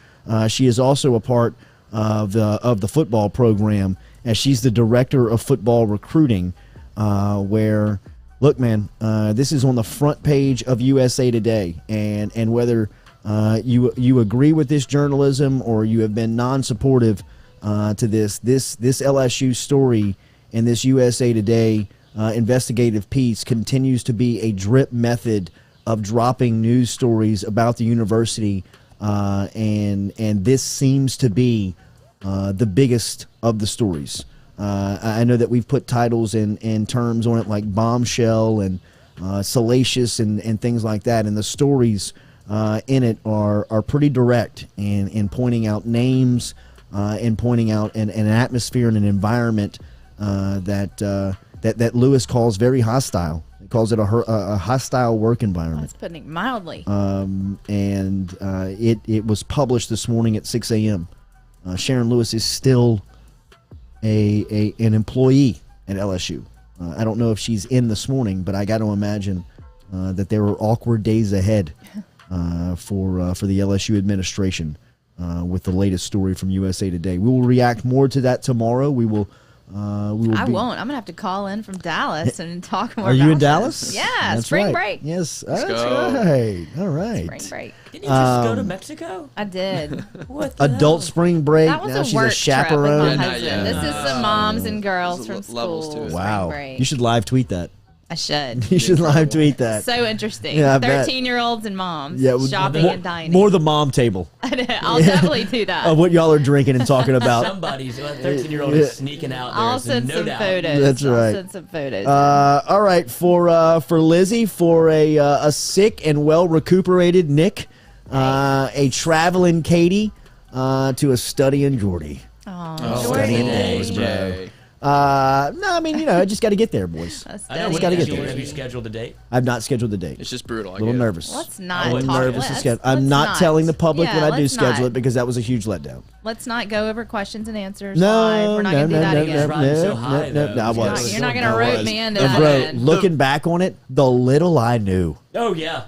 she is also a part of the football program, as she's the director of football recruiting. Where, look, man, this is on the front page of USA Today, and whether you agree with this journalism or you have been non-supportive to this LSU story and this USA Today investigative piece continues to be a drip method of dropping news stories about the university, and this seems to be the biggest of the stories. I know that we've put titles and terms on it like bombshell and salacious and things like that, and the stories in it are pretty direct in pointing out names and pointing out an atmosphere and an environment that Lewis calls very hostile. He calls it a hostile work environment. That's putting it mildly. It was published this morning at 6 a.m. Sharon Lewis is still an employee at LSU. I don't know if she's in this morning, but I got to imagine that there were awkward days ahead for the LSU administration with the latest story from USA Today. We will react more to that tomorrow. We will. I won't. I'm gonna have to call in from Dallas and talk more. Are you in Dallas? Yeah, that's spring right. break. Yes, that's right. All right. Spring break. Didn't you just go to Mexico? I did. What the Adult hell? spring break. That was now a she's work a chaperone. trip with my husband. This is some moms and girls from levels school. to it. Wow. Spring break. You should live tweet that. I should. You should live tweet that. So interesting. Yeah, I bet. 13-year-olds and moms more, shopping and dining. More the mom table I'll definitely do that. of what y'all are drinking and talking about. Somebody's 13-year-old is sneaking out there. I'll so send no some doubt. photos. That's right. I'll send some photos. All right, for Lizzie, for a sick and well recuperated Nick, a traveling Katie, to a studying Jordy. Oh, Studying Jordy. days, bro. No, I mean, I just got to get there, boys. I know. Just gotta get there. Have you scheduled a date? I've not scheduled the date. It's just brutal. A little nervous. Let's not a little talk nervous to list. schedule. I'm Let's not telling the public Yeah, when I do let's schedule not. it because that was a huge letdown. Let's not go over questions and answers No, live. We're not no, going to do that no, again. Riding so high, though. I was. You're not going to rope me into And that. bro, again. looking back on it, the little I knew. Oh yeah.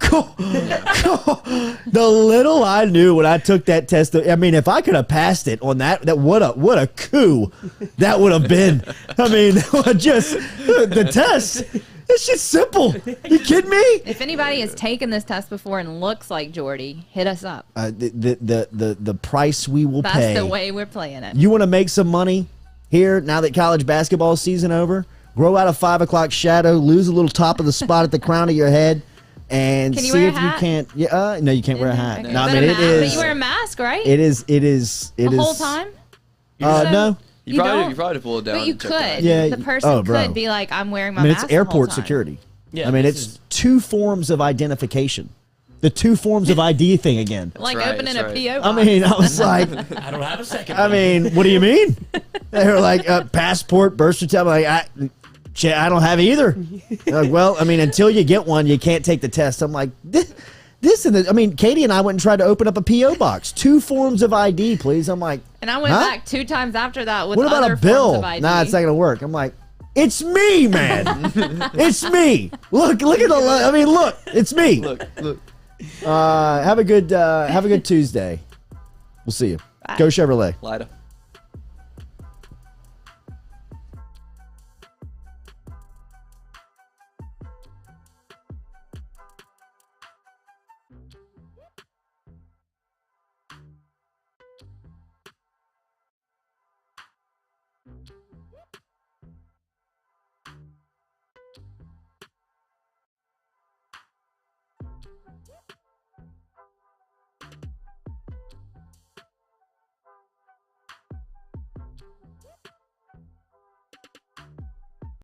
The little I knew when I took that test. I mean, if I could have passed it on that what a coup that would have been. I mean, just the test. It's just simple. You kidding me? If anybody has taken this test before and looks like Jordy, hit us up. The price we will pay. That's the way we're playing it. You want to make some money here now that college basketball season over? Grow out a 5 o'clock shadow, lose a little top of the spot at the crown of your head. And Can you see wear a if hat? you can't. Yeah, no, you can't wear a hat. Okay. No, I But mean a it mask- But is. you wear a mask, right? It is. The whole time? No. You probably don't? probably pull it down. But you and check that. could. Yeah. The person Oh, bro. could be like, I'm wearing my I mean, mask it's the whole airport time. security. Yeah, I mean, this it's is- two forms of identification. The two forms of ID thing again. Like right, opening that's a right. P.O. box. I mean, I was like, I don't have a second. I mean, what do you mean? They were like, passport, birth certificate. I'm like, I don't have either. They're like, well, I mean, until you get one, you can't take the test. I'm like, this and I mean, Katie and I went and tried to open up a P.O. box. 2 forms of ID, please. I'm like, And I went huh? back 2 times after that with What about other a bill? forms of ID. Nah, it's not gonna work. I'm like, it's me, man. It's me. Look at the. I mean, look, it's me. Look. Have a good Tuesday. We'll see you. Bye. Go Chevrolet. Lida.